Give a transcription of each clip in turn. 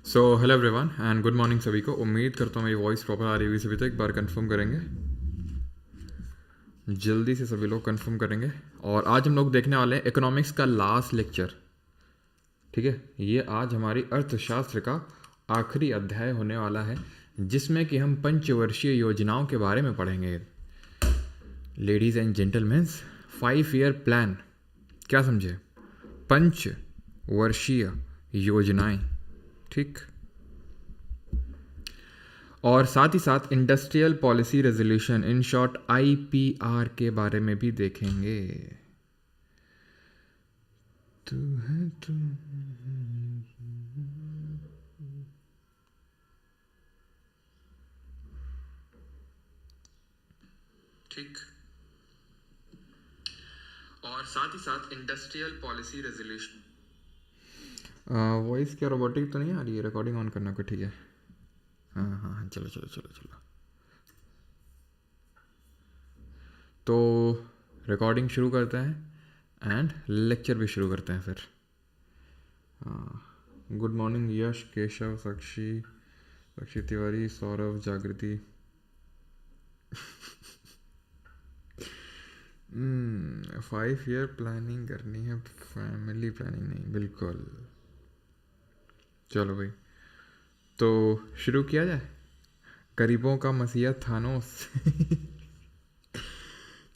So hello everyone and good morning सभी को। उम्मीद करता हूँ मेरी वॉइस प्रॉपर आ रही हुई सभी, तो एक बार कंफर्म करेंगे, जल्दी से सभी लोग कंफर्म करेंगे। और आज हम लोग देखने वाले हैं इकोनॉमिक्स का लास्ट लेक्चर, ठीक है। ये आज हमारी अर्थशास्त्र का आखिरी अध्याय होने वाला है, जिसमें कि हम पंचवर्षीय योजनाओं के बारे में पढ़ेंगे। Ladies and gentleman, 5 year plan, क्या समझे? पंचवर्षीय योजनाएं, ठीक। और साथ ही साथ industrial policy resolution, in short IPR के बारे में भी देखेंगे। तू है तू, ठीक। और साथ ही साथ इंडस्ट्रियल पॉलिसी रेजोल्यूशन। वॉइस क्या रोबोटिक तो नहीं आ रही है? रिकॉर्डिंग ऑन करना को, ठीक है। हाँ हाँ हाँ, चलो चलो चलो चलो। तो रिकॉर्डिंग शुरू करते हैं एंड लेक्चर भी शुरू करते हैं फिर। गुड मॉर्निंग यश, केशव, साक्षी तिवारी, सौरभ, जागृति। 5 ईयर प्लानिंग करनी है, फैमिली प्लानिंग नहीं, बिल्कुल। चलो भाई, तो शुरू किया जाए। गरीबों का मसीहा थानोस।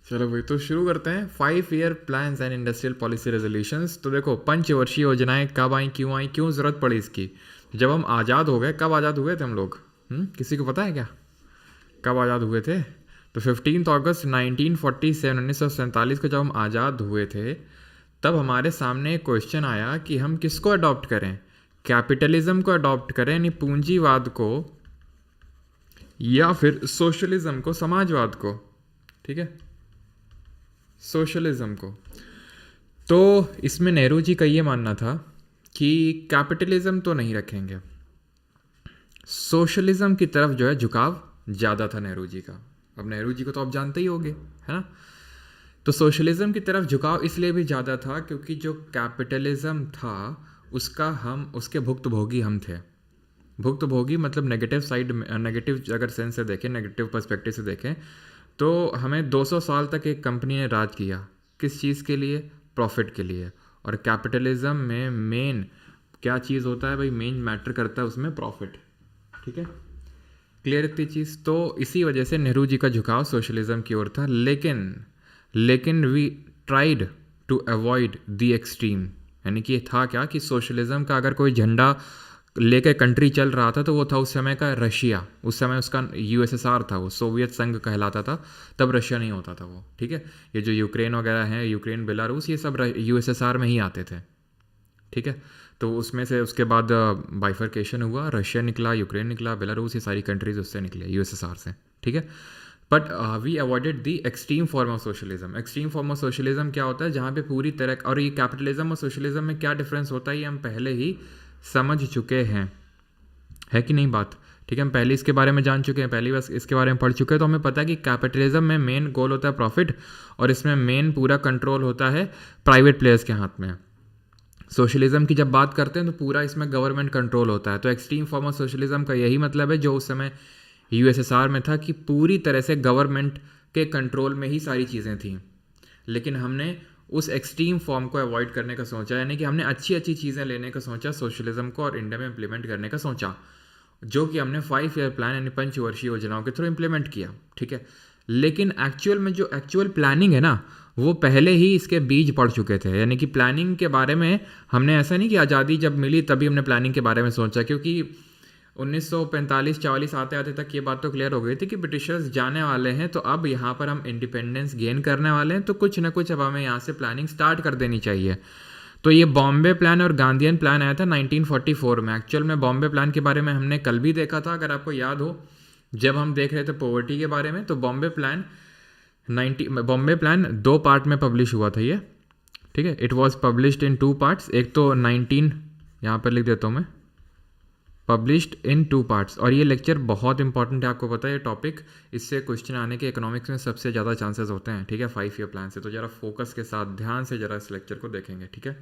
चलो भाई, तो शुरू करते हैं। 5 year plans and industrial policy resolutions. तो देखो, पंचवर्षीय योजनाएं कब आई, क्यों ज़रूरत पड़ी इसकी? जब हम आज़ाद हो गए। कब आज़ाद हुए थे हम लोग? किसी को पता है क्या कब आज़ाद हुए थे? तो 15 अगस्त 1947, 1947 को जब हम आज़ाद हुए थे, तब हमारे सामने एक क्वेश्चन आया कि हम किसको अडॉप्ट करें, कैपिटलिज्म को अडॉप्ट करें यानी पूंजीवाद को, या फिर सोशलिज्म को, समाजवाद को, ठीक है, सोशलिज्म को। तो इसमें नेहरू जी का ये मानना था कि कैपिटलिज्म तो नहीं रखेंगे, सोशलिज्म की तरफ जो है झुकाव ज़्यादा था नेहरू जी का। अब नेहरू जी को तो आप जानते ही होंगे, है ना। तो सोशलिज्म की तरफ झुकाव इसलिए भी ज़्यादा था क्योंकि जो कैपिटलिज्म था उसके भुक्तभोगी हम थे। भुक्तभोगी मतलब नेगेटिव साइड में, नेगेटिव अगर सेंस से देखें, नेगेटिव पर्सपेक्टिव से देखें, तो हमें 200 साल तक एक कंपनी ने राज किया। किस चीज़ के लिए? प्रॉफिट के लिए। और कैपिटलिज्म में मेन क्या चीज़ होता है भाई? मेन मैटर करता है उसमें प्रॉफिट, ठीक है। क्लियर इतनी चीज़? तो इसी वजह से नेहरू जी का झुकाव सोशलिज्म की ओर था। लेकिन we tried to avoid the extreme, यानी कि था क्या कि सोशलिज्म का अगर कोई झंडा लेकर कंट्री चल रहा था तो वो था उस समय का रशिया। उस समय उसका USSR था, वो सोवियत संघ कहलाता था, तब रशिया नहीं होता था वो, ठीक है। ये जो यूक्रेन वगैरह हैं, यूक्रेन, बेलारूस, ये सब USSR में ही आते थे, ठीक है। तो उसमें से उसके बाद बाइफर्केशन हुआ, रशिया निकला, यूक्रेन निकला, बेलारूस, ये सारी कंट्रीज उससे निकले, USSR से, ठीक है। But we avoided the extreme form of socialism. Extreme form of socialism क्या होता है? जहाँ पे पूरी तरह, और ये कैपिटलिज्म और सोशलिज्म में क्या डिफरेंस होता है ये हम पहले ही समझ चुके हैं, है कि नहीं बात? ठीक है, हम पहले इसके बारे में जान चुके हैं, पहली बार इसके बारे में पढ़ चुके हैं। तो हमें पता है कि कैपिटलिज्म में मेन गोल होता है प्रॉफिट, और इसमें मेन पूरा कंट्रोल होता है प्राइवेट प्लेयर्स के हाथ में। सोशलिज्म की जब बात करते हैं तो पूरा इसमें गवर्नमेंट कंट्रोल होता है। तो एक्सट्रीम फॉर्म ऑफ सोशलिज्म का यही मतलब है जो उस समय USSR में था, कि पूरी तरह से गवर्नमेंट के कंट्रोल में ही सारी चीज़ें थीं। लेकिन हमने उस एक्सट्रीम फॉर्म को अवॉइड करने का सोचा, यानी कि हमने अच्छी अच्छी चीज़ें लेने का सोचा सोशलिज्म को, और इंडिया में इम्प्लीमेंट करने का सोचा, जो कि हमने 5 ईयर प्लान यानी पंचवर्षीय योजनाओं के थ्रू इम्प्लीमेंट किया, ठीक है। लेकिन एक्चुअल में जो एक्चुअल प्लानिंग है ना, वो पहले ही इसके बीज पड़ चुके थे। यानी कि प्लानिंग के बारे में हमने ऐसा नहीं कि आज़ादी जब मिली तभी हमने प्लानिंग के बारे में सोचा, क्योंकि 1945-40 आते आते तक ये बात तो क्लियर हो गई थी कि ब्रिटिशर्स जाने वाले हैं, तो अब यहाँ पर हम इंडिपेंडेंस गेन करने वाले हैं, तो कुछ ना कुछ अब हमें यहाँ से प्लानिंग स्टार्ट कर देनी चाहिए। तो ये बॉम्बे प्लान और गांधीयन प्लान आया था 1944 में। एक्चुअल में बॉम्बे प्लान के बारे में हमने कल भी देखा था, अगर आपको याद हो, जब हम देख रहे थे पॉवर्टी के बारे में, तो बॉम्बे प्लान 2 पार्ट में पब्लिश हुआ था ये, ठीक है। It was published in 2 parts. एक तो 19, यहाँ पर लिख देता हूँ मैं, पब्लिश्ड इन 2 पार्ट्स। और ये लेक्चर बहुत इंपॉर्टेंट है, आपको पता है ये टॉपिक, इससे क्वेश्चन आने के इकोनॉमिक्स में सबसे ज़्यादा चांसेस होते हैं, ठीक है, 5 ईयर प्लान से। तो ज़रा फोकस के साथ ध्यान से ज़रा इस लेक्चर को देखेंगे, ठीक है।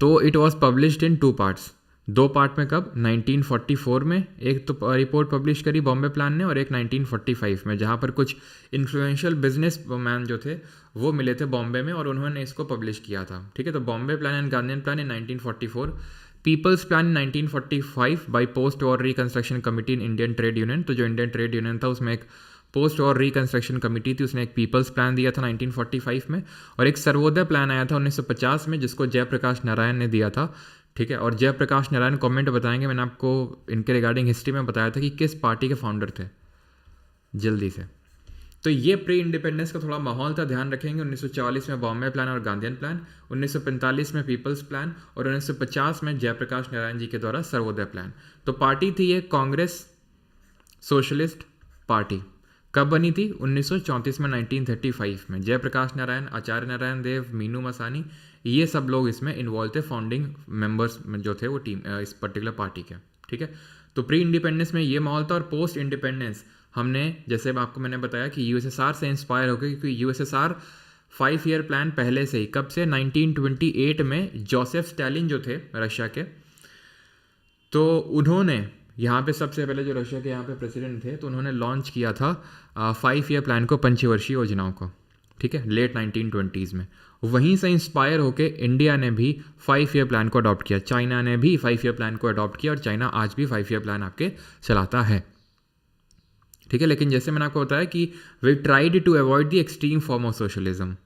तो it was published in 2 parts. 2 part में कब? 1944 में एक तो रिपोर्ट पब्लिश करी बॉम्बे प्लान ने, और एक 1945 में, जहाँ पर कुछ इन्फ्लुएंशियल बिजनेस मैन जो थे वो मिले थे बॉम्बे में और उन्होंने इसको पब्लिश किया था, ठीक है। तो Bombay plan and Gandhian plan in 1944, people's plan in 1945 by post war reconstruction committee in Indian trade union. तो जो इंडियन ट्रेड यूनियन था उसमें एक पोस्ट वॉर रिकंस्ट्रक्शन कमिटी थी, उसने एक पीपल्स प्लान दिया था 1945 में, और एक सर्वोदय प्लान आया था 1950 में, जिसको जयप्रकाश नारायण ने दिया था, ठीक है। और जयप्रकाश नारायण कमेंट बताएंगे, मैंने आपको इनके रिगार्डिंग हिस्ट्री में बताया था कि किस पार्टी के फाउंडर थे, जल्दी से। तो ये प्री इंडिपेंडेंस का थोड़ा माहौल था, ध्यान रखेंगे। 1944 में बॉम्बे प्लान और गांधीयन प्लान, 1945 में पीपल्स प्लान, और 1950 में जयप्रकाश नारायण जी के द्वारा सर्वोदय प्लान। तो पार्टी थी ये कांग्रेस सोशलिस्ट पार्टी। कब बनी थी? 1934 में, 1935 में। जयप्रकाश नारायण, आचार्य नारायण देव, मीनू मसानी, ये सब लोग इसमें इन्वॉल्व थे, फाउंडिंग मेंबर्स जो थे वो टीम इस पर्टिकुलर पार्टी के, ठीक है। तो प्री इंडिपेंडेंस में ये माहौल था। और पोस्ट इंडिपेंडेंस हमने, जैसे मैंने बताया कि यूएसएसआर से इंस्पायर हो गए, क्योंकि यूएसएसआर 5 ईयर प्लान पहले से ही, कब से? 1928 में जोसेफ स्टालिन जो थे रशिया के, तो उन्होंने यहाँ पे सबसे पहले जो रशिया के यहाँ पे प्रेसिडेंट थे, तो उन्होंने लॉन्च किया था 5 ईयर प्लान को, पंचवर्षीय योजनाओं को, ठीक है, लेट 1920s में। वहीं से इंस्पायर होके इंडिया ने भी 5 ईयर प्लान को अडॉप्ट किया, चाइना ने भी 5 ईयर प्लान को अडॉप्ट किया, और चाइना आज भी 5 ईयर प्लान आपके चलाता है, ठीक है। लेकिन जैसे मैंने आपको बताया कि we tried to avoid the extreme form of socialism.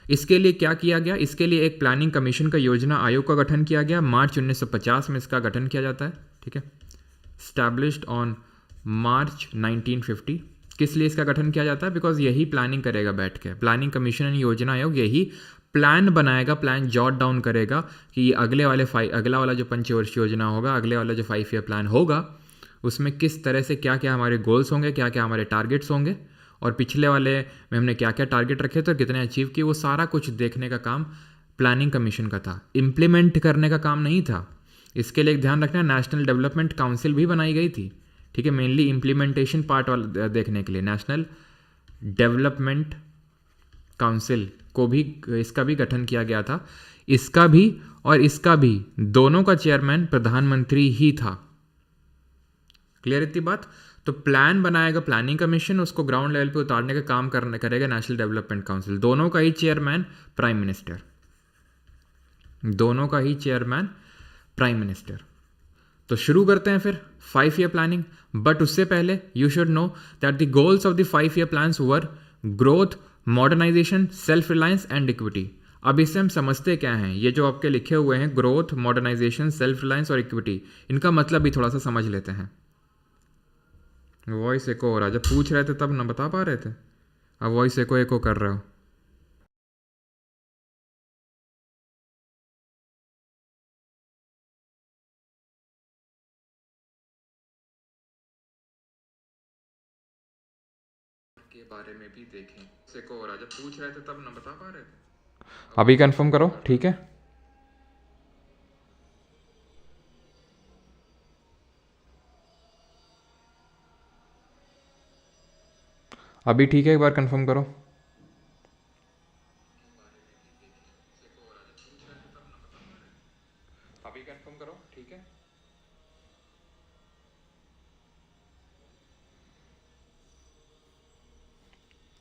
इसके लिए क्या किया गया? इसके लिए एक प्लानिंग कमीशन का योजना आयोग का गठन किया गया। मार्च 1950 में इसका गठन किया जाता है, ठीक है, स्टैब्लिश्ड ऑन मार्च 1950। किस लिए इसका गठन किया जाता है? बिकॉज यही प्लानिंग करेगा बैठ के, प्लानिंग कमीशन एंड योजना आयोग यही प्लान बनाएगा, प्लान जॉट डाउन करेगा कि अगला वाला जो पंचवर्षीय योजना होगा, अगले वाला जो 5 ईयर प्लान होगा, उसमें किस तरह से क्या क्या हमारे गोल्स होंगे, क्या क्या हमारे टारगेट्स होंगे, और पिछले वाले में हमने क्या क्या टारगेट रखे थे और कितने अचीव किए, वो सारा कुछ देखने का काम प्लानिंग कमीशन का था, इम्प्लीमेंट करने का काम नहीं था। इसके लिए एक ध्यान रखना, नेशनल डेवलपमेंट काउंसिल भी बनाई गई थी, ठीक है, मेनली इम्प्लीमेंटेशन पार्ट वाला देखने के लिए। नेशनल डेवलपमेंट काउंसिल को भी, इसका भी गठन किया गया था। इसका भी और इसका भी, दोनों का चेयरमैन प्रधानमंत्री ही था। क्लियर इतनी बात? तो प्लान बनाएगा प्लानिंग कमीशन, उसको ग्राउंड लेवल पे उतारने का काम करेगा नेशनल डेवलपमेंट काउंसिल। दोनों का ही चेयरमैन प्राइम मिनिस्टर, दोनों का ही चेयरमैन प्राइम मिनिस्टर। तो शुरू करते हैं फिर 5 ईयर प्लानिंग। बट उससे पहले you should know that the goals of the 5 year plans were growth, modernisation, self reliance and equity. अब इससे हम समझते क्या हैं? ये जो आपके लिखे हुए हैं, ग्रोथ, मॉडर्नाइजेशन, सेल्फ रिलायंस और इक्विटी, इनका मतलब भी थोड़ा सा समझ लेते हैं। वॉइस एको हो रहा है, जब पूछ रहे थे तब ना बता पा रहे थे, अब वॉइस एको कर रहे हो। के बारे में भी देखें, एको हो रहा है, जब पूछ रहे थे तब ना बता पा रहे थे। अभी कंफर्म करो, ठीक है। अभी ठीक है, एक बार कंफर्म करो। अभी कंफर्म करो, ठीक है।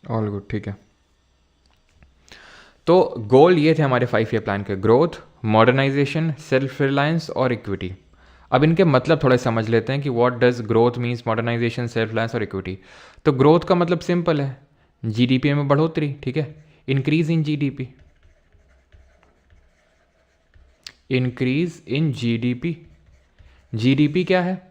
ऑल गुड, ठीक है। तो गोल ये थे हमारे 5 ईयर प्लान के, ग्रोथ, मॉडर्नाइजेशन, सेल्फ रिलायंस और इक्विटी। अब इनके मतलब थोड़े समझ लेते हैं कि what does growth means, modernisation, self reliance और इक्विटी। तो ग्रोथ का मतलब सिंपल है, जीडीपी में बढ़ोतरी, ठीक है, increase in GDP, increase in GDP. GDP क्या है?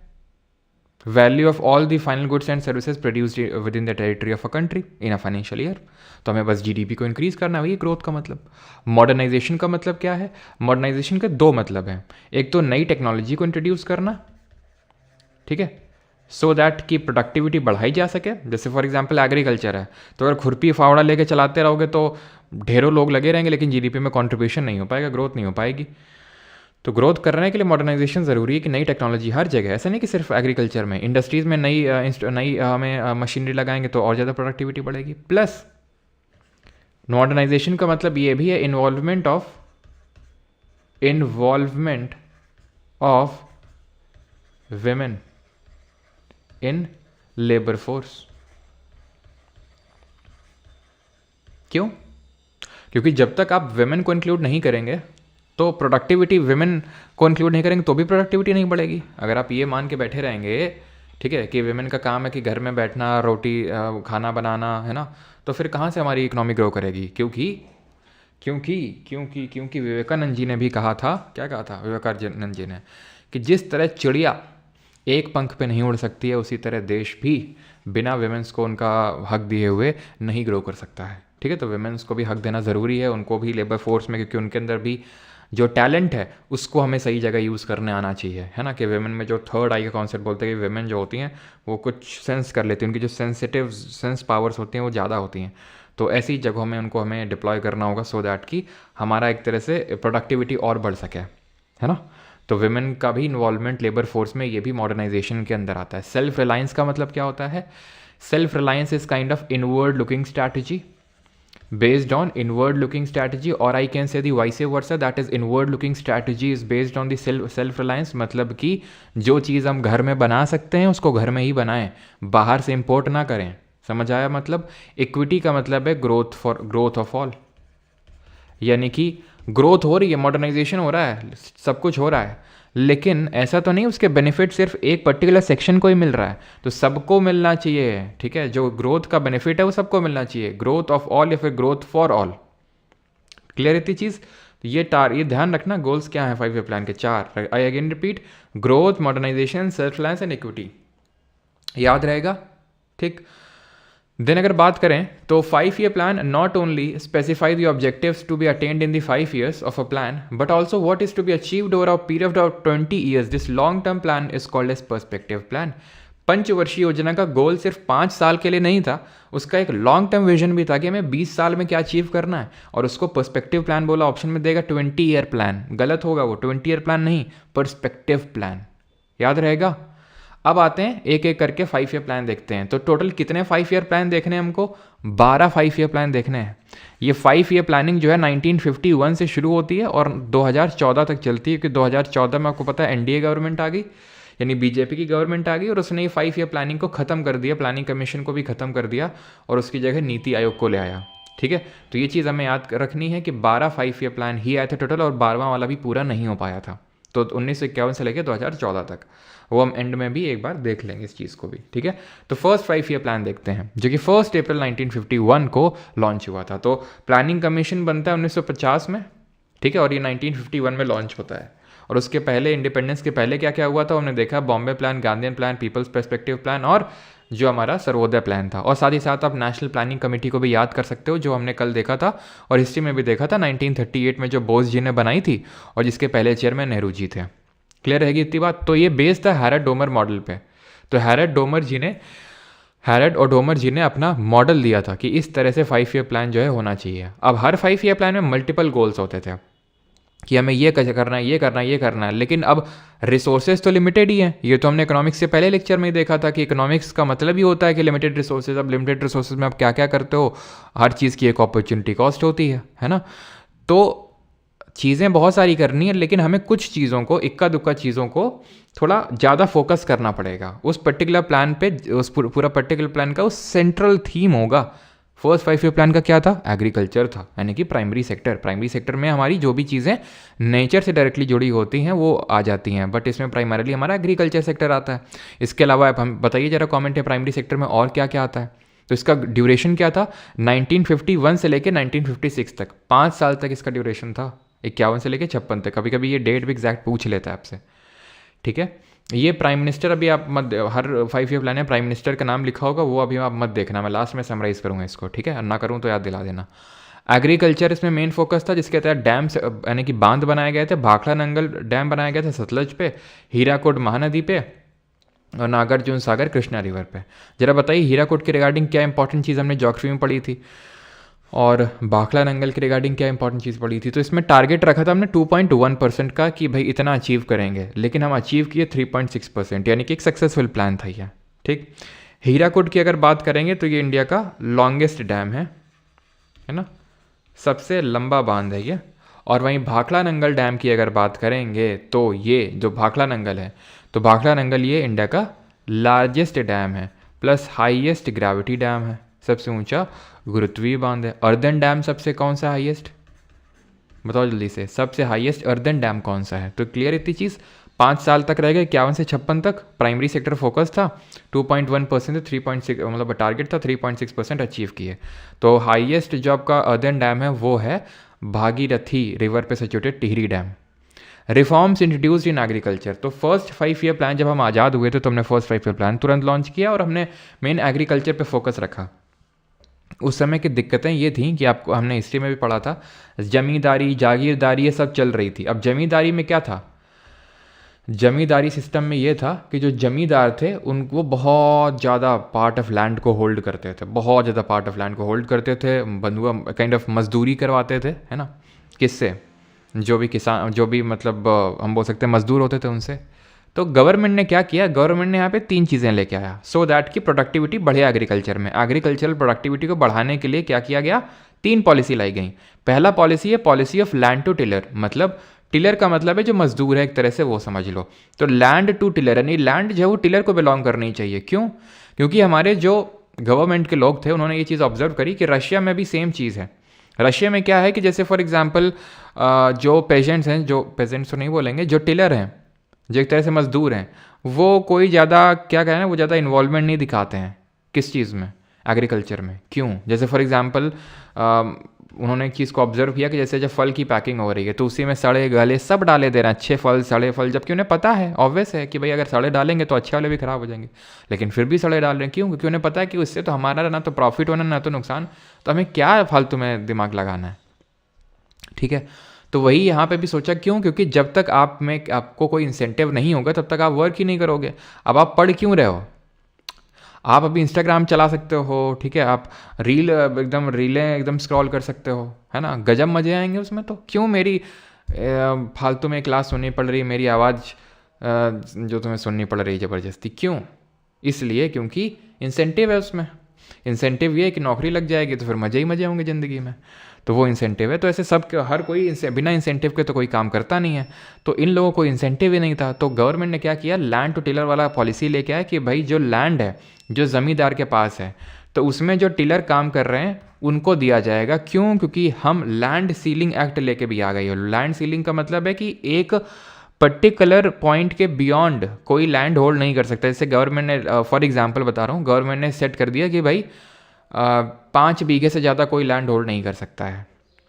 Value of all the final goods and services produced with in the territory of a country in a financial year. तो हमें बस जीडीपी को इंक्रीज करना है, वही ग्रोथ का मतलब। मॉडर्नाइजेशन का मतलब क्या है? मॉडर्नाइजेशन के 2 मतलब हैं, एक तो नई टेक्नोलॉजी को इंट्रोड्यूस करना, ठीक है, सो दैट कि प्रोडक्टिविटी बढ़ाई जा सके। जैसे फॉर एग्जांपल एग्रीकल्चर है, तो अगर खुरपी फावड़ा लेके चलाते रहोगे तो ढेरों लोग लगे रहेंगे, लेकिन जीडीपी में कंट्रीब्यूशन नहीं हो पाएगा, ग्रोथ नहीं हो पाएगी। तो ग्रोथ करने के लिए मॉडर्नाइजेशन ज़रूरी है कि नई टेक्नोलॉजी हर जगह, ऐसा नहीं कि सिर्फ एग्रीकल्चर में, इंडस्ट्रीज़ में नई हमें मशीनरी लगाएंगे तो और ज़्यादा प्रोडक्टिविटी बढ़ेगी। प्लस मॉडर्नाइजेशन का मतलब ये भी है involvement of women in labour force. क्यों? क्योंकि जब तक आप वेमेन को इंक्लूड नहीं करेंगे तो प्रोडक्टिविटी, वेमेन को इंक्लूड नहीं करेंगे तो भी प्रोडक्टिविटी नहीं बढ़ेगी। अगर आप ये मान के बैठे रहेंगे, ठीक है, कि वेमेन का काम है कि घर में बैठना, रोटी खाना बनाना, है ना, तो फिर कहाँ से हमारी इकोनॉमी ग्रो करेगी? क्योंकि विवेकानंद जी ने भी कहा था, क्या कहा था विवेकानंद जी ने, कि जिस तरह चिड़िया एक पंख पे नहीं उड़ सकती है, उसी तरह देश भी बिना वेमेंस को उनका हक दिए हुए नहीं ग्रो कर सकता है। ठीक है, तो वेमेंस को भी हक देना ज़रूरी है, उनको भी लेबर फोर्स में, क्योंकि उनके अंदर भी जो टैलेंट है उसको हमें सही जगह यूज़ करने आना चाहिए, है ना। कि वेमेन में जो थर्ड आई का कॉन्सेप्ट बोलते हैं कि वेमेन जो होती हैं वो कुछ सेंस कर लेती हैं, उनकी जो सेंसिटिव सेंस पावर्स होती हैं वो ज़्यादा होती हैं। तो ऐसी जगहों में उनको हमें डिप्लॉय करना होगा, सो दैट कि हमारा एक तरह से प्रोडक्टिविटी और बढ़ सके, है ना। तो वेमेन का भी इन्वॉल्वमेंट लेबर फोर्स में, ये भी मॉडर्नाइजेशन के अंदर आता है। सेल्फ रिलायंस का मतलब क्या होता है? Self reliance is kind of inward looking strategy based on inward looking strategy, or I can say the vice versa, that is inward looking strategy is based on the self reliance। मतलब कि जो चीज़ हम घर में बना सकते हैं उसको घर में ही बनाएं, बाहर से इंपोर्ट ना करें। समझ आया? मतलब इक्विटी का मतलब है ग्रोथ ऑफ ऑल, यानी कि ग्रोथ हो रही है, मॉडर्नाइजेशन हो रहा है, सब कुछ हो रहा है, लेकिन ऐसा तो नहीं उसके बेनिफिट सिर्फ एक पर्टिकुलर सेक्शन को ही मिल रहा है, तो सबको मिलना चाहिए। ठीक है, जो ग्रोथ का बेनिफिट है वो सबको मिलना चाहिए, ग्रोथ ऑफ ऑल या फिर ग्रोथ फॉर ऑल। क्लियर इतनी चीज़? तो ये ध्यान रखना, गोल्स क्या है 5 ईयर प्लान के? 4। I again repeat, growth, modernisation, self reliance and equity. याद रहेगा? ठीक। देन अगर बात करें तो 5 year plan not only specify the objectives to be attained in the 5 years of a plan, but also what is to be achieved over a period of 20 years। This long term plan is called as perspective plan. पंचवर्षीय योजना का गोल सिर्फ 5 साल के लिए नहीं था, उसका एक लॉन्ग टर्म विजन भी था कि हमें 20 साल में क्या अचीव करना है, और उसको पर्सपेक्टिव प्लान बोला। ऑप्शन में देगा 20 ईयर प्लान, गलत होगा वो, 20 ईयर प्लान नहीं, पर्सपेक्टिव प्लान। याद रहेगा? अब आते हैं एक एक करके 5 ईयर प्लान देखते हैं। तो टोटल कितने 5 ईयर प्लान देखने हैं हमको? 12 5 ईयर प्लान देखने हैं। ये 5 ईयर प्लानिंग जो है 1951 से शुरू होती है और 2014 तक चलती है, क्योंकि 2014 में आपको पता है एनडीए गवर्नमेंट आ गई, यानी बीजेपी की गवर्नमेंट आ गई, और उसने ये 5 ईयर प्लानिंग को ख़त्म कर दिया, प्लानिंग कमीशन को भी ख़त्म कर दिया और उसकी जगह नीति आयोग को ले आया। ठीक है, तो ये चीज़ हमें याद रखनी है कि 12 5 ईयर प्लान ही आए थे टोटल, और 12वां वाला भी पूरा नहीं हो पाया था। तो 1951 से लेकर 2014 तक, वो हम एंड में भी एक बार देख लेंगे इस चीज़ को भी। ठीक है, तो फर्स्ट 5 ईयर प्लान देखते हैं, जो कि 1 अप्रैल 1951 को लॉन्च हुआ था। तो प्लानिंग कमीशन बनता है 1950 में, ठीक है, और ये 1951 में लॉन्च होता है। और उसके पहले, इंडिपेंडेंस के पहले क्या क्या हुआ था हमने देखा, Bombay plan, Gandhian plan, people's perspective plan, और जो हमारा सर्वोदय प्लान था। और साथ ही साथ आप नेशनल प्लानिंग कमेटी को भी याद कर सकते हो, जो हमने कल देखा था और हिस्ट्री में भी देखा था, 1938 में जो बोस जी ने बनाई थी, और जिसके पहले चेयरमैन नेहरू जी थे। क्लियर रहेगी इतनी बात? तो ये बेस्ड था हैरड डोमर मॉडल पे। तो हैरड और डोमर जी ने अपना मॉडल दिया था कि इस तरह से 5 ईयर प्लान जो है होना चाहिए। अब हर 5 ईयर प्लान में मल्टीपल गोल्स होते थे कि हमें ये करना है, ये करना है, ये करना है, लेकिन अब रिसोर्सेज तो लिमिटेड ही हैं। ये तो हमने इकोनॉमिक्स से पहले लेक्चर में ही देखा था कि इकोनॉमिक्स का मतलब ही होता है कि लिमिटेड रिसोर्सेज। अब लिमिटेड रिसोर्सेज में आप क्या क्या करते हो, हर चीज़ की एक अपॉर्चुनिटी कॉस्ट होती है ना। तो चीज़ें बहुत सारी करनी है, लेकिन हमें कुछ चीज़ों को, इक्का दुक्का चीज़ों को थोड़ा ज़्यादा फोकस करना पड़ेगा उस पर्टिकुलर प्लान पे। उस पूरा पर्टिकुलर प्लान का उस सेंट्रल थीम होगा। फर्स्ट 5 ईयर प्लान का क्या था? एग्रीकल्चर था, यानी कि प्राइमरी सेक्टर में हमारी जो भी चीज़ें नेचर से डायरेक्टली जुड़ी होती हैं वो आ जाती हैं, बट इसमें प्राइमरीली हमारा एग्रीकल्चर सेक्टर आता है। इसके अलावा आप हम बताइए जरा कमेंट है, प्राइमरी सेक्टर में और क्या क्या आता है? तो इसका ड्यूरेशन क्या था? 1951 से लेकर 1956 तक, 5 साल तक इसका ड्यूरेशन था, 51 से लेकर 56 तक। कभी कभी ये डेट भी एग्जैक्ट पूछ लेता है आपसे। ठीक है, ये प्राइम मिनिस्टर अभी आप मत, हर 5 ईयर प्लान है प्राइम मिनिस्टर का नाम लिखा होगा, वो अभी आप मत देखना, मैं लास्ट में समराइज़ करूँगा इसको। ठीक है, ना करूँ तो याद दिला देना। एग्रीकल्चर इसमें मेन फोकस था, जिसके तहत डैम यानी कि बांध बनाए गए थे। भाखड़ा नंगल डैम बनाया गया था सतलज पे, हीराकुड महानदी पे, और नागार्जुन सागर कृष्णा रिवर पे। जरा बताइए हीराकुड के रिगार्डिंग क्या इंपॉर्टेंट चीज़ हमने ज्योग्राफी में पढ़ी थी, और भाखड़ा नंगल के रिगार्डिंग क्या इंपॉर्टेंट चीज़ पढ़ी थी। तो इसमें टारगेट रखा था हमने 2.1% का कि भाई इतना अचीव करेंगे, लेकिन हम अचीव किए 3.6%, यानी कि एक सक्सेसफुल प्लान था यह। ठीक, हीराकुड की अगर बात करेंगे तो ये इंडिया का लॉन्गेस्ट डैम है ना, सबसे लंबा बांध है ये। और वहीं भाखड़ा नंगल डैम की अगर बात करेंगे तो ये जो भाखड़ा नंगल है, तो भाखड़ा नंगल ये इंडिया का लार्जेस्ट डैम है, प्लस हाईएस्ट ग्रेविटी डैम है, सबसे ऊंचा गुरुत्वीय बांध है। अर्दन डैम सबसे कौन सा हाईएस्ट, बताओ जल्दी से, सबसे हाईएस्ट अर्दन डैम कौन सा है। तो क्लियर इतनी चीज़। 5 साल तक रहेगा 51 से 56 तक, प्राइमरी सेक्टर फोकस था, 2.1% से 3.6 मतलब टारगेट था, 3.6% अचीव किए। तो हाईएस्ट जो आपका अर्दन डैम है वो है भागीरथी रिवर पे situated Tehri dam. Reforms introduced in agriculture, तो फर्स्ट 5 ईयर प्लान जब हम आज़ाद हुए थे तो हमने फर्स्ट 5 ईयर प्लान तुरंत लॉन्च किया और हमने मेन एग्रीकल्चर पे फोकस रखा। उस समय की दिक्कतें ये थी कि आपको हमने हिस्ट्री में भी पढ़ा था, जमींदारी जागीरदारी ये सब चल रही थी। अब जमींदारी में क्या था, जमींदारी सिस्टम में ये था कि जो जमींदार थे उनको बहुत ज़्यादा पार्ट ऑफ लैंड को होल्ड करते थे, बहुत ज़्यादा पार्ट ऑफ लैंड को होल्ड करते थे, बंधुआ काइंड ऑफ मजदूरी करवाते थे, है ना, किससे, जो भी किसान, जो भी मतलब हम बोल सकते हैं मजदूर होते थे उनसे। तो गवर्नमेंट ने क्या किया, गवर्नमेंट ने यहाँ पे 3 चीज़ें लेके आया सो दैट कि प्रोडक्टिविटी बढ़े एग्रीकल्चर में। एग्रीकल्चरल प्रोडक्टिविटी को बढ़ाने के लिए क्या किया गया, 3 पॉलिसी लाई गई। पहला पॉलिसी है policy of land to tiller, मतलब टिलर का मतलब है जो मजदूर है एक तरह से, वो समझ लो। तो लैंड टू टिलर यानी लैंड जो है वो टिलर को बिलोंग करनी चाहिए। क्यों, क्योंकि हमारे जो गवर्नमेंट के लोग थे उन्होंने ये चीज़ ऑब्जर्व करी कि रशिया में भी सेम चीज़ है। रशिया में क्या है कि जैसे फॉर एग्जांपल जो पेजेंट्स हैं, जो पेजेंट्स तो नहीं बोलेंगे, जो टिलर हैं, जो एक तरह से मजदूर हैं, वो कोई ज़्यादा क्या कहना है, वो ज़्यादा इन्वॉल्वमेंट नहीं दिखाते हैं किस चीज़ में, एग्रीकल्चर में। क्यों, जैसे फॉर एग्जांपल उन्होंने एक चीज़ को ऑब्जर्व किया कि जैसे जब फल की पैकिंग हो रही है तो उसी में सड़े गले सब डाले दे रहे हैं, अच्छे फल सड़े फल, जबकि उन्हें पता है, ऑब्वियस है कि भाई अगर सड़े डालेंगे तो अच्छे वाले भी खराब हो जाएंगे, लेकिन फिर भी सड़े डाल रहे हैं। क्यों, क्योंकि उन्हें पता है कि उससे तो हमारा ना तो प्रॉफिट होना ना तो नुकसान, तो हमें क्या फालतू में दिमाग लगाना है। ठीक है, तो वही यहाँ पे भी सोचा। क्यों, क्योंकि जब तक आप में आपको कोई इंसेंटिव नहीं होगा तब तक आप वर्क ही नहीं करोगे। अब आप पढ़ क्यों रहे हो, आप अभी इंस्टाग्राम चला सकते हो, ठीक है, आप रील एकदम रीलें एकदम स्क्रॉल कर सकते हो, है ना, गजब मज़े आएंगे उसमें। तो क्यों मेरी फालतू में क्लास सुननी पड़ रही है, मेरी आवाज़ जो तुम्हें सुननी पड़ रही है ज़बरदस्ती, क्यों, इसलिए क्योंकि इंसेंटिव है उसमें। इंसेंटिव ये है कि नौकरी लग जाएगी तो फिर मज़े ही मज़े होंगे ज़िंदगी में, तो वो इंसेंटिव है। तो ऐसे सब हर कोई बिना इंसेंटिव के तो कोई काम करता नहीं है, तो इन लोगों को इंसेंटिव ही नहीं था। तो गवर्नमेंट ने क्या किया, लैंड टू टिलर वाला पॉलिसी लेके आया कि भाई जो लैंड है जो ज़मींदार के पास है, तो उसमें जो टिलर काम कर रहे हैं उनको दिया जाएगा। क्यों, क्योंकि हम लैंड सीलिंग एक्ट लेके भी आ गए हो। लैंड सीलिंग का मतलब है कि एक पर्टिकुलर पॉइंट के बियॉन्ड कोई लैंड होल्ड नहीं कर सकता। जैसे गवर्नमेंट ने, फॉर एग्जांपल बता रहा हूँ, गवर्नमेंट ने सेट कर दिया कि भाई 5 बीघे से ज़्यादा कोई लैंड होल्ड नहीं कर सकता है,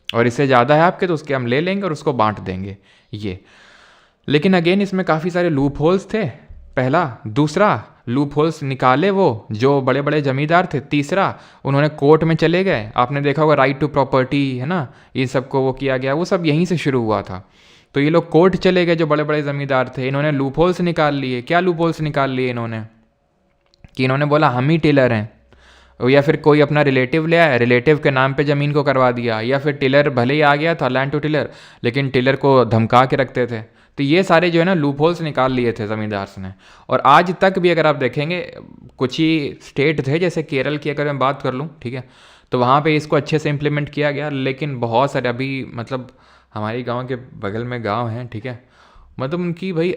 और इससे ज़्यादा है आपके तो उसके हम ले लेंगे और उसको बांट देंगे ये। लेकिन अगेन इसमें काफ़ी सारे लूप होल्स थे, पहला। दूसरा लूप होल्स निकाले वो जो बड़े बड़े जमींदार थे। तीसरा उन्होंने कोर्ट में चले गए, आपने देखा होगा राइट टू प्रॉपर्टी, है ना, इन सबको वो किया गया, वो सब यहीं से शुरू हुआ था। तो ये लोग कोर्ट चले गए जो बड़े बड़े ज़मींदार थे, इन्होंने लूप होल्स निकाल लिए। क्या लूप होल्स निकाल लिए इन्होंने, कि इन्होंने बोला हम ही टिलर हैं, या फिर कोई अपना रिलेटिव ले आया, रिलेटिव के नाम पे ज़मीन को करवा दिया, या फिर टिलर भले ही आ गया था लैंड टू टिलर, लेकिन टिलर को धमका के रखते थे। तो ये सारे जो है ना लूप होल्स निकाल लिए थे ज़मींदार ने। और आज तक भी अगर आप देखेंगे, कुछ ही स्टेट थे, जैसे केरल की अगर मैं बात कर लूँ, ठीक है, तो वहाँ पे इसको अच्छे से इम्प्लीमेंट किया गया। लेकिन बहुत सारे अभी मतलब हमारी गांव के बगल में गांव हैं, ठीक है, मतलब उनकी भाई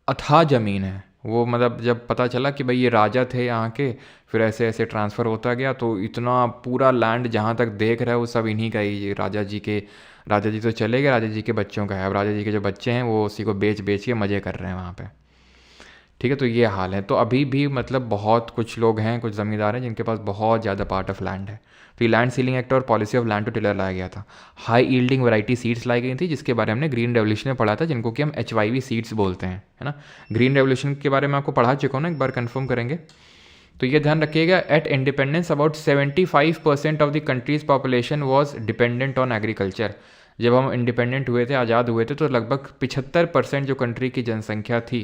अथाह ज़मीन है। वो मतलब जब पता चला कि भाई ये राजा थे यहाँ के, फिर ऐसे ऐसे ट्रांसफ़र होता गया, तो इतना पूरा लैंड जहाँ तक देख रहा है वो सब इन्हीं का ही, राजा जी के। राजा जी तो चले गए, राजा जी के बच्चों का है। अब राजा जी के जो बच्चे हैं वो उसी को बेच बेच के मज़े कर रहे हैं वहाँ पे, ठीक है। तो ये हाल है। तो अभी भी मतलब बहुत कुछ लोग हैं, कुछ ज़मींदार हैं जिनके पास बहुत ज़्यादा पार्ट ऑफ लैंड है। तो ये लैंड सीलिंग एक्ट और policy of land to tiller लाया गया था। हाई यील्डिंग वैरायटी सीड्स लाई गई थी, जिसके बारे में हमने ग्रीन रेवोल्यूशन में पढ़ा था, जिनको कि हम HYV सीड्स बोलते हैं, है ना। ग्रीन रेवोल्यूशन के बारे में आपको पढ़ा चुका हूँ ना, एक बार कन्फर्म करेंगे। तो ये ध्यान रखिएगा, at independence about 75% of the country's population was dependent on agriculture. जब हम इंडिपेंडेंट हुए थे, आज़ाद हुए थे, तो लगभग 75% जो कंट्री की जनसंख्या थी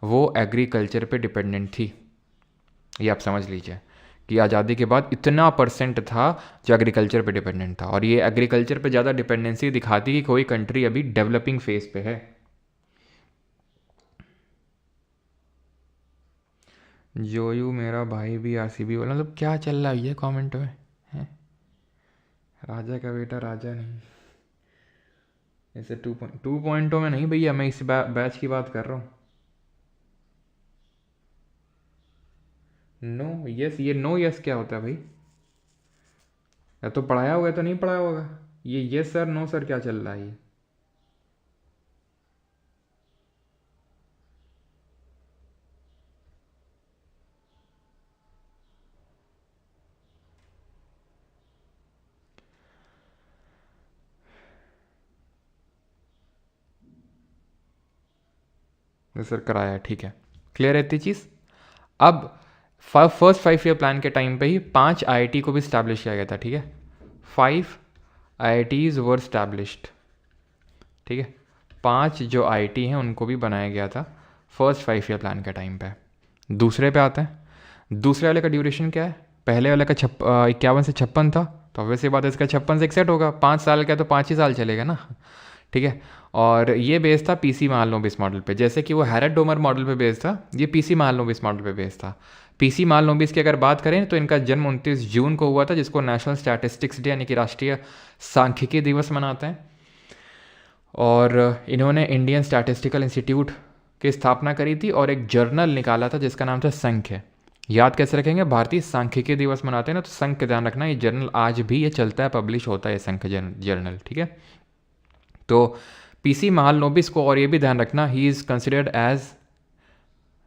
वो एग्रीकल्चर पे डिपेंडेंट थी। ये आप समझ लीजिए कि आज़ादी के बाद इतना परसेंट था जो एग्रीकल्चर पे डिपेंडेंट था, और ये एग्रीकल्चर पे ज़्यादा डिपेंडेंसी दिखाती कि कोई कंट्री अभी डेवलपिंग फेज पे है। जोयू मेरा भाई भी आरसीबी वाला, मतलब क्या चल रहा है ये कमेंट में है? राजा का बेटा राजा नहीं, ऐसे 2.2 में नहीं भैया, मैं इस बैच की बात कर रहा हूँ। नो यस, ये नो यस क्या होता है भाई? या तो पढ़ाया होगा तो नहीं पढ़ाया होगा। ये यस सर नो सर क्या चल रहा है ये? सर कराया, ठीक है, क्लियर है इतनी चीज़। अब फर्स्ट 5 ईयर प्लान के टाइम पे ही 5 आईआईटी को भी स्टैब्लिश किया गया था, ठीक है। 5 आईआईटीज वर स्टैब्लिश्ड, ठीक है। 5 जो आईआईटी हैं उनको भी बनाया गया था फर्स्ट 5 ईयर प्लान के टाइम पे। दूसरे पे आते हैं। दूसरे वाले का ड्यूरेशन क्या है? पहले वाले का 51 से 56 था, तो ऑब्वियसली बात है इसका 56 से 61 होगा। 5 साल का तो 5 ही साल चलेगा ना, ठीक है। और ये बेस था पीसी महालनोबिस मॉडल पे, जैसे कि वो हैरेट डोमर मॉडल पे बेस था, ये पीसी महालनोबिस मॉडल पे बेस था। पीसी महालनोबिस की अगर बात करें तो इनका जन्म 29 जून को हुआ था, जिसको नेशनल स्टैटिस्टिक्स डे यानी कि राष्ट्रीय सांख्यिकी दिवस मनाते हैं। और इन्होंने इंडियन स्टैटिस्टिकल इंस्टीट्यूट की स्थापना करी थी और एक जर्नल निकाला था जिसका नाम था संख्य। याद कैसे रखेंगे? भारतीय सांख्यिकी दिवस मनाते हैं ना, तो संख्य का ध्यान रखना, ये जर्नल आज भी ये चलता है, पब्लिश होता है संख्य जर्नल, ठीक है। तो पीसी महालनोबिस को, और ये भी ध्यान रखना, he is considered as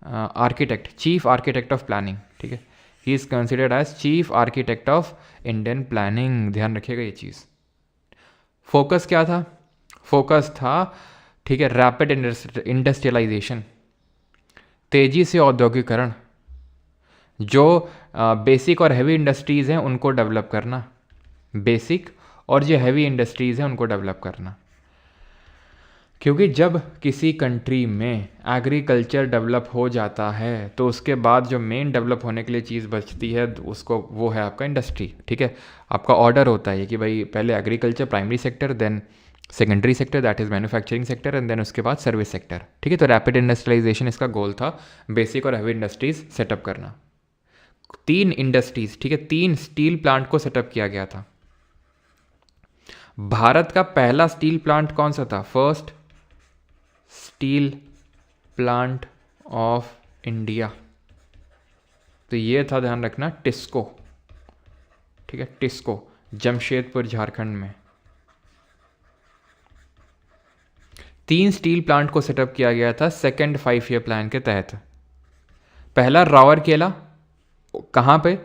architect, chief architect of planning, ठीक है। He is considered as chief architect of Indian planning, ध्यान रखिएगा ये चीज़। फोकस क्या था? फोकस था, ठीक है, रैपिड इंडस्ट्रियलाइजेशन, तेजी से औद्योगिकरण, जो बेसिक और हैवी इंडस्ट्रीज़ हैं उनको डेवलप करना, बेसिक और जो हैवी इंडस्ट्रीज़ हैं उनको डेवलप करना। क्योंकि जब किसी कंट्री में एग्रीकल्चर डेवलप हो जाता है तो उसके बाद जो मेन डेवलप होने के लिए चीज़ बचती है उसको, वो है आपका इंडस्ट्री, ठीक है। आपका ऑर्डर होता है कि भाई पहले agriculture primary sector, then secondary sector that is manufacturing sector, and then उसके बाद सर्विस सेक्टर, ठीक है। तो रैपिड इंडस्ट्रियलाइजेशन इसका गोल था, बेसिक और हैवी इंडस्ट्रीज सेटअप करना। 3 इंडस्ट्रीज, ठीक है, 3 स्टील प्लांट को सेटअप किया गया था। भारत का पहला स्टील प्लांट कौन सा था? First steel plant of India, तो ये था, ध्यान रखना, टिस्को, ठीक है, टिस्को, जमशेदपुर झारखंड में। 3 स्टील प्लांट को सेटअप किया गया था सेकेंड 5 ईयर प्लान के तहत। पहला रावरकेला, कहाँ पे?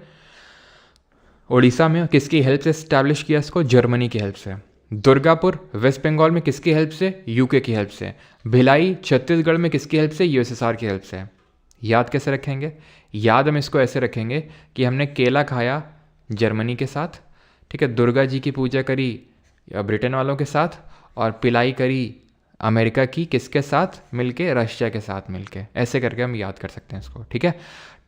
उड़ीसा में। किसकी हेल्प से स्टैब्लिश किया इसको? जर्मनी की हेल्प से। दुर्गापुर वेस्ट बंगाल में किसकी हेल्प से? यूके की हेल्प से। भिलाई छत्तीसगढ़ में किसकी हेल्प से? यूएसएसआर की हेल्प से। याद कैसे रखेंगे? याद हम इसको ऐसे रखेंगे कि हमने केला खाया जर्मनी के साथ, ठीक है, दुर्गा जी की पूजा करी ब्रिटेन वालों के साथ, और पिलाई करी अमेरिका की किसके साथ मिलके? रशिया के साथ मिलके। ऐसे करके हम याद कर सकते हैं इसको, ठीक है।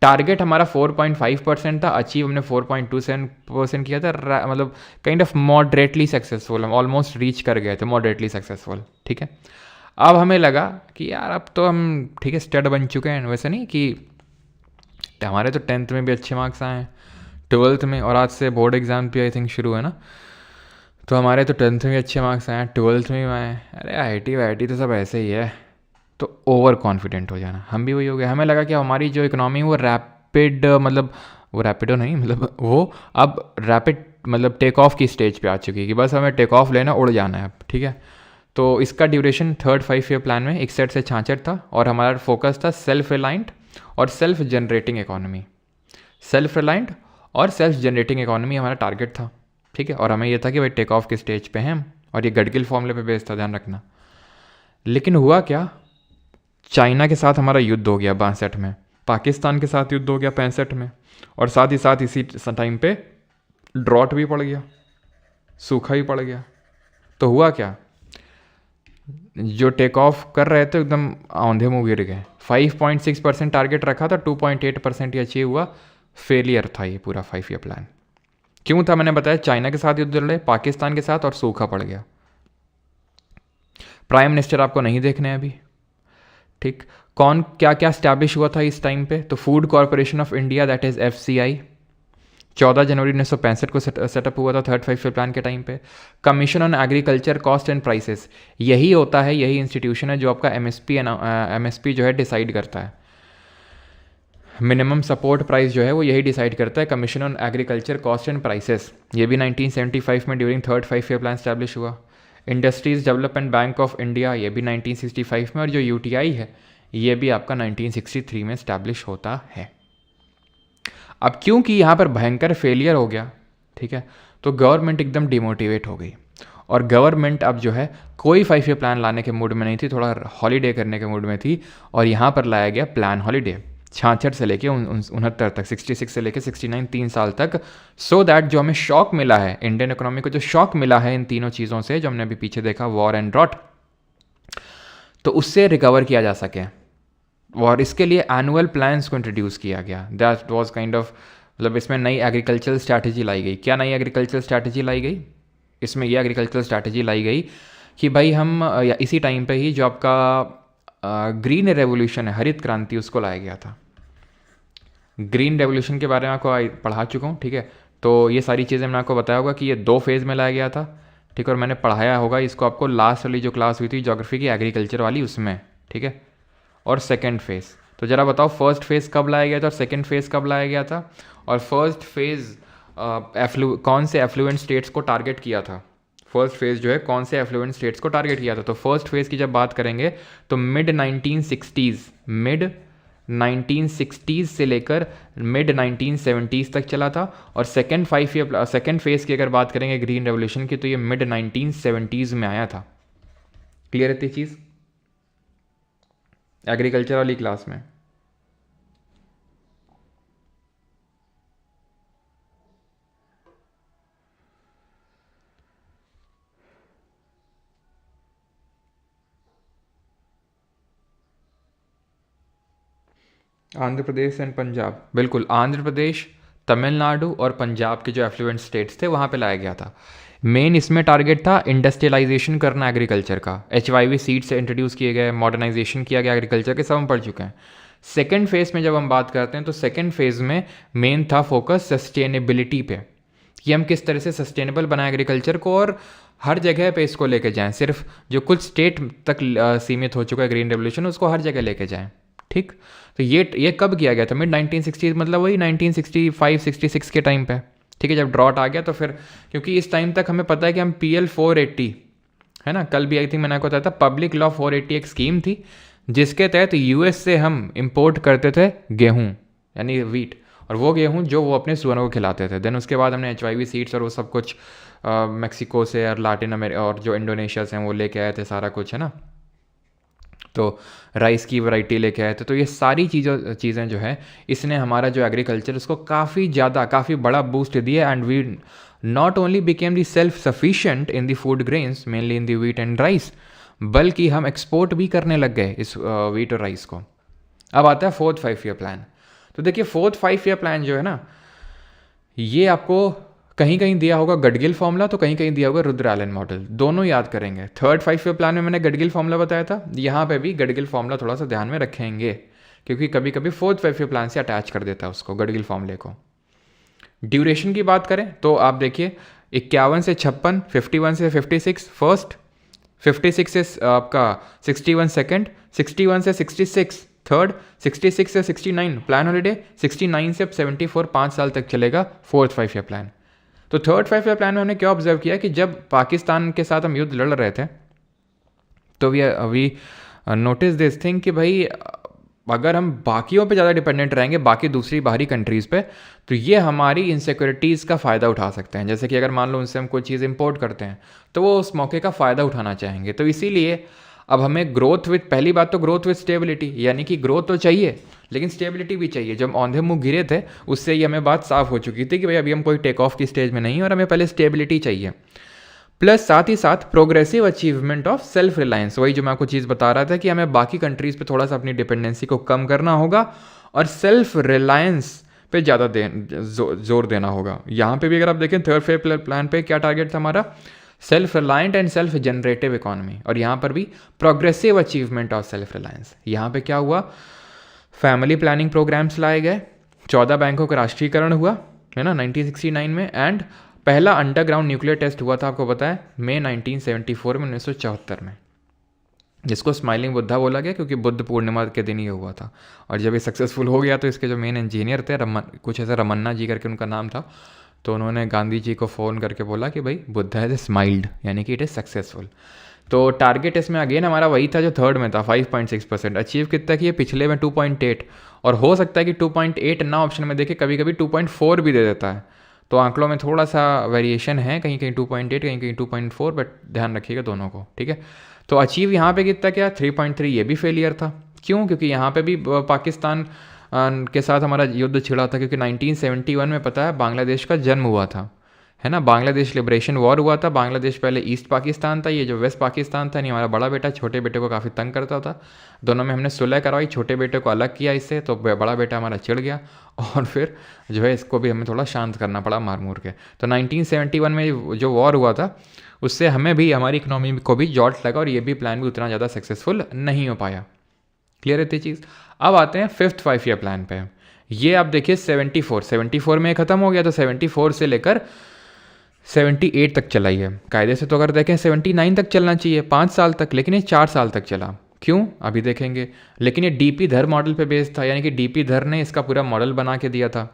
टारगेट हमारा 4.5% था, अचीव हमने 4.27% किया था, मतलब काइंड ऑफ मॉडरेटली सक्सेसफुल, हम ऑलमोस्ट रीच कर गए थे, मॉडरेटली सक्सेसफुल, ठीक है। अब हमें लगा कि यार अब तो हम, ठीक है, स्टड बन चुके हैं। वैसे नहीं कि हमारे तो 10th में भी अच्छे मार्क्स आए हैं, 12th में, और आज से बोर्ड एग्ज़ाम भी आई थिंक शुरू है ना, तो हमारे तो 10th में भी अच्छे मार्क्स आए हैं, 12th में भी आए। अरे आईआईटी वाईआईटी तो सब ऐसे ही है, तो ओवर कॉन्फिडेंट हो जाना। हम भी वही हो गए। हमें लगा कि हमारी जो इकोनॉमी वो रैपिड, मतलब वो रैपिडो नहीं, मतलब वो अब रैपिड मतलब टेक ऑफ की स्टेज पे आ चुकी है, कि बस हमें टेक ऑफ लेना, उड़ जाना है अब, ठीक है। तो इसका ड्यूरेशन थर्ड 5 ईयर प्लान में 61 से 66 था, और हमारा फोकस था सेल्फ रिलायंट और self generating economy. Self reliant और सेल्फ जनरेटिंग इकोनॉमी हमारा टारगेट था, ठीक है। और हमें यह था कि भाई टेक ऑफ के स्टेज पे हैं हम, और ये गडगिल फॉर्मूले पे बेस्ड था, ध्यान रखना। लेकिन हुआ क्या? चाइना के साथ हमारा युद्ध हो गया 62 में, पाकिस्तान के साथ युद्ध हो गया 65 में, और साथ ही साथ इसी टाइम पे ड्रॉट भी पड़ गया, सूखा भी पड़ गया। तो हुआ क्या? जो टेक ऑफ कर रहे थे एकदम औंधे मुँह गिर गए। 5.6% टारगेट रखा था, 2.8% ही अचीव हुआ। फेलियर था ये पूरा 5 ईयर प्लान। क्यों था मैंने बताया, चाइना के साथ युद्ध लड़े, पाकिस्तान के साथ, और सूखा पड़ गया। प्राइम मिनिस्टर आपको नहीं देखने अभी, ठीक। कौन क्या क्या स्टैब्लिश हुआ था इस टाइम पे, तो food corporation of India, that is FCI, 14 जनवरी 1965 को सेटअप हुआ था 3rd 5 ईयर प्लान के टाइम पे। Commission on agriculture cost and prices, यही होता है, यही इंस्टीट्यूशन है जो आपका MSP जो है डिसाइड करता है। मिनिमम सपोर्ट प्राइस जो है वो यही डिसाइड करता है, commission on agriculture cost and prices. ये भी 1975 में during 3rd 5 year plan establish हुआ। Industries development bank of India, ये भी 1965 में, और जो UTI है ये भी आपका 1963 में स्टैब्लिश होता है। अब क्योंकि यहाँ पर भयंकर फेलियर हो गया, ठीक है, तो गवर्नमेंट एकदम डिमोटिवेट हो गई, और गवर्नमेंट अब जो है कोई 5 ईयर प्लान लाने के मूड में नहीं थी, थोड़ा हॉलीडे करने के मूड में थी, और यहाँ पर लाया गया प्लान हॉलीडे 66 से लेके 69 तक, 66 से लेके 69, 3 साल तक, सो दैट जो हमें शॉक मिला है इंडियन इकोनॉमी को, जो शॉक मिला है इन तीनों चीज़ों से जो हमने अभी पीछे देखा, वॉर एंड ड्रॉट, तो उससे रिकवर किया जा सके। और इसके लिए एनुअल प्लान्स को इंट्रोड्यूस किया गया। दैट वाज काइंड ऑफ, मतलब इसमें नई एग्रीकल्चरल स्ट्रैटेजी लाई गई। क्या नई एग्रीकल्चरल स्ट्रैटेजी लाई गई? इसमें ये एग्रीकल्चरल स्ट्रैटेजी लाई गई कि भाई हम या इसी टाइम पे ही जो आपका ग्रीन रेवोल्यूशन है, हरित क्रांति, उसको लाया गया था। ग्रीन रेवोल्यूशन के बारे में आपको पढ़ा चुका हूँ, ठीक है, तो ये सारी चीज़ें मैंने आपको बताया होगा कि ये 2 फेज़ में लाया गया था, ठीक है, और मैंने पढ़ाया होगा इसको आपको लास्ट वाली जो क्लास हुई थी ज्योग्राफी की एग्रीकल्चर वाली, उसमें, ठीक है। और सेकेंड फेज़, तो ज़रा बताओ फर्स्ट फेज़ कब लाया गया था और सेकेंड फेज़ कब लाया गया था, और फर्स्ट फेज़ कौन से एफ्लुएंट स्टेट्स को टारगेट किया था? फर्स्ट फेज़ जो है कौन से एफ्लुएंट स्टेट्स को टारगेट किया था? तो फर्स्ट फेज़ की जब बात करेंगे तो मिड 1960s से लेकर मिड 1970s तक चला था, और सेकेंड फेज़ की अगर बात करेंगे ग्रीन रेवोल्यूशन की, तो ये मिड 1970s में आया था। क्लियर है ये चीज़ एग्रीकल्चर वाली क्लास में? आंध्र प्रदेश एंड पंजाब, बिल्कुल, आंध्र प्रदेश, तमिलनाडु और पंजाब के जो एफ्लुएंट स्टेट्स थे वहाँ पे लाया गया था। मेन इसमें टारगेट था इंडस्ट्रियलाइजेशन करना एग्रीकल्चर का। HYV सीड्स से इंट्रोड्यूस किए गए, मॉडर्नाइजेशन किया गया एग्रीकल्चर के, सब हम पढ़ चुके हैं। सेकेंड फेज़ में जब हम बात करते हैं तो सेकेंड फेज़ में मेन था फोकस सस्टेनेबिलिटी पे, कि हम किस तरह से सस्टेनेबल बनाएं एग्रीकल्चर को और हर जगह पे इसको लेके जाएं। सिर्फ जो कुछ स्टेट तक सीमित हो चुका है ग्रीन रेवोल्यूशन, उसको हर जगह लेके जाएं, ठीक। तो ये कब किया गया था? मिड 1960s, मतलब वही 1965-66 के टाइम पे, ठीक है, जब ड्रॉट आ गया। तो फिर क्योंकि इस टाइम तक हमें पता है कि हम PL 480, है ना, कल भी आई थिंक मैंने आपको बताया था, पब्लिक लॉ 480 एक स्कीम थी जिसके तहत US से हम इंपोर्ट करते थे गेहूँ, यानी वीट, और वो गेहूँ जो वो अपने सुअरों को खिलाते थे। देन उसके बाद हमने HYV सीड्स और वो सब कुछ मैक्सिको से और लैटिन अमेरिका और जो इंडोनेशिया से हैं वो लेके आए थे, सारा कुछ, है ना। तो राइस की वैरायटी लेके आए थे। तो ये सारी चीज़ें जो है, इसने हमारा जो एग्रीकल्चर उसको काफ़ी बड़ा बूस्ट दिया, and we not only became the self sufficient in the food grains, mainly in the wheat and rice, बल्कि हम एक्सपोर्ट भी करने लग गए इस वीट और राइस को। अब आता है 4th 5 ईयर प्लान। तो देखिए 4th 5 ईयर प्लान जो है ना, ये आपको कहीं कहीं दिया होगा गडगिल फॉर्मूला, तो कहीं कहीं दिया होगा रुद्र एलन मॉडल, दोनों याद करेंगे। 3rd 5 ईयर प्लान में मैंने गडगिल फॉर्मूला बताया था, यहाँ पे भी गडगिल फॉर्मूला थोड़ा सा ध्यान में रखेंगे, क्योंकि कभी कभी 4th 5 ईयर प्लान से अटैच कर देता है उसको, गडगिल फॉर्मूले को। ड्यूरेशन की बात करें तो आप देखिए 51 से 56, 51 से 56 फर्स्ट, 56 से आपका 61 सेकेंड, 61 से 66 थर्ड, 66 से 69 प्लान हॉलीडे, 69 से 74 5 साल तक चलेगा 4th 5 ईयर प्लान। तो 3rd 5 ईयर प्लान में हमने क्या ऑब्जर्व किया कि जब पाकिस्तान के साथ हम युद्ध लड़ रहे थे, तो वी नोटिस दिस थिंग कि भाई अगर हम बाकियों पे ज़्यादा डिपेंडेंट रहेंगे, बाकी दूसरी बाहरी कंट्रीज़ पे, तो ये हमारी इनसिक्योरिटीज़ का फ़ायदा उठा सकते हैं। जैसे कि अगर मान लो उनसे हम कोई चीज़ इंपोर्ट करते हैं तो वो उस मौके का फ़ायदा उठाना चाहेंगे। तो इसीलिए अब हमें ग्रोथ विथ, पहली बात तो ग्रोथ विथ स्टेबिलिटी, यानी कि ग्रोथ तो चाहिए लेकिन स्टेबिलिटी भी चाहिए। जब औंधे मुँह गिरे थे उससे ही हमें बात साफ हो चुकी थी कि भाई अभी हम कोई टेक ऑफ की स्टेज में नहीं, और हमें पहले स्टेबिलिटी चाहिए। प्लस साथ ही साथ progressive achievement of self Reliance, वही जो मैं आपको चीज़ बता रहा था कि हमें बाकी कंट्रीज़ पे थोड़ा सा अपनी डिपेंडेंसी को कम करना होगा और सेल्फ रिलायंस पे ज़्यादा जोर देना होगा। यहाँ पे भी अगर आप देखें थर्ड फेज प्लान पे क्या टारगेट था हमारा, self reliant and self generative economy, और यहाँ पर भी progressive achievement of self Reliance. यहाँ पे क्या हुआ, फैमिली प्लानिंग प्रोग्राम्स लाए गए, 14 बैंकों का राष्ट्रीयकरण हुआ है ना 1969 में, एंड पहला अंडरग्राउंड न्यूक्लियर टेस्ट हुआ था आपको पता है मई 1974 में 1974 में, जिसको स्माइलिंग बुद्धा बोला गया क्योंकि बुद्ध पूर्णिमा के दिन ये हुआ था। और जब ये सक्सेसफुल हो गया तो इसके जो मेन इंजीनियर थे कुछ ऐसा रमन्ना जी करके उनका नाम था, तो उन्होंने गांधी जी को फ़ोन करके बोला कि भाई बुद्धा हैज़ स्माइल्ड, यानी कि इट इज़ सक्सेसफुल। तो टारगेट इसमें अगेन हमारा वही था जो थर्ड में था 5.6%, अचीव कितना किया पिछले में 2.8, और हो सकता है कि 2.8 ना ऑप्शन में देखे, कभी कभी 2.4 भी दे देता है, तो आंकड़ों में थोड़ा सा वेरिएशन है, कहीं कहीं 2.8 कहीं कहीं 2.4, बट ध्यान रखिएगा दोनों को, ठीक है। तो अचीव यहाँ पे कितना क्या 3.3, ये भी फेलियर था। क्यों? क्योंकि यहाँ पे भी पाकिस्तान के साथ हमारा युद्ध छिड़ा था, क्योंकि 1971 में पता है बांग्लादेश का जन्म हुआ था, है ना, बांग्लादेश लिबरेशन वॉर हुआ था। बांग्लादेश पहले ईस्ट पाकिस्तान था, ये जो वेस्ट पाकिस्तान था, नहीं हमारा बड़ा बेटा छोटे बेटे को काफ़ी तंग करता था, दोनों में हमने सुलह करवाई, छोटे बेटे को अलग किया इससे, तो बड़ा बेटा हमारा चिढ़ गया और फिर जो है इसको भी हमें थोड़ा शांत करना पड़ा मार मूर के। तो 1971 में जो वॉर हुआ था उससे हमें भी, हमारी इकोनॉमी को भी जॉल्ट लगा, और ये भी प्लान भी उतना ज़्यादा सक्सेसफुल नहीं हो पाया। क्लियर है ये चीज़। अब आते हैं फिफ्थ 5 ईयर प्लान पे। ये आप देखिए 74 में ख़त्म हो गया, तो 74 से लेकर 78 तक चला ही है। कायदे से तो अगर देखें 79 तक चलना चाहिए, 5 साल तक, लेकिन ये 4 साल तक चला। क्यों? अभी देखेंगे। लेकिन ये डीपी धर मॉडल पे बेस्ड था, यानी कि डीपी धर ने इसका पूरा मॉडल बना के दिया था।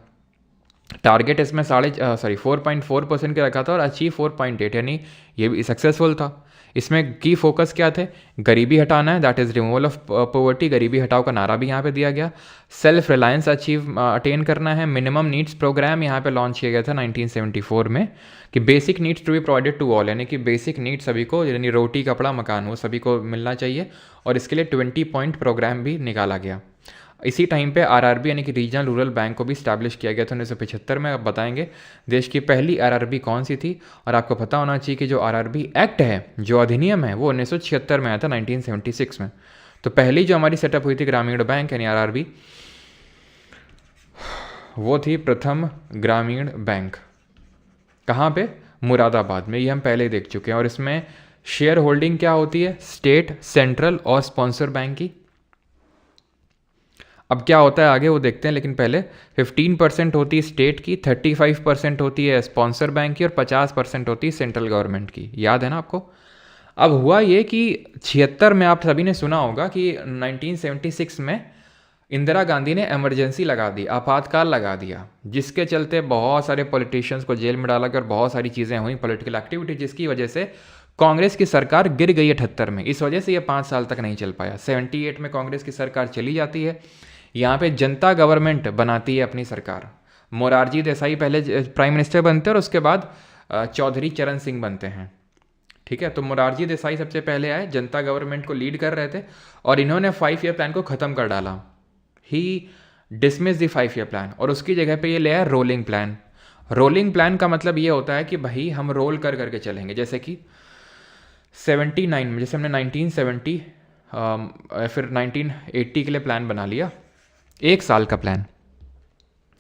टारगेट इसमें 4.4% का रखा था और अचीव 4.8, यानी ये भी सक्सेसफुल था। इसमें की फोकस क्या थे? गरीबी हटाना है, that is removal of poverty, गरीबी हटाओ का नारा भी यहाँ पे दिया गया। सेल्फ रिलायंस अटेन करना है। मिनिमम नीड्स प्रोग्राम यहाँ पे लॉन्च किया गया था 1974 में, कि basic needs to be provided to all, यानी कि बेसिक नीड्स सभी को, यानी रोटी कपड़ा मकान वो सभी को मिलना चाहिए, और इसके लिए 20 पॉइंट प्रोग्राम भी निकाला गया। इसी टाइम पे आरआरबी यानी कि रीजनल रूरल बैंक को भी स्टैब्लिश किया गया था 1975 में। अब बताएंगे देश की पहली आरआरबी कौन सी थी, और आपको पता होना चाहिए कि जो आरआरबी एक्ट है, जो अधिनियम है, वो 1976 में आया था 1976 में। तो पहली जो हमारी सेटअप हुई थी ग्रामीण बैंक यानी आरआरबी, वो थी प्रथम ग्रामीण बैंक। कहाँ पे? मुरादाबाद में। ये हम पहले ही देख चुके हैं। और इसमें शेयर होल्डिंग क्या होती है? स्टेट, सेंट्रल और स्पॉन्सर बैंक की। अब क्या होता है आगे वो देखते हैं, लेकिन पहले 15% होती है स्टेट की, 35% होती है स्पॉन्सर बैंक की, और 50% होती है सेंट्रल गवर्नमेंट की। याद है ना आपको? अब हुआ ये कि 76 में आप सभी ने सुना होगा कि 1976 में इंदिरा गांधी ने इमरजेंसी लगा दी, आपातकाल लगा दिया, जिसके चलते बहुत सारे पॉलिटिशियंस को जेल में डाला गया और बहुत सारी चीज़ें हुई, पॉलिटिकल एक्टिविटी, जिसकी वजह से कांग्रेस की सरकार गिर गई 78 में। इस वजह से ये 5 साल तक नहीं चल पाया। 78 में कांग्रेस की सरकार चली जाती है। यहाँ पे जनता गवर्नमेंट बनाती है अपनी सरकार। मोरारजी देसाई पहले प्राइम मिनिस्टर बनते हैं और उसके बाद चौधरी चरण सिंह बनते हैं। ठीक है, तो मोरारजी देसाई सबसे पहले आए, जनता गवर्नमेंट को लीड कर रहे थे, और इन्होंने 5 ईयर प्लान को ख़त्म कर डाला। ही डिसमिस द 5 ईयर प्लान, और उसकी जगह पे ये ले आया रोलिंग प्लान। रोलिंग प्लान का मतलब ये होता है कि भाई हम रोल कर करके चलेंगे। जैसे कि 79 में, जैसे हमने 1970 फिर 1980 के लिए प्लान बना लिया, 1 साल का प्लान।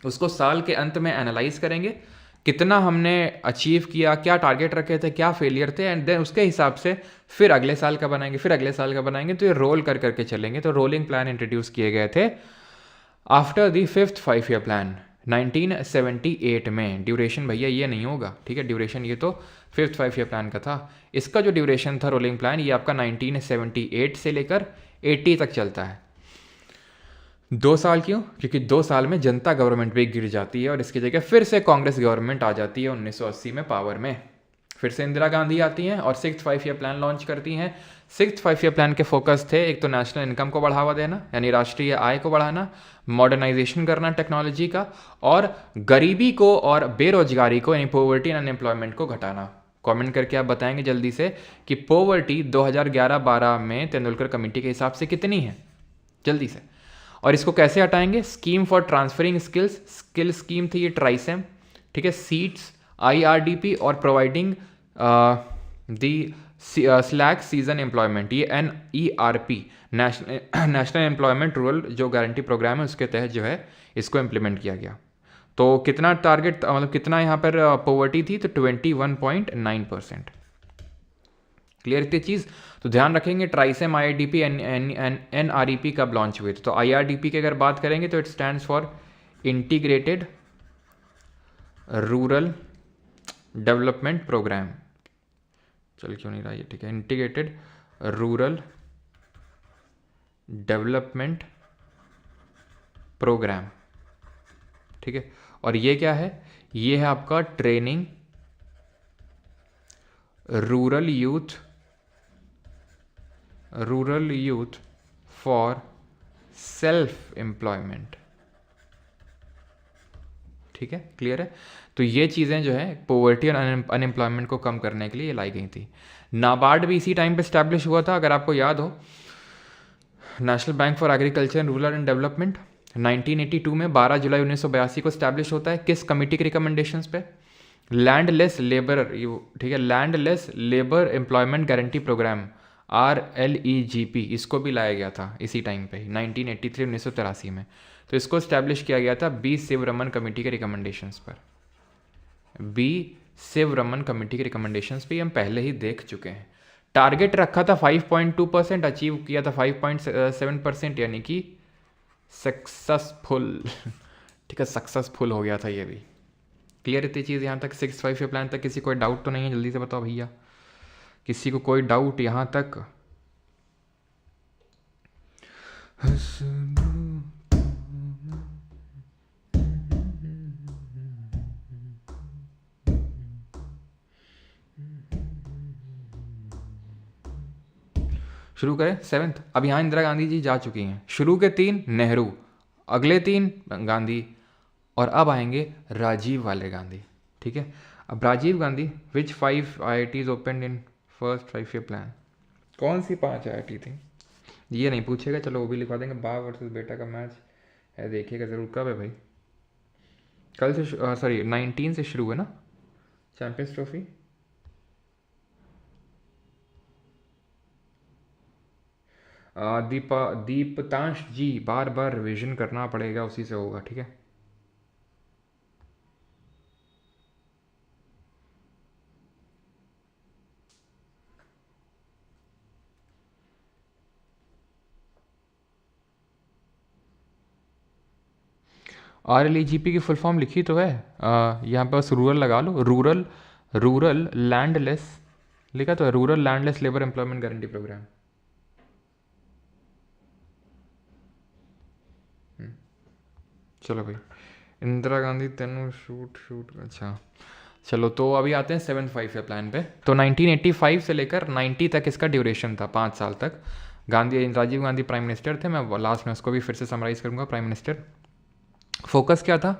उसको साल के अंत में एनालाइज करेंगे, कितना हमने अचीव किया, क्या टारगेट रखे थे, क्या फेलियर थे, एंड देन उसके हिसाब से फिर अगले साल का बनाएंगे, फिर अगले साल का बनाएंगे। तो ये रोल कर करके चलेंगे। तो रोलिंग प्लान इंट्रोड्यूस किए गए थे after the 5th 5 year plan 1978 में। ड्यूरेशन भैया ये नहीं होगा, ठीक है, ड्यूरेशन ये तो 5th 5 ईयर प्लान का था। इसका जो ड्यूरेशन था रोलिंग प्लान, ये आपका 1978 से लेकर 80 तक चलता है। 2 साल क्यों? क्योंकि 2 साल में जनता गवर्नमेंट भी गिर जाती है और इसकी जगह फिर से कांग्रेस गवर्नमेंट आ जाती है 1980 में पावर में। फिर से इंदिरा गांधी आती हैं और 6th 5 ईयर प्लान लॉन्च करती हैं। 6th 5 ईयर प्लान के फोकस थे, एक तो नेशनल इनकम को बढ़ावा देना, यानी राष्ट्रीय आय को बढ़ाना, मॉडर्नाइजेशन करना टेक्नोलॉजी का, और गरीबी को और बेरोजगारी को, यानी पॉवर्टी एंड अनएम्प्लॉयमेंट को घटाना। कमेंट करके आप बताएंगे जल्दी से कि पॉवर्टी 2011-12 में तेंदुलकर कमेटी के हिसाब से कितनी है, जल्दी से। और इसको कैसे हटाएंगे? Scheme for transferring skill scheme थी ये, ट्राइसेम, ठीक है, सीट्स, IRDP और providing the slack season employment, ये NERP नेशनल एम्प्लॉयमेंट रूरल जो गारंटी प्रोग्राम है उसके तहत जो है इसको इम्प्लीमेंट किया गया। तो कितना टारगेट, मतलब कितना यहाँ पर पॉवर्टी थी, तो 21.9%। क्लियर इतनी चीज़। तो ध्यान रखेंगे ट्राइसेम IRDP NREP कब लॉन्च हुए थे। तो IRDP की अगर बात करेंगे तो it stands for integrated rural development programme. चल क्यों नहीं रहा ये, ठीक है, इंटीग्रेटेड रूरल डेवलपमेंट प्रोग्राम, ठीक है। और ये क्या है, ये है आपका training rural youth for self employment, ठीक है, क्लियर है। तो ये चीज़ें जो है पॉवर्टी और अनएम्प्लॉयमेंट को कम करने के लिए ये लाई गई थी। नाबार्ड भी इसी टाइम पे स्टैब्लिश हुआ था, अगर आपको याद हो, national bank for agriculture and rural and development 1982 में 12 जुलाई 1982 को स्टैब्लिश होता है। किस कमिटी के रिकमेंडेशंस पे? लैंडलेस लेबर, ठीक है, landless labour employment guarantee programme RLEGP, इसको भी लाया गया था इसी टाइम पे 1983 में। तो इसको स्टैब्लिश किया गया था B शिवरमन कमेटी के रिकमेंडेशंस पर। B शिवरमन कमेटी के रिकमेंडेशंस पे हम पहले ही देख चुके हैं। टारगेट रखा था 5.2%, अचीव किया था 5.7%, यानी कि सक्सेसफुल, ठीक है, सक्सेसफुल हो गया था ये भी। क्लियर इतनी चीज़ यहाँ तक, 6-5 प्लान तक किसी कोई डाउट तो नहीं है? जल्दी से बताओ भैया, किसी को कोई डाउट यहाँ तक? शुरू करें 7th। अब यहाँ इंदिरा गांधी जी जा चुकी हैं, शुरू के 3 नेहरू, अगले 3 गांधी, और अब आएंगे राजीव वाले गांधी, ठीक है। अब राजीव गांधी, विच 5 IITs open in first 5-year plan? कौन सी 5 IIT थी ये नहीं पूछेगा, चलो वो भी लिखवा देंगे। बाप वर्सेस बेटा का मैच है, देखिएगा ज़रूर। कब है भाई? कल से, सॉरी 19 से शुरू है ना चैंपियंस ट्रॉफी। दीपतांश जी, बार बार रिविजन करना पड़ेगा, उसी से होगा, ठीक है। RLEGP की फुल फॉर्म लिखी तो है, यहाँ पर बस रूरल लगा लो, रूरल लैंडलेस लिखा तो है, rural landless labour employment guarantee programme. चलो भाई, इंदिरा गांधी तेनू शूट, अच्छा चलो। तो अभी आते हैं 7-5 प्लान पे। तो 1985 से लेकर 90 तक इसका ड्यूरेशन था, 5 साल तक। राजीव गांधी प्राइम मिनिस्टर थे। मैं लास्ट में उसको भी फिर से समराइज़ करूँगा, प्राइम मिनिस्टर। फोकस क्या था?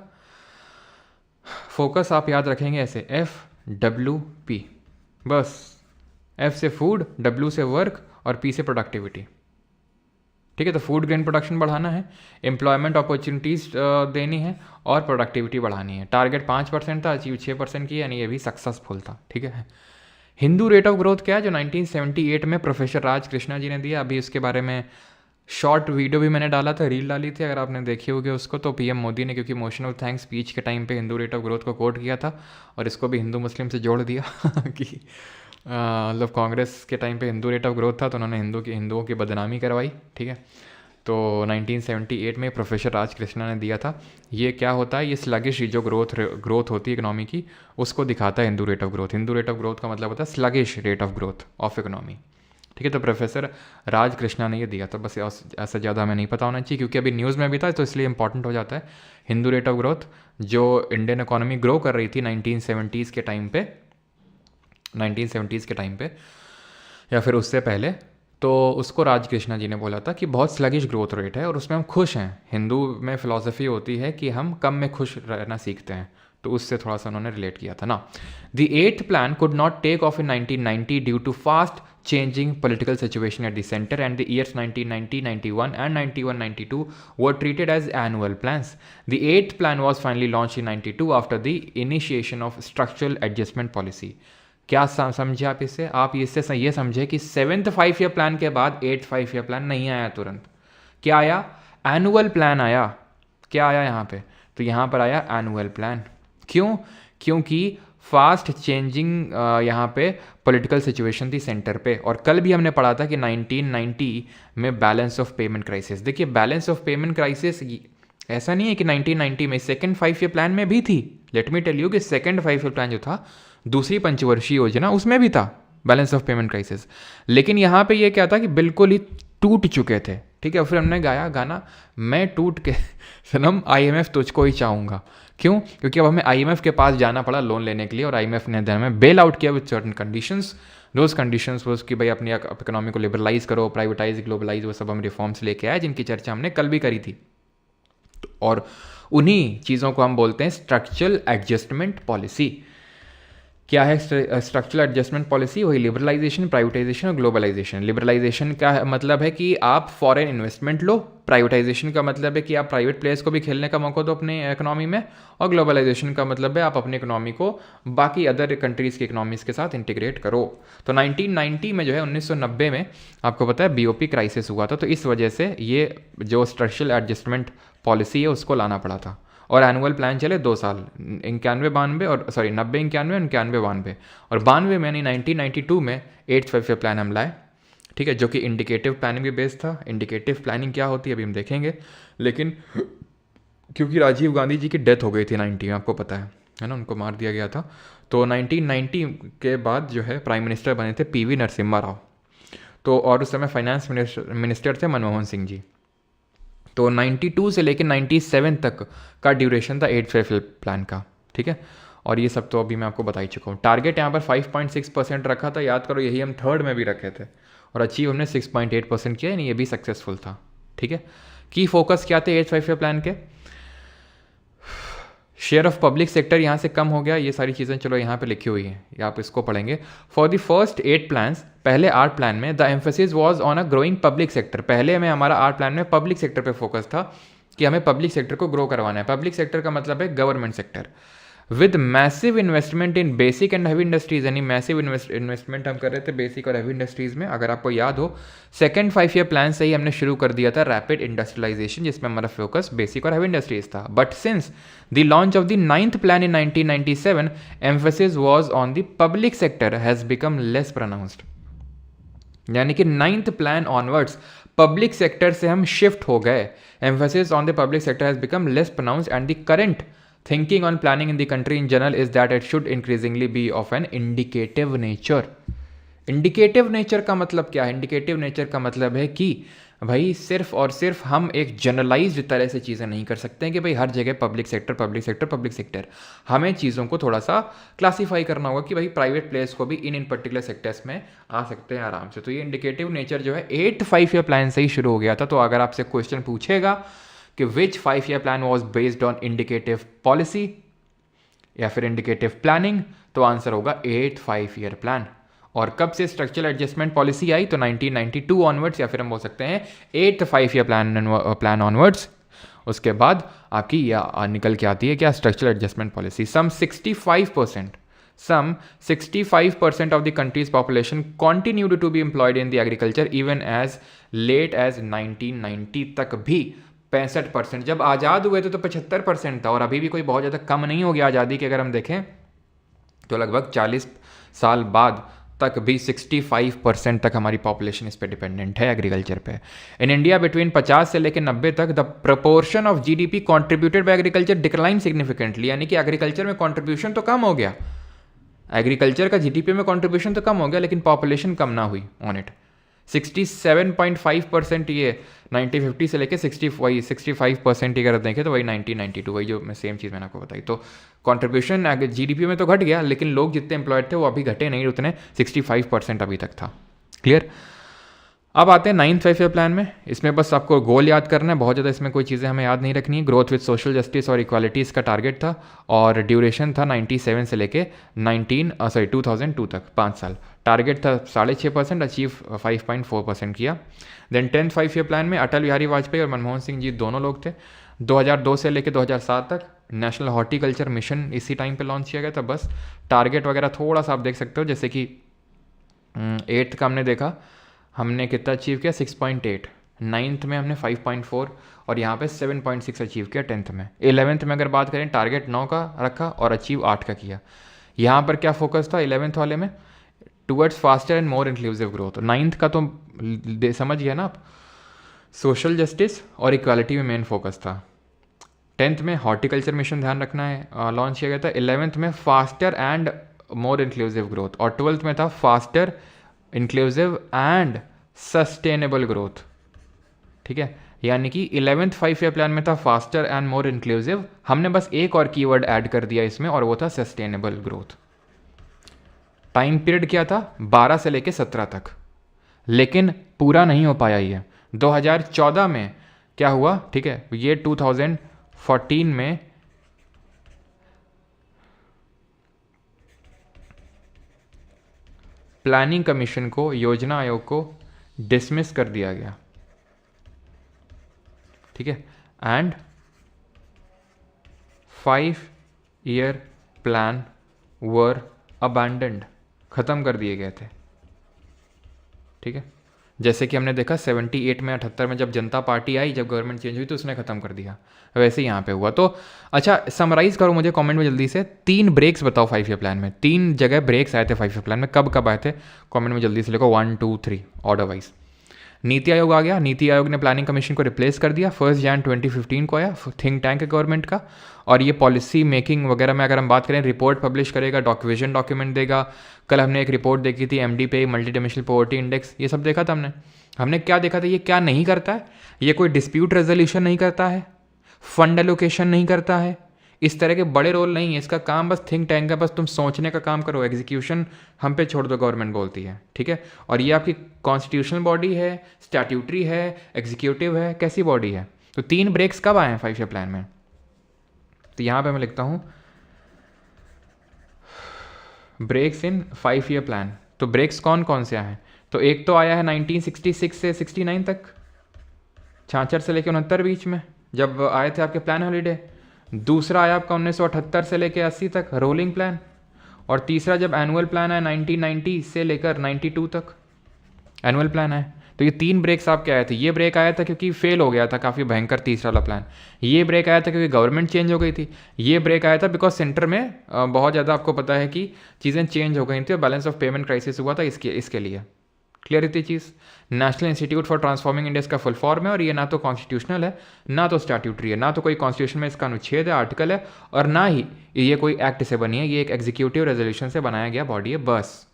फोकस आप याद रखेंगे ऐसे, FWP, बस। F से फूड, W से वर्क और P से प्रोडक्टिविटी, ठीक है। तो फूड ग्रेन प्रोडक्शन बढ़ाना है, एम्प्लॉयमेंट अपॉर्चुनिटीज़ देनी है और प्रोडक्टिविटी बढ़ानी है। टारगेट 5% था, अचीव 6% की, यानी ये भी सक्सेसफुल था, ठीक है। हिंदू रेट ऑफ ग्रोथ क्या है, जो 1978 में प्रोफेसर राज कृष्णा जी ने दिया। अभी उसके बारे में शॉर्ट वीडियो भी मैंने डाला था, रील डाली थी, अगर आपने देखी होगी उसको। तो PM मोदी ने, क्योंकि मोशन ऑफ थैंक्स स्पीच के टाइम पे हिंदू रेट ऑफ ग्रोथ को कोट किया था, और इसको भी हिंदू मुस्लिम से जोड़ दिया कि मतलब कांग्रेस के टाइम पे हिंदू रेट ऑफ ग्रोथ था, तो उन्होंने हिंदुओं की बदनामी करवाई, ठीक है। तो 1978 में प्रोफेसर राज कृष्णा ने दिया था। ये क्या होता है, ये स्लगिश जो ग्रोथ होती है इकोनॉमी की, उसको दिखाता है Hindu rate of growth. Hindu rate of growth का मतलब होता है sluggish rate of growth of economy, ठीक है। तो प्रोफेसर राज कृष्णा ने ये दिया था, बस ऐसा ज़्यादा हमें नहीं पता होना चाहिए, क्योंकि अभी न्यूज़ में भी था, तो इसलिए इंपॉर्टेंट हो जाता है। हिंदू रेट ऑफ ग्रोथ, जो इंडियन इकोनॉमी ग्रो कर रही थी 1970s के टाइम पे, 1970s के टाइम पे या फिर उससे पहले, तो उसको राज कृष्णा जी ने बोला था कि बहुत स्लगिश ग्रोथ रेट है और उसमें हम खुश हैं। हिंदू में फ़िलासफ़ी होती है कि हम कम में खुश रहना सीखते हैं, तो उससे थोड़ा सा उन्होंने रिलेट किया था ना। The 8th plan could not take off in 1990 due to fast changing political situation at the center, and the years 1990, 91 and 91, 92 were treated as annual plans. The 8th plan was finally launched in 92 after the initiation of structural adjustment policy. क्या समझे आप इससे? आप इससे ये समझे कि 7th 5 year plan के बाद 8th 5 ईयर प्लान नहीं आया तुरंत। क्या आया? एनुअल प्लान आया। क्या आया यहाँ पे? तो यहाँ पर आया एनुअल प्लान। क्यों? क्योंकि फास्ट चेंजिंग यहाँ पे पॉलिटिकल सिचुएशन थी सेंटर पे। और कल भी हमने पढ़ा था कि 1990 में बैलेंस ऑफ पेमेंट क्राइसिस। देखिए बैलेंस ऑफ पेमेंट क्राइसिस ऐसा नहीं है कि 1990 में, सेकंड 5 ईयर प्लान में भी थी। लेट मी टेल यू कि सेकंड 5 ईयर प्लान जो था, दूसरी पंचवर्षीय योजना, उसमें भी था बैलेंस ऑफ पेमेंट क्राइसिस। लेकिन यहाँ पे ये क्या था कि बिल्कुल ही टूट चुके थे। ठीक है, फिर हमने गाया गाना, मैं टूट के सनम IMF तुझको ही चाहूँगा। क्यों? क्योंकि अब हमें IMF के पास जाना पड़ा लोन लेने के लिए, और IMF ने हमें बेल आउट किया with certain conditions. Those conditions वो कि भाई अपनी इकोनॉमी को लिबरलाइज करो, प्राइवेटाइज, ग्लोबलाइज, वो सब हम रिफॉर्म्स लेके आए, जिनकी चर्चा हमने कल भी करी थी। और उन्हीं चीज़ों को हम बोलते हैं स्ट्रक्चरल एडजस्टमेंट पॉलिसी। क्या है स्ट्रक्चरल एडजस्टमेंट पॉलिसी? वही लिबरलाइजेशन, प्राइवेटाइजेशन और ग्लोबलाइजेशन। लिबरलाइजेशन का मतलब है कि आप फॉरेन इन्वेस्टमेंट लो, प्राइवेटाइजेशन का मतलब है कि आप प्राइवेट प्लेयर्स को भी खेलने का मौका दो अपने इकोनॉमी में, और ग्लोबलाइजेशन का मतलब है आप अपनी इकोनॉमी को बाकी अदर कंट्रीज़ की इकोनॉमीज़ के साथ इंटीग्रेट करो। तो 1990 में जो है 1990 में आपको पता है BOP क्राइसिस हुआ था, तो इस वजह से ये जो स्ट्रक्चरल एडजस्टमेंट पॉलिसी है उसको लाना पड़ा था। और एनुअल प्लान चले 2 साल, 91-92 और 90-91, 91-92 और 92 में यानी 1992 में 8th 5 ईयर प्लान हम लाए। ठीक है, जो कि इंडिकेटिव प्लानिंग भी बेस्ड था। इंडिकेटिव प्लानिंग क्या होती है अभी हम देखेंगे, लेकिन क्योंकि राजीव गांधी जी की डेथ हो गई थी 90 में, आपको पता है ना, उनको मार दिया गया था। तो 1990 के बाद जो है प्राइम मिनिस्टर बने थे PV नरसिम्हा राव। तो और उस समय फाइनेंस मिनिस्टर थे मनमोहन सिंह जी। तो 92 से लेकर 97 तक का ड्यूरेशन था 8th 5 ईयर प्लान का। ठीक है, और ये सब तो अभी मैं आपको बता ही चुका हूँ। टारगेट यहाँ पर 5.6% रखा था, याद करो, यही हम थर्ड में भी रखे थे, और अचीव हमने 6.8% किया, यानी ये भी सक्सेसफुल था। ठीक है, की फोकस क्या थे 8th 5 ईयर प्लान के? शेयर ऑफ पब्लिक सेक्टर यहाँ से कम हो गया, ये सारी चीज़ें चलो यहाँ पे लिखी हुई हैं, या आप इसको पढ़ेंगे। फॉर द फर्स्ट 8 प्लान्स, पहले 8 प्लान में the emphasis was on a growing public sector. पहले में हमारा 8 प्लान में पब्लिक सेक्टर पे फोकस था कि हमें पब्लिक सेक्टर को ग्रो करवाना है। पब्लिक सेक्टर का मतलब है government sector, with massive investment in basic and heavy industries. यानी मैसिव इन्वेस्टमेंट हम कर रहे थे बेसिक और हैवी इंडस्ट्रीज में। अगर आपको याद हो, सेकंड 5 ईयर प्लान से ही हमने शुरू कर दिया था रैपिड इंडस्ट्रियलाइजेशन, जिसमें हमारा फोकस बेसिक और हैवी इंडस्ट्रीज था। But since the launch of the 9th plan in 1997, emphasis was on the public sector has become less pronounced. यानी कि 9th plan onwards public sector से हम शिफ्ट हो गए। Emphasis on the public sector has become less pronounced and the current thinking on planning in the country in general is that it should increasingly be of an indicative nature. Indicative nature का मतलब क्या है? Indicative nature का मतलब है कि भाई सिर्फ और सिर्फ हम एक जनरलाइज्ड तरह से चीज़ें नहीं कर सकते हैं कि भाई हर जगह public sector public sector public sector. हमें चीज़ों को थोड़ा सा क्लासीफाई करना होगा कि भाई प्राइवेट प्लेयर्स को भी इन पर्टिकुलर सेक्टर्स में आ सकते हैं आराम से। तो ये इंडिकेटिव नेचर जो है 8th 5 ईयर प्लान से ही शुरू हो गया था। तो अगर आपसे क्वेश्चन पूछेगा कि विच 5 year plan was based on indicative policy या फिर इंडिकेटिव प्लानिंग, तो आंसर होगा 8th 5 ईयर प्लान। और कब से स्ट्रक्चरल एडजस्टमेंट पॉलिसी आई? तो 1992 ऑनवर्ड्स, या फिर हम बोल सकते हैं 8th 5 ईयर प्लान ऑनवर्ड्स। उसके बाद आपकी निकल के आती है क्या? Structural adjustment policy. Some 65% of the country's population continued to be employed in the agriculture even as late as 1990 तक भी 65%। जब आज़ाद हुए थे तो 75% था, और अभी भी कोई बहुत ज़्यादा कम नहीं हो गया आज़ादी के। अगर हम देखें तो लगभग 40 साल बाद तक भी 65% तक हमारी पॉपुलेशन इस पे डिपेंडेंट है, एग्रीकल्चर पे। इन इंडिया बिटवीन 50 से लेकर 90 तक the proportion of GDP contributed bye agriculture decline significantly. यानी कि एग्रीकल्चर में कॉन्ट्रीब्यूशन तो कम हो गया, एग्रीकल्चर का GDP में कॉन्ट्रीब्यूशन तो कम हो गया, लेकिन पॉपुलेशन कम ना हुई ऑन इट। 67.5% ये 1950 से लेके 65% अगर देखें तो वही 1992, वही जो मैं सेम चीज़ मैंने आपको बताई। तो कंट्रीब्यूशन GDP में तो घट गया, लेकिन लोग जितने एम्प्लॉयड थे वो अभी घटे नहीं, उतने 65% अभी तक था। क्लियर? अब आते हैं 9th 5 ईयर प्लान में। इसमें बस आपको गोल याद करना है, बहुत ज़्यादा इसमें कोई चीज़ें हमें याद नहीं रखनी है। ग्रोथ विद सोशल जस्टिस और इक्वालिटी इसका टारगेट था, और ड्यूरेशन था 97 से लेके 2002 तक, 5 साल। टारगेट था 6.5%, अचीव 5.4% किया। देन 10th 5 ईयर प्लान में अटल बिहारी वाजपेयी और मनमोहन सिंह जी दोनों लोग थे। 2002 से लेकर 2007 तक नेशनल हॉर्टिकल्चर मिशन इसी टाइम पे लॉन्च किया गया था। बस टारगेट वगैरह थोड़ा सा आप देख सकते हो, जैसे कि 8th का हमने देखा, हमने कितना अचीव किया 6.8, 9th में हमने 5.4 और यहाँ पे 7.6 अचीव किया 10th में। 11th में अगर बात करें टारगेट 9 का रखा और अचीव 8 का किया। यहाँ पर क्या फोकस था 11th वाले में, towards faster and more inclusive growth. 9th का तो समझ गया ना आप, सोशल जस्टिस और इक्वालिटी में मेन फोकस था। 10th में हॉर्टिकल्चर मिशन ध्यान रखना है लॉन्च किया गया था। 11th में faster and more inclusive growth और 12th में था faster inclusive and sustainable growth. ठीक है, यानी कि 11th 5 ईयर प्लान में था फास्टर एंड मोर इंक्लूसिव, हमने बस एक और कीवर्ड ऐड कर दिया इसमें और वो था सस्टेनेबल ग्रोथ। टाइम पीरियड क्या था 12 से लेके 17 तक, लेकिन पूरा नहीं हो पाया ये। 2014 में क्या हुआ, ठीक है, ये 2014 में प्लानिंग कमीशन को, योजना आयोग को डिसमिस कर दिया गया। ठीक है, and 5 year plan were abandoned, खत्म कर दिए गए थे। ठीक है, जैसे कि हमने देखा 78 में 78 में जब जनता पार्टी आई, जब गवर्नमेंट चेंज हुई तो उसने खत्म कर दिया, वैसे ही यहाँ पे हुआ। तो अच्छा समराइज करो मुझे कमेंट में जल्दी से, 3 ब्रेक्स बताओ 5 ईयर प्लान में, 3 जगह ब्रेक्स आए थे 5 ईयर प्लान में, कब कब आए थे कमेंट में जल्दी से लिखो, 1 2 3 ऑर्डर वाइज। नीति आयोग आ गया, नीति आयोग ने प्लानिंग कमीशन को रिप्लेस कर दिया, 1 जनवरी 2015 को आया, थिंक टैंक है गवर्नमेंट का, और ये पॉलिसी मेकिंग वगैरह में अगर हम बात करें, रिपोर्ट पब्लिश करेगा, विजन डॉक्यूमेंट देगा। कल हमने एक रिपोर्ट देखी थी MDP multi dimensional poverty index, ये सब देखा था हमने क्या देखा था, ये क्या नहीं करता है, ये कोई डिस्प्यूट रेजोल्यूशन नहीं करता है, फंड एलोकेशन नहीं करता है, इस तरह के बड़े रोल नहीं है इसका, काम बस थिंक टैंक का, बस तुम सोचने का काम करो, एग्जीक्यूशन हम पे छोड़ दो, गवर्नमेंट बोलती है। ठीक है, और ये आपकी कॉन्स्टिट्यूशनल बॉडी है, स्टैट्यूटरी है, एग्जीक्यूटिव है, कैसी बॉडी है। तो 3 ब्रेक्स कब आए हैं 5 ईयर प्लान में, तो यहाँ पे मैं लिखता हूँ ब्रेक्स इन 5 ईयर प्लान। तो ब्रेक्स कौन कौन से आए हैं, तो एक तो आया है 1966 से 69 तक, 66 से लेकर 69 बीच में जब आए थे आपके प्लान हॉलीडे। दूसरा आया आपका 1978 से लेकर 80 तक रोलिंग प्लान, और तीसरा जब एनुअल प्लान आया 1990 से लेकर 92 तक एनुअल प्लान आया। तो ये 3 ब्रेक्स आपके आए थे। ये ब्रेक आया था क्योंकि फेल हो गया था काफ़ी भयंकर तीसरा वाला प्लान, ये ब्रेक आया था क्योंकि गवर्नमेंट चेंज हो गई थी, ये ब्रेक आया था बिकॉज सेंटर में बहुत ज़्यादा आपको पता है कि चीज़ें चेंज हो गई थी और बैलेंस ऑफ पेमेंट क्राइसिस हुआ था इसके लिए। क्लियर इतनी चीज़। National Institute for Transforming India का फुल फॉर्म है, और ये ना तो कॉन्स्टिट्यूशनल है ना तो स्टैट्यूटरी है, ना तो कोई कॉन्स्टिट्यूशन में इसका अनुच्छेद है, आर्टिकल है, और ना ही ये कोई एक्ट से बनी है, ये एक एग्जीक्यूटिव रेजोल्यूशन से बनाया गया बॉडी है। बस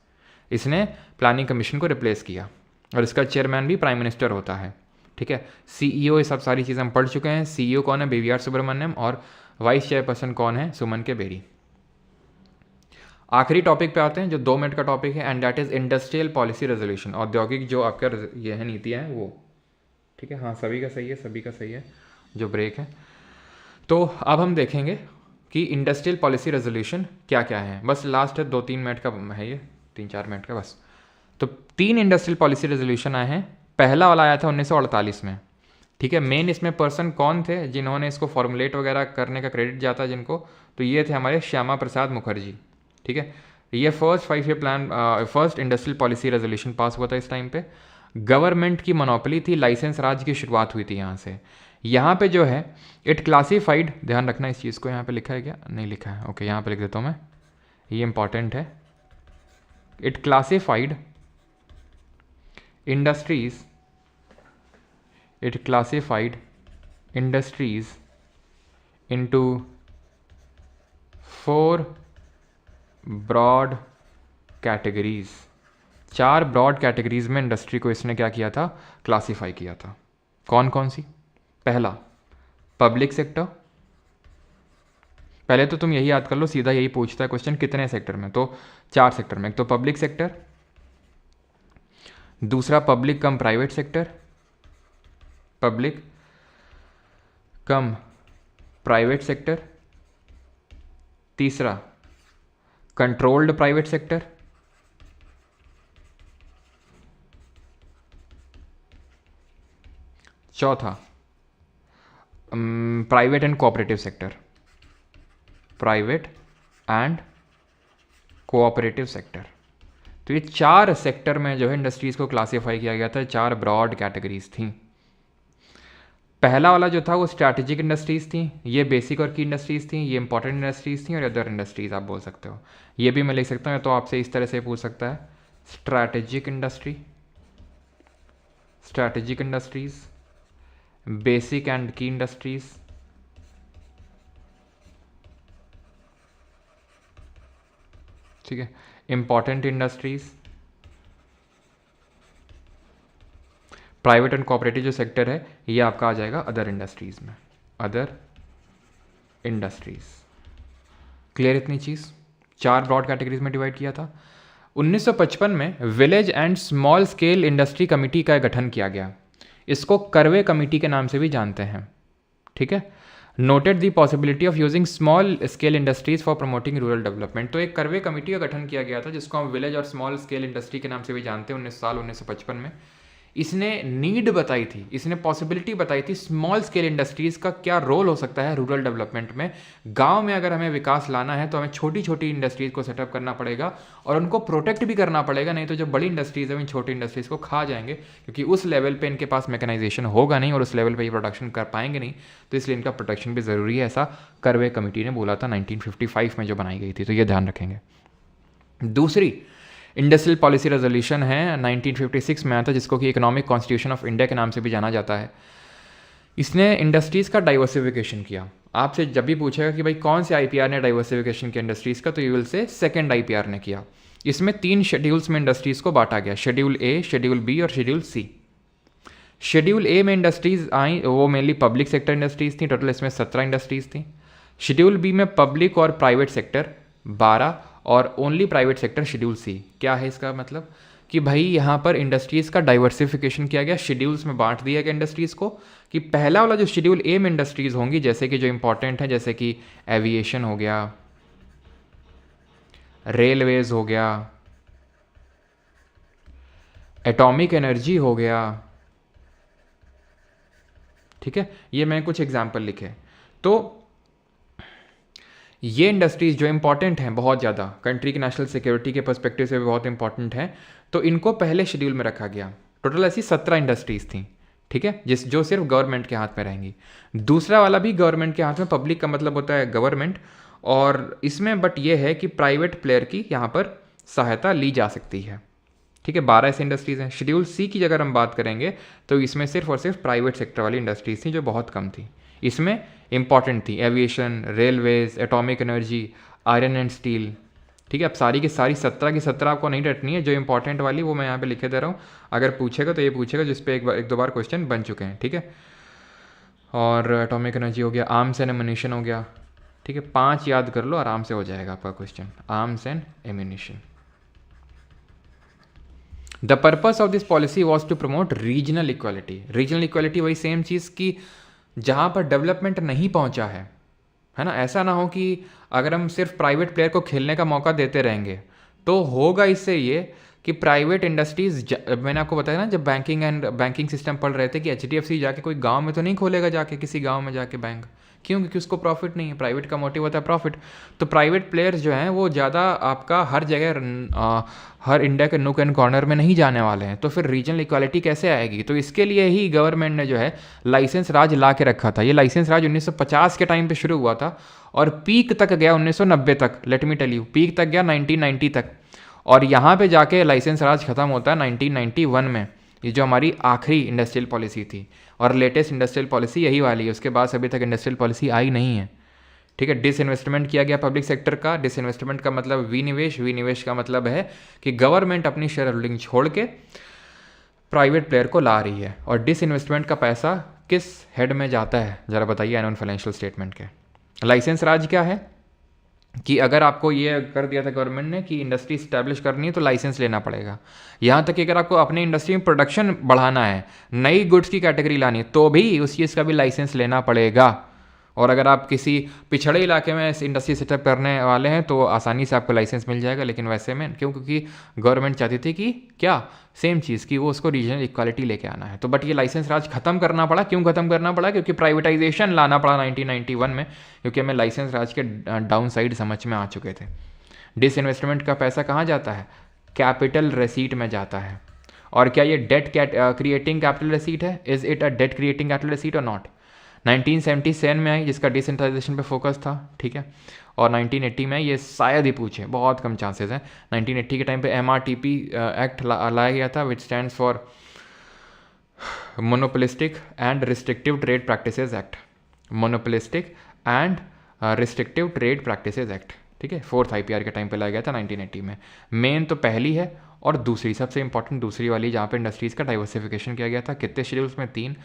इसने प्लानिंग कमीशन को रिप्लेस किया, और इसका चेयरमैन भी प्राइम मिनिस्टर होता है। ठीक है, CEO, ये सब सारी चीज़ें हम पढ़ चुके हैं। CEO कौन है, BVR सुब्रमण्यम, और वाइस चेयरपर्सन कौन है, सुमन के बेरी। आखिरी टॉपिक पे आते हैं जो 2 मिनट का टॉपिक है, and that is industrial policy resolution. औद्योगिक जो आपका ये है नीतियाँ हैं वो, ठीक है, हाँ सभी का सही है, सभी का सही है जो ब्रेक है। तो अब हम देखेंगे कि इंडस्ट्रियल पॉलिसी रेजोल्यूशन क्या क्या है। बस लास्ट है 2-3 मिनट का है ये, 3-4 मिनट का बस। तो 3 इंडस्ट्रियल पॉलिसी रेजोल्यूशन आए हैं। पहला वाला आया था 1948 में। ठीक है, मेन इसमें पर्सन कौन थे जिन्होंने इसको फॉर्मुलेट वगैरह करने का क्रेडिट जाता है जिनको, तो ये थे हमारे श्यामा प्रसाद मुखर्जी। ठीक है, ये first 5 year plan, first industrial policy resolution pass हुआ था इस टाइम पे। गवर्नमेंट की मोनोपोली थी, लाइसेंस राज की शुरुआत हुई थी यहाँ से। यहाँ पे जो है इट क्लासीफाइड, ध्यान रखना इस चीज़ को, यहाँ पे लिखा है क्या, नहीं लिखा है, ओके यहाँ पे लिख देता हूँ मैं, ये इंपॉर्टेंट है। It classified industries, it classified industries into 4 broad categories. 4 broad categories में इंडस्ट्री को इसने क्या किया था, क्लासीफाई किया था। कौन कौन सी, पहला पब्लिक सेक्टर। पहले तो तुम यही याद कर लो, सीधा यही पूछता है क्वेश्चन कितने सेक्टर में, तो 4 सेक्टर में। एक तो पब्लिक सेक्टर, दूसरा पब्लिक कम प्राइवेट सेक्टर, पब्लिक कम प्राइवेट सेक्टर, तीसरा कंट्रोल्ड प्राइवेट सेक्टर, चौथा private and cooperative sector, private and cooperative sector. तो ये 4 सेक्टर में जो है इंडस्ट्रीज़ को क्लासीफाई किया गया था, 4 ब्रॉड कैटेगरीज थी। पहला वाला जो था वो स्ट्रैटेजिक इंडस्ट्रीज़ थी, ये बेसिक और की इंडस्ट्रीज़ थी, ये इंपॉर्टेंट इंडस्ट्रीज़ थी, और अदर इंडस्ट्रीज़ आप बोल सकते हो। ये भी मैं लिख सकता हूँ, तो आपसे इस तरह से पूछ सकता है, strategic industry, strategic industries, basic and की इंडस्ट्रीज़, ठीक है, important industries, private and cooperative जो सेक्टर है ये आपका आ जाएगा अदर इंडस्ट्रीज़ में, अदर इंडस्ट्रीज़। क्लियर इतनी चीज़? 4 ब्रॉड कैटेगरीज में डिवाइड किया था। 1955 में village and small scale industry committee का गठन किया गया। इसको करवे कमेटी के नाम से भी जानते हैं, ठीक है। Noted the possibility of using small scale industries for promoting rural development. तो एक करवे कमेटी का गठन किया गया था जिसको हम विलेज और स्मॉल स्केल इंडस्ट्री के नाम से भी जानते हैं। 1955 में इसने नीड बताई थी, इसने पॉसिबिलिटी बताई थी स्मॉल स्केल इंडस्ट्रीज़ का क्या रोल हो सकता है रूरल डेवलपमेंट में। गांव में अगर हमें विकास लाना है तो हमें छोटी छोटी इंडस्ट्रीज़ को सेटअप करना पड़ेगा और उनको प्रोटेक्ट भी करना पड़ेगा, नहीं तो जो बड़ी इंडस्ट्रीज़ है इन छोटी इंडस्ट्रीज़ को खा जाएंगे, क्योंकि उस लेवल पे इनके पास मैकेनाइजेशन होगा नहीं और उस लेवल पे ये प्रोडक्शन कर पाएंगे नहीं, तो इसलिए इनका प्रोटेक्शन भी ज़रूरी है। ऐसा करवे कमेटी ने बोला था 1955 में जो बनाई गई थी, तो ये ध्यान रखेंगे। दूसरी इंडस्ट्रियल पॉलिसी रेजोल्यूशन है 1956 में आया था, जिसको कि इकोनॉमिक कॉन्स्टिट्यूशन ऑफ इंडिया के नाम से भी जाना जाता है। इसने इंडस्ट्रीज़ का डाइवर्सिफिकेशन किया। आपसे जब भी पूछेगा कि भाई कौन से आईपीआर ने डाइवर्सिफिकेशन किया इंडस्ट्रीज़ का, तो you will say second IPR ने किया। इसमें 3 शेड्यूल्स में इंडस्ट्रीज़ को बांटा गया, शेड्यूल ए, शेड्यूल बी और शेड्यूल सी। शेड्यूल ए में इंडस्ट्रीज़ आई वो मेनली पब्लिक सेक्टर इंडस्ट्रीज़ थी, टोटल इसमें 17 इंडस्ट्रीज़ थी। शेड्यूल बी में पब्लिक और प्राइवेट सेक्टर 12 और only private sector schedule C. क्या है इसका मतलब कि भाई यहाँ पर इंडस्ट्रीज़ का डाइवर्सिफिकेशन किया गया, शेड्यूल्स में बांट दिया गया इंडस्ट्रीज़ को, कि पहला वाला जो शेड्यूल ए में इंडस्ट्रीज़ होंगी, जैसे कि जो इंपॉर्टेंट है, जैसे कि एविएशन हो गया, रेलवेज हो गया, एटॉमिक एनर्जी हो गया, ठीक है, ये मैं कुछ एग्जाम्पल लिखे। तो ये इंडस्ट्रीज़ जो इंपॉर्टेंट हैं बहुत ज़्यादा, कंट्री की नेशनल सिक्योरिटी के पर्सपेक्टिव से भी बहुत इंपॉर्टेंट है, तो इनको पहले शेड्यूल में रखा गया। टोटल ऐसी 17 इंडस्ट्रीज़ थी, ठीक है, जो सिर्फ गवर्नमेंट के हाथ में रहेंगी। दूसरा वाला भी गवर्नमेंट के हाथ में, पब्लिक का मतलब होता है गवर्नमेंट, और इसमें बट ये है कि प्राइवेट प्लेयर की यहाँ पर सहायता ली जा सकती है, ठीक है। 12 ऐसी इंडस्ट्रीज़ हैं। शेड्यूल सी की अगर हम बात करेंगे तो इसमें सिर्फ और सिर्फ प्राइवेट सेक्टर वाली इंडस्ट्रीज़ थी जो बहुत कम थी। इसमें इंपॉर्टेंट थी aviation, railways, atomic energy, iron and steel, ठीक है। अब सारी की सारी 17 की 17 आपको नहीं रटनी है, जो इंपॉर्टेंट वाली वो मैं यहाँ पे लिखे दे रहा हूँ। अगर पूछेगा तो ये पूछेगा जिस पे एक दो बार क्वेश्चन बन चुके हैं, ठीक है। और एटॉमिक एनर्जी हो गया, आर्म्स एंड एम्यूनिशन हो गया, ठीक है। 5 याद कर लो, आराम से हो जाएगा आपका question, arms and ammunition. The purpose of this policy was to promote regional equality. Regional equality वही सेम चीज़ की जहाँ पर डेवलपमेंट नहीं पहुँचा है ना। ऐसा ना हो कि अगर हम सिर्फ प्राइवेट प्लेयर को खेलने का मौका देते रहेंगे तो होगा इससे ये कि प्राइवेट इंडस्ट्रीज़, मैंने आपको बताया ना जब बैंकिंग सिस्टम पढ़ रहे थे कि HDFC जाके कोई गांव में तो नहीं खोलेगा, जाके किसी गांव में जाके बैंक, क्यों? क्योंकि उसको प्रॉफिट नहीं है, प्राइवेट का मोटिव होता है प्रॉफिट। तो प्राइवेट प्लेयर्स जो हैं वो ज़्यादा आपका हर जगह हर इंडिया के नुक एंड कॉर्नर में नहीं जाने वाले हैं, तो फिर रीजनल इक्वालिटी कैसे आएगी? तो इसके लिए ही गवर्नमेंट ने जो है लाइसेंस राज ला के रखा था। ये लाइसेंस राज 1950 के टाइम पे शुरू हुआ था और पीक तक गया 1990 तक, let me tell you, peak तक गया 1990 तक, और यहाँ पे जाके लाइसेंस राज खत्म होता है 1991 में। ये जो हमारी आखिरी इंडस्ट्रियल पॉलिसी थी और लेटेस्ट इंडस्ट्रियल पॉलिसी यही वाली है, उसके बाद अभी तक इंडस्ट्रियल पॉलिसी आई नहीं है, ठीक है। डिसइन्वेस्टमेंट किया गया पब्लिक सेक्टर का। डिसइन्वेस्टमेंट का मतलब विनिवेश, विनिवेश का मतलब है कि गवर्नमेंट अपनी शेयर होल्डिंग छोड़ के प्राइवेट प्लेयर को ला रही है। और डिसइन्वेस्टमेंट का पैसा किस हेड में जाता है ज़रा बताइए एनुअल फाइनेंशियल स्टेटमेंट के। लाइसेंस राज क्या है कि अगर आपको ये कर दिया था गवर्नमेंट ने कि इंडस्ट्री इस्टेब्लिश करनी है तो लाइसेंस लेना पड़ेगा। यहाँ तक कि अगर आपको अपनी इंडस्ट्री में प्रोडक्शन बढ़ाना है, नई गुड्स की कैटेगरी लानी है, तो भी उस चीज़ का भी लाइसेंस लेना पड़ेगा। और अगर आप किसी पिछड़े इलाके में इंडस्ट्री सेटअप करने वाले हैं तो आसानी से आपको लाइसेंस मिल जाएगा, लेकिन वैसे में क्योंकि गवर्नमेंट चाहती थी कि क्या सेम चीज़ की वो उसको रीजनल इक्वालिटी लेके आना है। तो बट ये लाइसेंस राज खत्म करना पड़ा। क्यों खत्म करना पड़ा? क्योंकि प्राइवेटाइजेशन लाना पड़ा 1991 में, क्योंकि हमें लाइसेंस राज के डाउन साइड समझ में आ चुके थे। डिसइन्वेस्टमेंट का पैसा कहाँ जाता है? कैपिटल रेसीट में जाता है। और क्या ये डेट क्रिएटिंग कैपिटल रेसीट है? Is it a debt creating capital receipt और नॉट? 1977 में आई, जिसका डिसेंट्रलाइजेशन पे फोकस था, ठीक है। और 1980 में ये शायद ही पूछे, बहुत कम चांसेस हैं। 1980 के टाइम पे MRTP एक्ट लाया गया था, विच stands for monopolistic and restrictive trade practices act. Monopolistic and restrictive trade practices act, ठीक है। 4th IPR के टाइम पे लाया गया था 1980 में। मेन तो पहली है, और दूसरी सबसे इंपॉर्टेंट दूसरी वाली, जहाँ पे इंडस्ट्रीज़ का डाइवर्सिफिकेशन किया गया था। कितने शेड्यूल्स में? 3।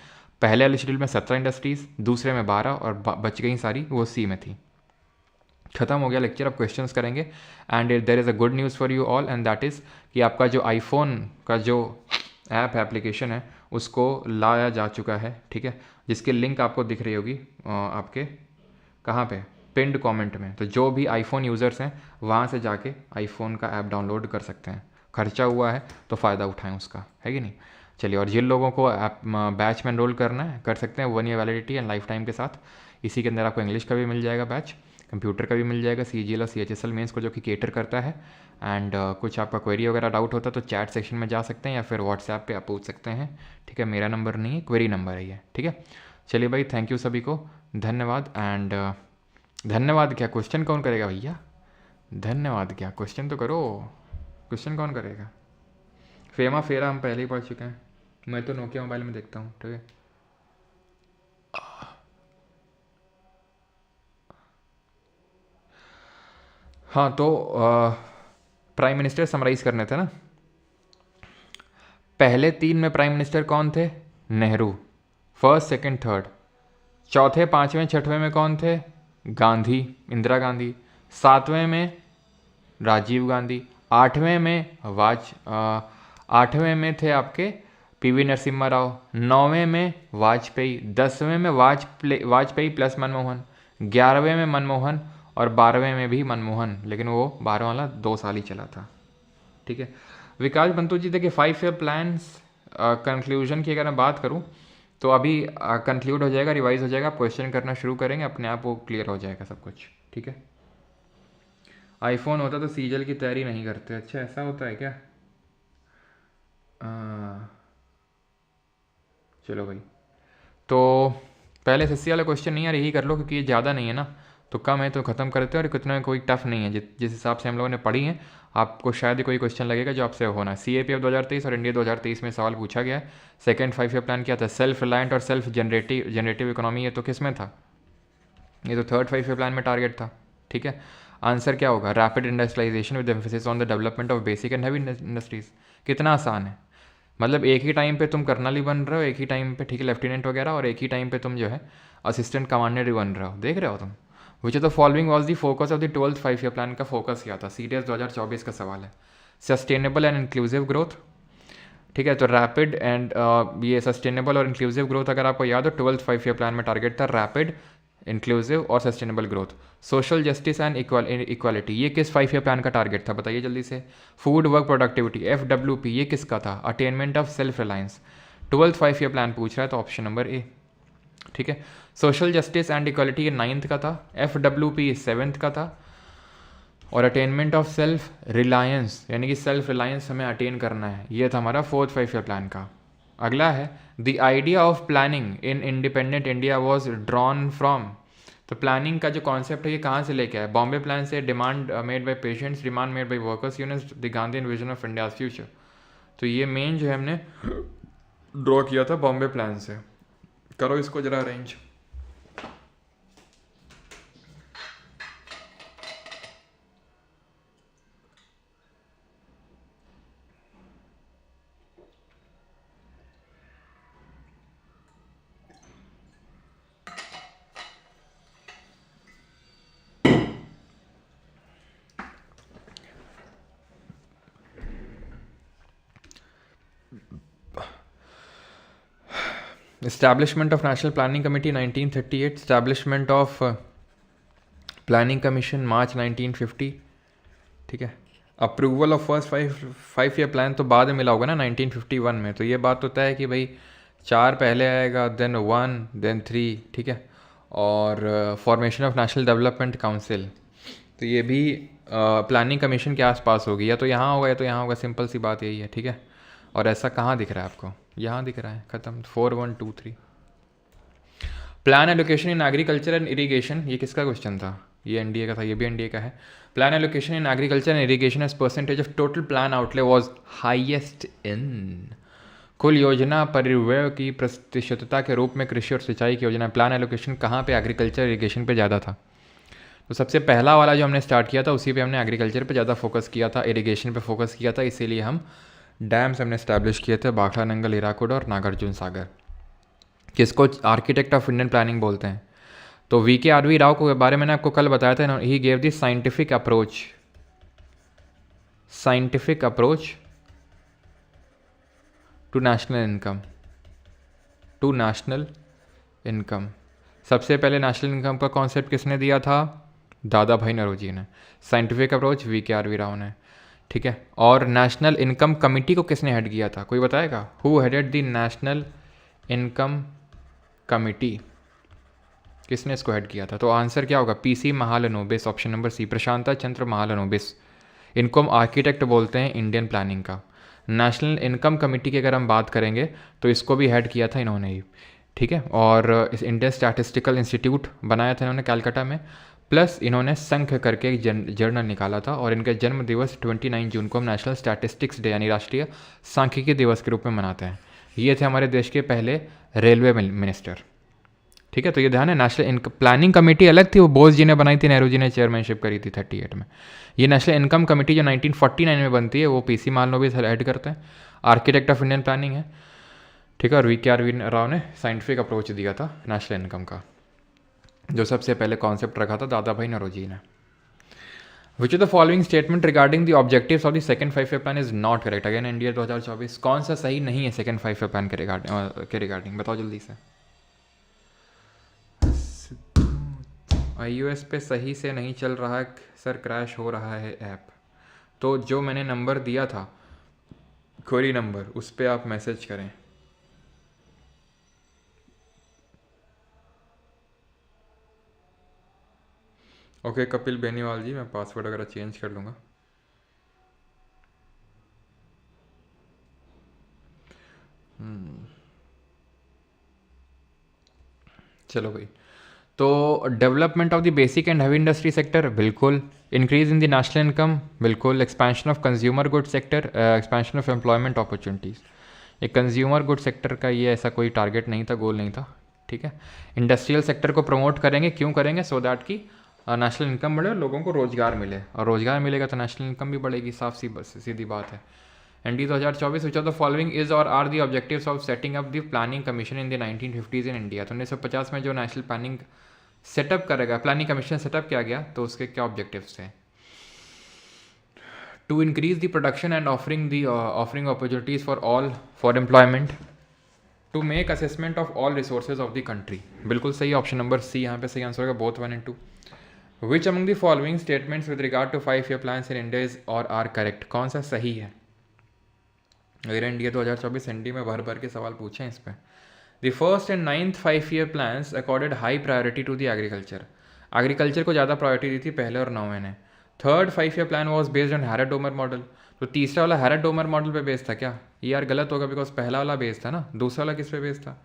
पहले वाले शेड्यूल में 17 इंडस्ट्रीज़, दूसरे में 12, और बच गई सारी वो C में थी। खत्म हो गया लेक्चर। अब क्वेश्चंस करेंगे। And there is a good news for you all, and that is कि आपका जो आईफोन का जो ऐप एप्लीकेशन है उसको लाया जा चुका है, ठीक है। जिसकी लिंक आपको दिख रही होगी आपके कहाँ पे? पिंड कमेंट में। तो जो भी आईफोन यूज़र्स हैं वहाँ से जाके आईफोन का ऐप डाउनलोड कर सकते हैं। खर्चा हुआ है तो फ़ायदा उठाएं उसका, है कि नहीं। चलिए, और जिन लोगों को ऐप बैच में एनरोल करना है कर सकते हैं, 1 year validity and life time के साथ। इसी के अंदर आपको इंग्लिश का भी मिल जाएगा बैच, कंप्यूटर का भी मिल जाएगा, CGL और CHSL मेंस को जो कि केटर करता है। एंड कुछ आपका क्वेरी वगैरह डाउट होता है तो चैट सेक्शन में जा सकते हैं, या फिर व्हाट्सएप पे आप पूछ सकते हैं, ठीक है। मेरा नंबर नहीं है, क्वेरी नंबर है ये, ठीक है। चलिए भाई, थैंक यू सभी को, धन्यवाद। एंड धन्यवाद क्या, क्वेश्चन कौन करेगा भैया? धन्यवाद क्या, क्वेश्चन तो करो। क्वेश्चन कौन करेगा? फेमा फेरा हम पहले ही पढ़ चुके हैं। मैं तो नोकिया मोबाइल में देखता हूँ, ठीक है। हाँ, तो प्राइम मिनिस्टर समराइज करने थे ना। पहले 3 में प्राइम मिनिस्टर कौन थे? Nehru, first, second, third. चौथे, 5वें, 6वें में कौन थे? गांधी, इंदिरा गांधी। 7वें में राजीव गांधी। 8वें में 8वें में थे आपके PV नरसिम्हा राव। 9वें में वाजपेयी। 10वें में वाजपेयी प्लस मनमोहन। 11वें में मनमोहन, और 12वें में भी मनमोहन, लेकिन वो 12 वाला 2 साल ही चला था, ठीक है। विकास बंतु जी, देखिए 5 ईयर प्लान्स कंक्लूजन की अगर मैं बात करूँ तो अभी कंक्लूड हो जाएगा, रिवाइज हो जाएगा। आप क्वेश्चन करना शुरू करेंगे, अपने आप वो क्लियर हो जाएगा सब कुछ, ठीक है। आईफोन होता तो सीजल की तैयारी नहीं करते। अच्छा, ऐसा होता है क्या? चलो भाई, तो पहले SSC वाला क्वेश्चन नहीं यार, यही कर लो, क्योंकि ये ज़्यादा नहीं है ना, तो कम है तो ख़त्म करते हैं। और कितना कोई टफ नहीं है, जिस हिसाब से हम लोगों ने पढ़ी है, आपको शायद ही कोई क्वेश्चन लगेगा जो आपसे होना है। CAPF 2023 और इंडिया 2023 में सवाल पूछा गया है। सेकंड 5 ईयर प्लान क्या था? सेल्फ रिलायंट और सेल्फ जनरेटिव इकोनॉमी। ये तो किस में था? ये तो थर्ड 5 ईयर प्लान में टारगेट था, ठीक है। आंसर क्या होगा? Rapid industrialisation with emphasis on the development of basic and heavy industries. कितना आसान है, मतलब एक ही टाइम पे तुम कर्नल ही बन रहे हो, एक ही टाइम पे, ठीक है, लेफ्टिनेंट वगैरह, और एक ही टाइम पे तुम जो है असिस्टेंट कमांडर ही बन रहे हो। देख रहे हो तुम। विच of the following was the focus of the 12th 5 year plan का फोकस क्या था? CTS 2024 का सवाल है। सस्टेनेबल एंड इंक्लूसिव ग्रोथ, ठीक है। तो रैपिड एंड ये सस्टेनेबल और इंक्लूसिव ग्रोथ अगर आपको याद हो, 12th 5 ईयर प्लान में टारगेट था रैपिड, इंक्लूसिव और sustainable growth. Social justice and equality, ये किस 5 ईयर प्लान का टारगेट था? बताइए जल्दी से। फूड वर्क प्रोडक्टिविटी, FWP, ये किसका था? Attainment of self Reliance. 12th 5 year plan पूछ रहा है तो ऑप्शन नंबर A, ठीक है। सोशल जस्टिस एंड इक्वालिटी ये 9th का था, FWP 7th का था, और अटेनमेंट ऑफ सेल्फ रिलायंस, यानी कि सेल्फ रिलायंस हमें अटेन करना है, ये था हमारा 4th 5 ईयर प्लान का। अगला है the idea of planning in independent India was drawn from. तो प्लानिंग का जो कॉन्सेप्ट है ये कहाँ से लेके आया? बॉम्बे प्लान से। Demand made by patients, demand made by workers unions, the Gandhian vision of India's future. तो ये मेन जो है हमने ड्रॉ किया था बॉम्बे प्लान से। करो इसको जरा arrange. Establishment of National Planning Committee 1938, establishment of Planning Commission March 1950, ठीक है। Approval of first five year plan तो बाद में मिला होगा ना 1951 में, तो ये बात तो तय है कि भाई 4 पहले आएगा, देन 1, देन 3, ठीक है। और formation of national development council, तो ये भी प्लानिंग कमीशन के आसपास होगी, या तो यहाँ होगा या तो यहाँ होगा, सिंपल सी बात यही है, ठीक है। और ऐसा कहाँ दिख रहा है आपको, यहाँ दिख रहा है, ख़त्म। 4, 1, 2, 3। Plan allocation in agriculture and irrigation, ये किसका क्वेश्चन था? ये एनडीए का था, ये भी एनडीए का है। Plan allocation in agriculture and irrigation as percentage of total plan outlay was highest in, कुल योजना परिव्यय की प्रतिशतता के रूप में कृषि और सिंचाई की योजना प्लान एलोकेशन कहाँ पे? एग्रीकल्चर इरीगेशन पे ज़्यादा था। तो सबसे पहला वाला जो हमने स्टार्ट किया था उसी पे हमने एग्रीकल्चर पे ज़्यादा फोकस किया था, इरिगेशन पे फोकस किया था, इसीलिए हम डैम्स हमने इस्टेब्लिश किए थे, बाखला नंगल, हीराकुड और नागार्जुन सागर। किसको आर्किटेक्ट ऑफ इंडियन प्लानिंग बोलते हैं? तो VK राव के बारे में मैंने आपको कल बताया था, he gave the scientific approach to national income. सबसे पहले नेशनल इनकम का कॉन्सेप्ट किसने दिया था? दादा भाई नौरोजी ने। साइंटिफिक अप्रोच VK राव ने, ठीक है। और नेशनल इनकम कमिटी को किसने हेड किया था, कोई बताएगा? Who headed the national income committee, किसने इसको हेड किया था? तो आंसर क्या होगा? PC Mahalanobis, option number C, Prashanta Chandra Mahalanobis. इनको हम आर्किटेक्ट बोलते हैं इंडियन प्लानिंग का। नेशनल इनकम कमिटी की अगर हम बात करेंगे तो इसको भी हेड किया था इन्होंने ही, ठीक है। और इस इंडियन स्टैटिस्टिकल इंस्टीट्यूट बनाया था इन्होंने कलकत्ता में, प्लस इन्होंने संख करके एक जर्नल निकाला था, और इनका जन्म दिवस 29 जून को हम नेशनल स्टैटिस्टिक्स डे यानी राष्ट्रीय सांख्यिकी दिवस के रूप में मनाते हैं। ये थे हमारे देश के पहले रेलवे मिनिस्टर, ठीक है। तो ये ध्यान है, नेशनल प्लानिंग कमेटी अलग थी, वो बोस जी ने बनाई थी, नेहरू जी ने चेयरमैनशिप करी थी 38 में। ये नेशनल इनकम कमेटी जो 1949 में बनती है वो PC महालनोबिस हेड करते हैं, आर्किटेक्ट ऑफ इंडियन प्लानिंग है, ठीक है। और VK राव ने साइंटिफिक अप्रोच दिया था नेशनल इनकम का, जो सबसे पहले कॉन्सेप्ट रखा था दादा भाई नौरोजी ने। विच of the following statement regarding the objectives of the second 5 year plan is not correct? Again NDA 2024, कौन सा सही नहीं है सेकंड 5 ईयर प्लान के रिगार्डिंग बताओ जल्दी से। iOS पे सही से नहीं चल रहा है सर, क्रैश हो रहा है ऐप। तो जो मैंने नंबर दिया था, क्वेरी नंबर, उस पर आप मैसेज करें। ओके कपिल बेनीवाल जी, मैं पासवर्ड वगैरह चेंज कर लूँगा। चलो भाई, तो development of the basic and heavy industry sector, बिल्कुल। Increase in the national income, बिल्कुल। Expansion of consumer good sector, expansion of employment opportunities. ये कंज्यूमर गुड सेक्टर का ये ऐसा कोई टारगेट नहीं था, गोल नहीं था, ठीक है। इंडस्ट्रियल सेक्टर को प्रमोट करेंगे, क्यों करेंगे? सो दैट कि नेशनल इनकम बढ़े और लोगों को रोजगार मिले, और रोजगार मिलेगा तो नेशनल इनकम भी बढ़ेगी, साफ सीधी बात है। ND 2024, which of the following is और are the objectives of setting up the planning commission in the 1950s in India? तो 1950 में जो नेशनल प्लानिंग सेटअप करेगा, प्लानिंग कमीशन सेटअप किया गया, तो उसके क्या ऑब्जेक्टिव्स थे? To increase the production and offering opportunities for all for employment, to make assessment of all resources of the country, बिल्कुल सही, ऑप्शन नंबर C यहाँ पे सही आंसर होगा, both 1 and 2। Which among the following statements with regard to 5 year plan in India is और are correct? कौन सा सही है? अगर इंडिया 2024 एनडी में भर के सवाल पूछे इस पर। The first and 9th 5 year plans accorded high priority to the agriculture को ज़्यादा प्रायोरिटी दी थी पहले और 9वें ने। Third 5 year plan was based on Harrod Domar model, तो तीसरा वाला हैरड डोमर मॉडल पे बेस्ड था क्या? ये यार गलत होगा, बिकॉज पहला वाला बेस्ड था ना, दूसरा वाला किस पे बेस्ड था?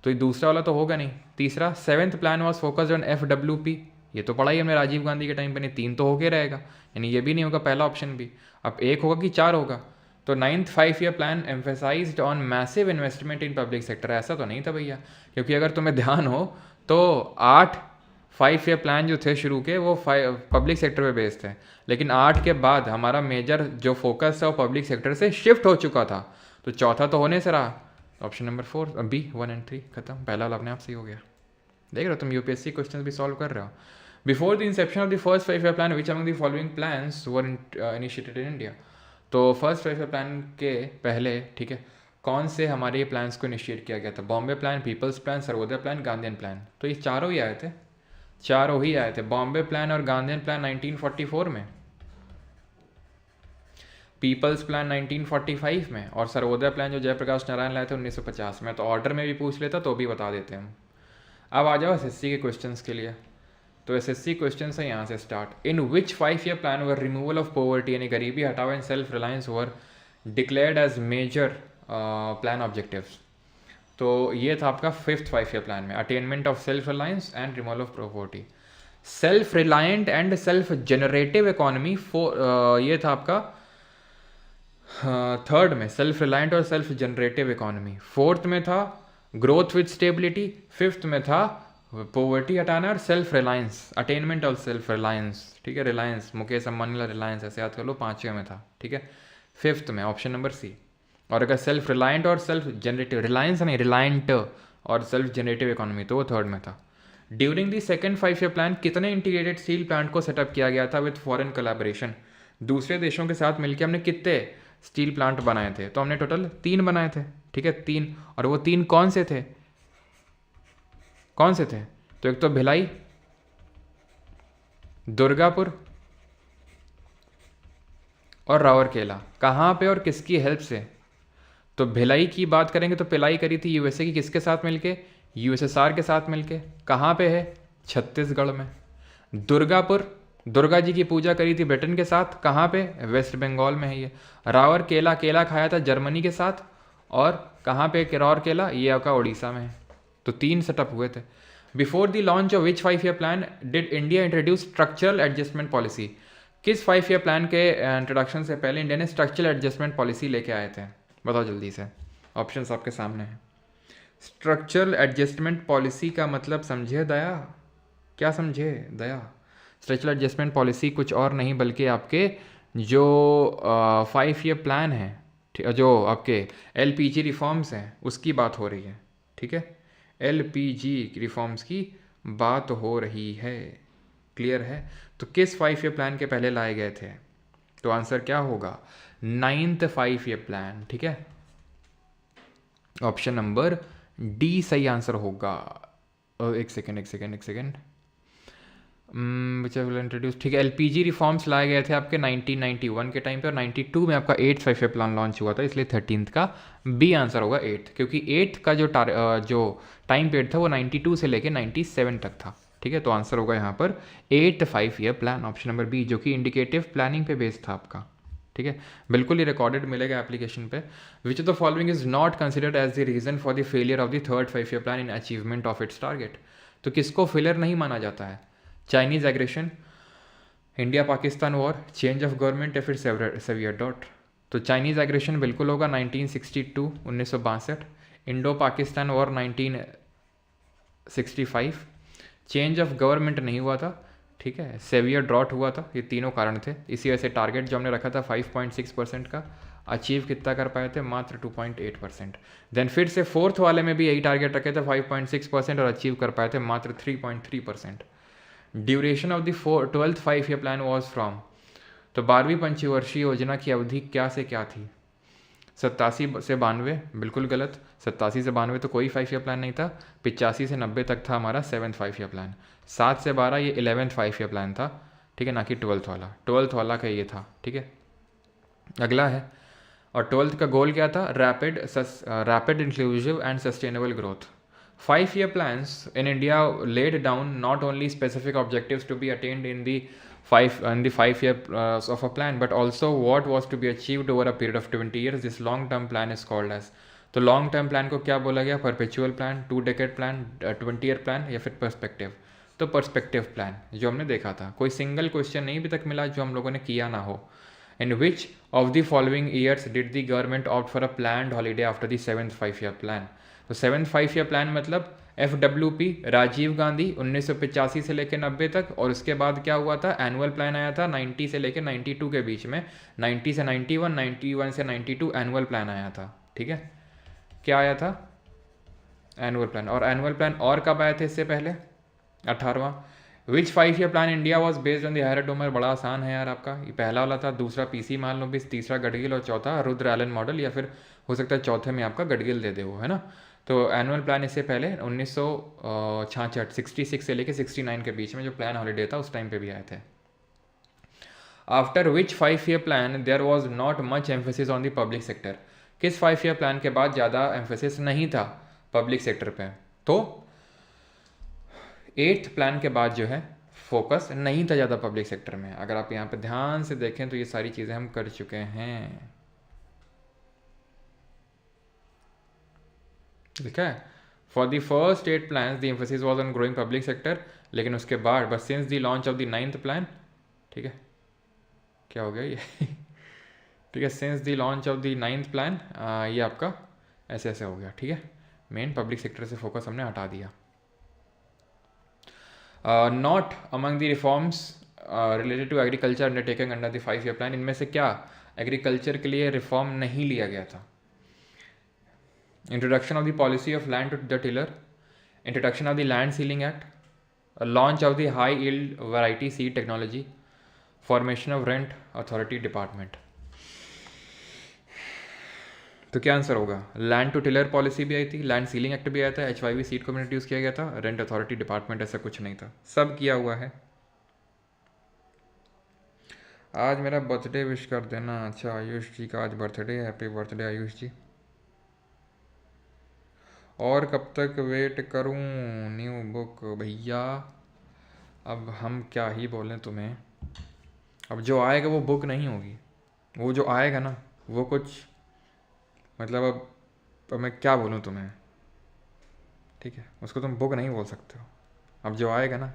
तो ये दूसरा वाला तो होगा नहीं। तीसरा 7th plan was focused on FWP, ये तो पढ़ा ही हमने राजीव गांधी के टाइम पे, नहीं 3 तो होके रहेगा, यानी ये भी नहीं होगा पहला ऑप्शन भी। अब 1 होगा कि 4 होगा? तो 9th 5 year plan emphasised on massive investment in public sector, ऐसा तो नहीं था भैया, क्योंकि अगर तुम्हें ध्यान हो तो 8 5 ईयर प्लान जो थे शुरू के वो पब्लिक सेक्टर पे बेस्ड थे, लेकिन 8 के बाद हमारा मेजर जो फोकस था वो पब्लिक सेक्टर से शिफ्ट हो चुका था, तो चौथा तो होने से रहा, ऑप्शन नंबर 4 B 1 and 3 खत्म, पहला वाला अपने आप सही हो गया। देख रहे हो तुम UPSC क्वेश्चन भी सॉल्व कर रहे हो। Before the Inception of the first 5 year plan which among the following plans were initiated in India? तो फर्स्ट 5 ईयर प्लान के पहले, ठीक है, कौन से हमारे प्लान्स को इनिशिएट किया गया था? Bombay plan, people's plan, Sarvodaya plan, Gandhian plan. तो ये चारों ही आए थे, चारों ही आए थे। बॉम्बे प्लान और गांधीयन प्लान 1944 में, पीपल्स प्लान 1945 में, और सर्वोदय प्लान जो जयप्रकाश नारायण लाए थे 1950 में। तो ऑर्डर में भी पूछ लेता तो भी बता देते हम। अब आ जाओ एसएससी के क्वेश्चंस के लिए। तो एसएससी क्वेश्चन है यहाँ से start. In which 5 year plan were removal of poverty यानी गरीबी हटाओ and self reliance were declared as major plan objectives? तो ये था आपका 5th 5 ईयर प्लान में, attainment of self reliance and removal of poverty. Self reliant and self generative economy ये था आपका 3rd में, सेल्फ रिलायंट और सेल्फ जनरेटिव इकोनॉमी। 4th में था ग्रोथ विद स्टेबिलिटी। 5th में था पॉवर्टी हटाना और self reliance, attainment of self Reliance. ठीक है, रिलायंस मुकेश अंबानी वाला रिलायंस ऐसे याद कर लो। 5वें में था। ठीक है, 5th में ऑप्शन नंबर सी। और अगर सेल्फ रिलायंट और सेल्फ जनरेटिव, रिलायंस नहीं रिलायंट और सेल्फ जनरेटिव इकोनॉमी, तो वो 3rd में था। During the second 5 year plan कितने इंटीग्रेटेड स्टील प्लांट को सेटअप किया गया था विद फॉरेन कोलैबोरेशन? दूसरे देशों के साथ मिलकर हमने कितने स्टील प्लांट बनाए थे? तो हमने टोटल 3 बनाए थे। ठीक है, 3। और वो 3 कौन से थे? कौन से थे? तो एक तो भिलाई, दुर्गापुर और राउरकेला। कहाँ पे और किसकी हेल्प से? तो भिलाई की बात करेंगे तो पिलाई करी थी यूएसए की किसके साथ मिलके? यूएसएसआर के साथ मिलके। कहाँ पे है? छत्तीसगढ़ में। दुर्गापुर, दुर्गा जी की पूजा करी थी ब्रिटेन के साथ। कहाँ पे? वेस्ट बंगाल में है ये। राउरकेला, केला खाया था जर्मनी के साथ। और कहाँ पे राउरकेला? ये आपका उड़ीसा में है। तो 3 सेटअप हुए थे। Before the launch of which 5 year plan did India introduce structural adjustment policy? किस 5 ईयर प्लान के इंट्रोडक्शन से पहले इंडिया ने स्ट्रक्चरल एडजस्टमेंट पॉलिसी लेके आए थे? बताओ जल्दी से, ऑप्शन आपके सामने है। स्ट्रक्चरल एडजस्टमेंट पॉलिसी का मतलब समझे दया? क्या समझे दया? स्ट्रक्चरल एडजस्टमेंट पॉलिसी कुछ और नहीं बल्कि आपके जो 5 ईयर प्लान है, जो आपके एलपीजी रिफॉर्म्स हैं उसकी बात हो रही है। ठीक है, एलपीजी रिफॉर्म्स की बात हो रही है। क्लियर है? तो किस 5 ईयर प्लान के पहले लाए गए थे? तो आंसर क्या होगा? 9th 5 year plan. ठीक है, ऑप्शन नंबर डी सही आंसर होगा। एक सेकेंड इंट्रोड्यूस। ठीक है, एलपीजी रिफॉर्म्स लाए गए थे आपके 1991 के टाइम पे, और 92 में आपका 8th 5 ईयर प्लान लॉन्च हुआ था, इसलिए 13th का बी आंसर होगा 8th, क्योंकि 8th का जो टाइम पीरियड था वो 92 से लेके 97 तक था। ठीक है, तो आंसर होगा यहाँ पर 8th 5 year plan, option number B, जो कि इंडिकेटिव प्लानिंग पे बेस्ड था आपका। ठीक है, बिल्कुल ही रिकॉर्डेड मिलेगा एप्लीकेशन पे। Which of the following is not considered as the reason for the failure of the 3rd 5 year plan in achievement of its target? तो किसको फेलियर नहीं माना जाता है? Chinese aggression, India Pakistan war, change of government या फिर severe डॉट? तो चाइनीज एग्रेशन बिल्कुल होगा 1962 1962, Indo Pakistan war 1965, change of government नहीं हुआ था। ठीक है, सेवियर ड्रॉट हुआ था। ये तीनों कारण थे। इसी वजह से टारगेट जो हमने रखा था 5.6% का, अचीव कितना कर पाए थे? मात्र 2.8%। देन फिर से 4th वाले में भी यही टारगेट रखे थे 5.6% और अचीव कर पाए थे मात्र 3.3%। Duration of the 12th 5 year plan was from? तो 12वीं पंचवर्षीय योजना की अवधि क्या से क्या थी? 87 से 92, बिल्कुल गलत। 87 से 92 तो कोई 5 ईयर प्लान नहीं था। 85 से 90 तक था हमारा 7th 5 ईयर प्लान। 7 से 12 ये 11th 5 ईयर प्लान था। ठीक है, ना कि 12th वाला। 12th वाला का ये था। ठीक है, अगला है। और 12th का गोल क्या था? Rapid inclusive and sustainable growth. 5 year plans in India laid down not only specific objectives to be attained in the 5 year of a plan, but also what was to be achieved over a period of 20 years. This long term plan is called as? तो long term plan को क्या बोला गया? Perpetual plan, 2 decade plan, 20 year plan या फिर perspective? तो perspective plan जो हमने देखा था। कोई सिंगल क्वेश्चन नहीं अभी तक मिला जो हम लोगों ने किया ना हो। In which of the following years did the government opt for a planned holiday after the 7th 5 year plan? तो 7th 5 ईयर प्लान मतलब FWP, राजीव गांधी 1985 से लेकर 90 तक। और उसके बाद क्या हुआ था? एनुअल प्लान आया था 90 से लेकर 92 के बीच में। 90 से 91, 91 से 92 एनुअल प्लान आया था। ठीक है, क्या आया था? Annual plan. और एनुअल प्लान और कब आए थे इससे पहले? 18वां। Which 5 year plan India was based on the Harrod Domar? बड़ा आसान है यार आपका, ये पहला वाला था, दूसरा पीसी मान लो भी, तीसरा गडगिल और चौथा रुद्र एलन मॉडल, या फिर हो सकता है चौथे में आपका गडगिल दे दे वो, है ना। तो एनुअल प्लान इससे पहले 1966 66 से लेके 69 के बीच में जो प्लान हॉलीडे था उस टाइम पे भी आए थे। After which 5 year plan there was not much emphasis on the public sector? किस 5 ईयर प्लान के बाद ज़्यादा एम्फोसिस नहीं था पब्लिक सेक्टर पे? तो 8th प्लान के बाद जो है फोकस नहीं था ज़्यादा पब्लिक सेक्टर में। अगर आप यहाँ पे ध्यान से देखें तो ये सारी चीज़ें हम कर चुके हैं, ठीक है। For the first 8 plan the emphasis was on growing public sector, लेकिन उसके बाद बस since the launch of the 9th plan, ठीक है, क्या हो गया ये ठीक है, since the launch of the 9th plan ये आपका ऐसे ऐसे हो गया, ठीक है। मेन पब्लिक सेक्टर से फोकस हमने हटा दिया। Not among the reforms related to agriculture undertaking under the 5 year plan, इनमें से क्या एग्रीकल्चर के लिए रिफॉर्म नहीं लिया गया था? Introduction of the policy of land to the tiller, introduction of the land ceiling act, launch of the high yield variety seed technology, formation of rent authority department. तो क्या आंसर होगा? Land to tiller policy भी आई थी, land ceiling act भी आया था, HYV seed को introduce किया गया था, रेंट अथॉरिटी डिपार्टमेंट ऐसा कुछ नहीं था, सब किया हुआ है। आज मेरा बर्थडे विश कर देना। अच्छा आयुष जी का आज बर्थडे, हैप्पी बर्थडे आयुष जी। और कब तक वेट करूं न्यू बुक? भैया अब हम क्या ही बोलें तुम्हें, अब जो आएगा वो बुक नहीं होगी, वो जो आएगा ना वो कुछ मतलब अब मैं क्या बोलूँ तुम्हें, ठीक है, उसको तुम बुक नहीं बोल सकते हो। अब जो आएगा ना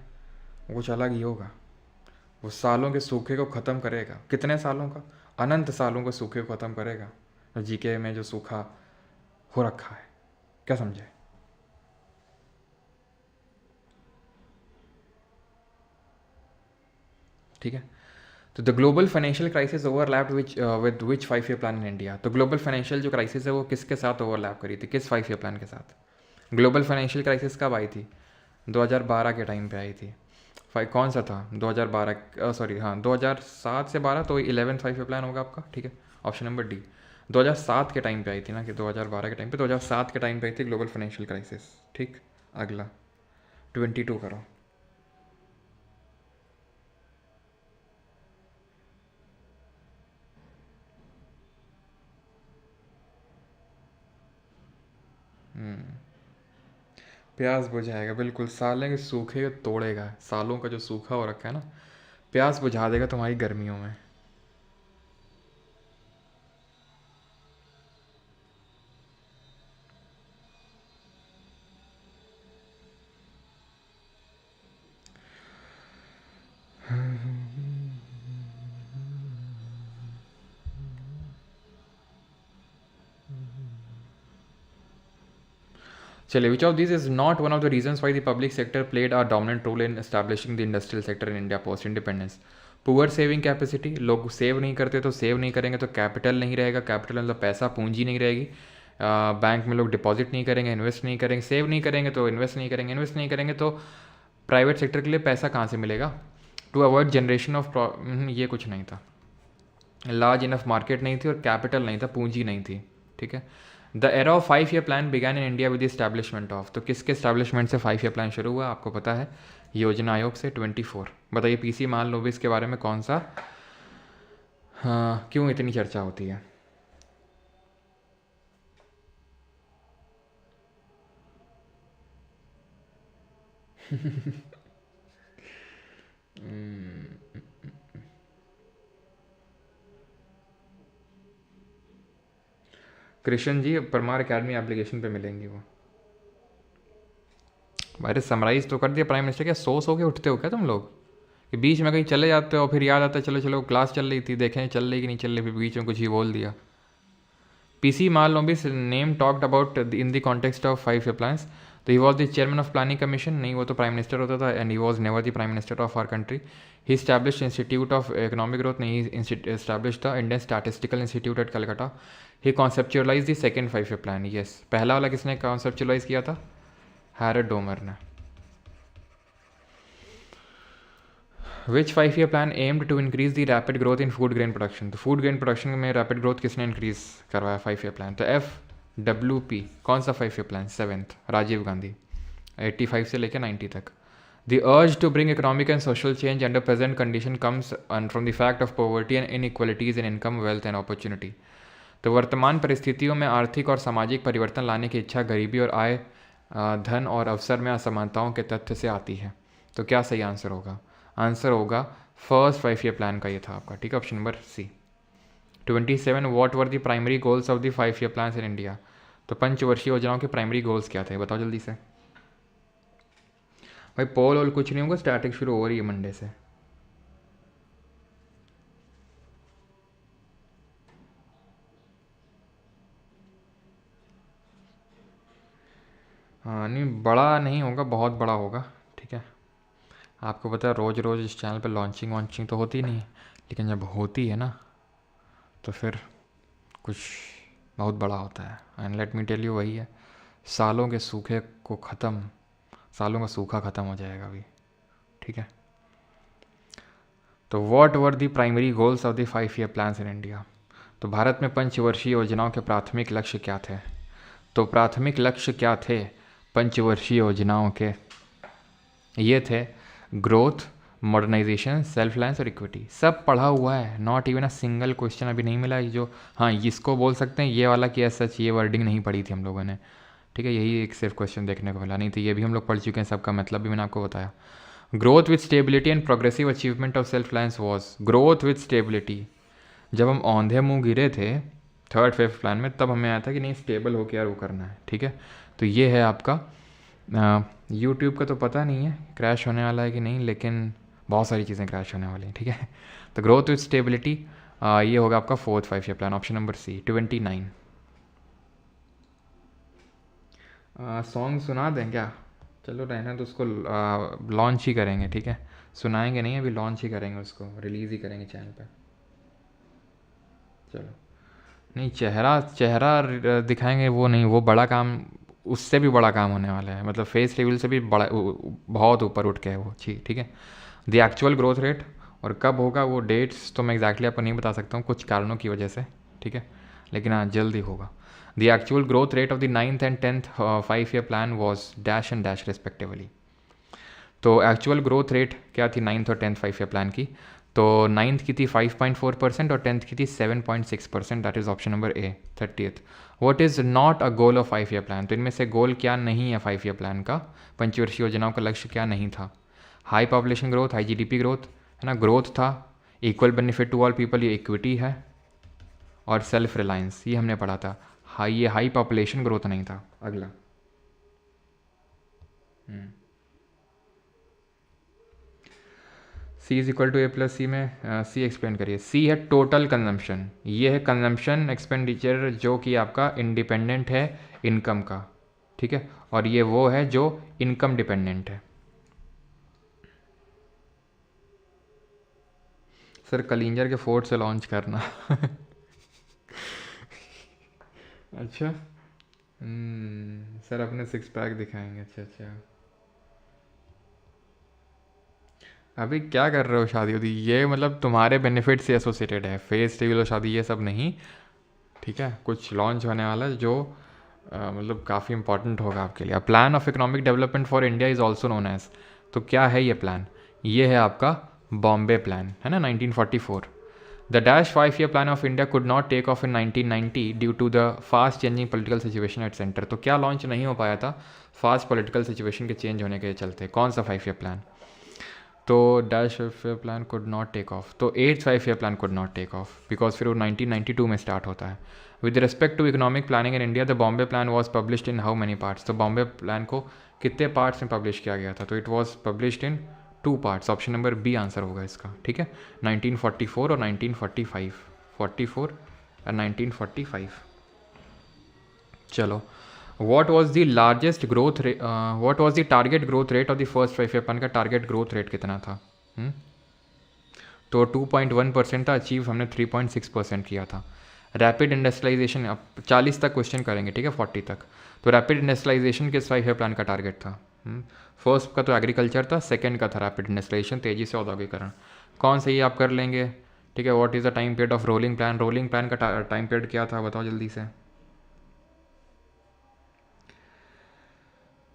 वो कुछ अलग ही होगा, वो सालों के सूखे को ख़त्म करेगा। कितने सालों का? अनंत सालों के सूखे को ख़त्म करेगा, जीके में जो सूखा हो रखा है, क्या समझे? ठीक है। तो the global financial crisis overlapped with which 5 year plan in India? तो ग्लोबल फाइनेंशियल जो क्राइसिस है वो किसके साथ ओवरलैप करी थी, किस 5 ईयर प्लान के साथ? ग्लोबल फाइनेंशियल क्राइसिस कब आई थी? 2012 के टाइम पे आई थी। कौन सा था? 2012 सॉरी हाँ 2007 से 12, तो 11th 5 ईयर प्लान होगा आपका, ठीक है। ऑप्शन नंबर डी 2007 के टाइम पे आई थी ना, कि 2012 के टाइम पे, 2007 के टाइम पे आई थी ग्लोबल फाइनेंशियल क्राइसिस, ठीक। अगला 22 करो। प्यास बुझाएगा, बिल्कुल, सालों के सूखे को तोड़ेगा, सालों का जो सूखा हो रखा है ना, प्यास बुझा देगा तुम्हारी गर्मियों में। चलिए, which of this is not one of the reasons why the public sector played a dominant role in establishing the industrial sector in India post independence? Poor saving capacity, लोग सेव नहीं करते, तो सेव नहीं करेंगे तो capital नहीं रहेगा, capital मतलब पैसा, पूंजी नहीं रहेगी, बैंक में लोग डिपॉजिट नहीं करेंगे, इन्वेस्ट नहीं करेंगे, सेव नहीं करेंगे तो इन्वेस्ट नहीं करेंगे, इन्वेस्ट नहीं करेंगे तो प्राइवेट सेक्टर के लिए पैसा कहाँ से मिलेगा? टू अवॉइड जनरेशन ऑफ ये कुछ नहीं था, लार्ज इनफ मार्केट नहीं थी और कैपिटल नहीं था, पूंजी नहीं थी, ठीक है। The era of 5 year plan began in India with the establishment of, तो किसके एस्टैब्लिशमेंट से 5 ईयर प्लान शुरू हुआ आपको पता है? योजना आयोग से 24। बताइए पीसी मान लो भी इसके बारे में कौन सा, हाँ क्यों इतनी चर्चा होती है? कृष्ण जी परमार अकेडमी एप्लीकेशन पे मिलेंगी वो। अरे समराइज तो कर दिया प्राइम मिनिस्टर, क्या सो के उठते हो क्या तुम लोग, कि बीच में कहीं चले जाते हो फिर याद आता है चलो चलो क्लास चल रही थी देखें चल रही कि नहीं चल रही, फिर बीच में कुछ ही बोल दिया। PC Mahalanobis name talked about in the context of 5 year plans, तो he was the chairman of planning commission, नहीं वो तो प्राइम मिनिस्टर होता था, and he was never the prime minister of our country. He established institute of economic growth, नहीं established the Indian statistical institute at Calcutta. He conceptualize the second 5 year plan, yes. पहला वाला किसने conceptualize किया था? हैरड Domar ने। Which 5 year plan aimed to increase the rapid growth in food grain production? तो food grain production में rapid growth किसने increase करवाया 5 ईयर प्लान? तो FWP कौन सा 5 year plan? 7th Rajiv Gandhi, 85 से लेकर 90 तक. The urge to bring economic and social change under present condition comes from the fact of poverty and inequalities in income, wealth and opportunity. तो वर्तमान परिस्थितियों में आर्थिक और सामाजिक परिवर्तन लाने की इच्छा गरीबी और आय, धन और अवसर में असमानताओं के तथ्य से आती है. तो क्या सही आंसर होगा? आंसर होगा फर्स्ट 5 ईयर प्लान का ये था आपका. ठीक है, option number C. 27 what were the primary goals of the 5 year plan in India? तो पंचवर्षीय योजनाओं के प्राइमरी गोल्स क्या थे? बताओ जल्दी से भाई. पोल और कुछ नहीं होगा, स्टैटिक शुरू हो रही है मंडे से. हाँ नहीं, बड़ा नहीं होगा, बहुत बड़ा होगा. ठीक है, आपको पता है रोज़ रोज़ इस चैनल पे लॉन्चिंग वॉन्चिंग तो होती नहीं है, लेकिन जब होती है ना तो फिर कुछ बहुत बड़ा होता है. And let me tell you, वही है, सालों के सूखे को ख़त्म, सालों का सूखा ख़त्म हो जाएगा अभी. ठीक है, तो what were the primary goals of the 5 year plans in India? तो भारत में पंचवर्षीय योजनाओं के प्राथमिक लक्ष्य क्या थे? तो प्राथमिक लक्ष्य क्या थे पंचवर्षीय योजनाओं के? ये थे ग्रोथ, मॉडर्नाइजेशन, सेल्फ रिलायंस और इक्विटी. सब पढ़ा हुआ है, not even a single question अभी नहीं मिला जो हाँ इसको बोल सकते हैं ये वाला कि सच ये वर्डिंग नहीं पढ़ी थी हम लोगों ने. ठीक है, यही एक सिर्फ क्वेश्चन देखने को मिला, नहीं तो ये भी हम लोग पढ़ चुके हैं, सबका मतलब भी मैंने आपको बताया. Growth with stability and progressive achievement of self Reliance was. Growth with stability, जब हम औंधे मुँह गिरे थे 3rd 5th प्लान में, तब हमें आया था कि नहीं स्टेबल होकर यार वो करना है. ठीक है, तो ये है आपका. यूट्यूब का तो पता नहीं है क्रैश होने वाला है कि नहीं, लेकिन बहुत सारी चीज़ें क्रैश होने वाली हैं. ठीक है, तो ग्रोथ विथ स्टेबिलिटी ये होगा आपका 4th 5 year plan, option number C. 29 song सुना दें क्या? चलो रहना तो उसको लॉन्च ही करेंगे. ठीक है, सुनाएंगे नहीं, अभी लॉन्च ही करेंगे, उसको रिलीज़ ही करेंगे चैनल पे. चलो नहीं, चेहरा दिखाएंगे वो नहीं, वो बड़ा काम, उससे भी बड़ा काम होने वाला है, मतलब फेस रिवील से भी बड़ा, बहुत ऊपर उठ के है वो चीज़. ठीक है, द एक्चुअल ग्रोथ रेट और कब होगा वो डेट्स तो मैं एग्जैक्टली आपको नहीं बता सकता हूँ कुछ कारणों की वजह से. ठीक है, लेकिन हाँ जल्द ही होगा. The actual growth rate of the 9th and 10th 5 year plan was dash and dash respectively. तो एक्चुअल ग्रोथ रेट क्या थी 9th और 10th 5 ईयर प्लान की? तो 9th की थी 5.4% और 10th की थी 7.6%. That is option number A. 30th what is not a goal of 5 year plan? तो इनमें से गोल क्या नहीं है 5 ईयर प्लान का? पंचवर्षीय योजनाओं का लक्ष्य क्या नहीं था? High population growth, high GDP growth है ना, ग्रोथ था, equal benefit to all people ये इक्विटी है, और सेल्फ रिलायंस ये हमने पढ़ा था. ये हाई पॉपुलेशन ग्रोथ नहीं था. अगला C is equal to A plus C में C एक्सप्लेन करिए. C है टोटल कंजम्पशन, ये है कंजम्पशन एक्सपेंडिचर जो कि आपका इंडिपेंडेंट है इनकम का. ठीक है, और ये वो है जो इनकम डिपेंडेंट है. सर कलिंजर के फोर्ट से लॉन्च करना. अच्छा सर अपने 6 पैक दिखाएंगे. अच्छा अभी क्या कर रहे हो? शादी होती ये मतलब तुम्हारे बेनिफिट से एसोसिएटेड है, फेस रिवील और शादी ये सब नहीं. ठीक है, कुछ लॉन्च होने वाला है जो मतलब काफ़ी इंपॉर्टेंट होगा आपके लिए. Plan of economic development for India is also known as. तो क्या है ये प्लान? ये है आपका बॉम्बे प्लान, है ना, 1944. The dash 5 year plan of India could not take off in 1990 due to the fast changing political situation at centre. तो क्या लॉन्च नहीं हो पाया था फास्ट पॉलिटिकल सिचुएशन के चेंज होने के चलते? कौन सा 5 ईयर प्लान? तो dash 5 year plan could not take off, तो 8th 5 year plan could not take off because फिर वो 1992 में स्टार्ट होता है. With respect to economic planning in India the Bombay plan was published in how many parts? तो Bombay plan को कितने parts में पब्लिश किया गया था? तो it was published in 2 parts. Option number B answer होगा इसका. ठीक है, 1944 और 1945. 44 और 1945. चलो, what was the largest growth rate, what was the target growth rate of the first 5 year plan का टारगेट ग्रोथ रेट कितना था? तो 2.1% था, अचीव हमने 3.6% किया था. रैपिड इंडस्ट्रियलाइजेशन, अब 40 तक क्वेश्चन करेंगे. ठीक है, 40 तक. तो रैपिड इंडस्ट्रियलाइजेशन किस 5 ईयर प्लान का टारगेट था? फर्स्ट का तो एग्रीकल्चर था, सेकंड का था रैपिड इंडस्ट्रियलाइजेशन, तेज़ी से औद्योगिकरण। कौन सही आप कर लेंगे? ठीक है, what is the time period of rolling plan? Rolling plan का टाइम पीरियड क्या था, बताओ जल्दी से।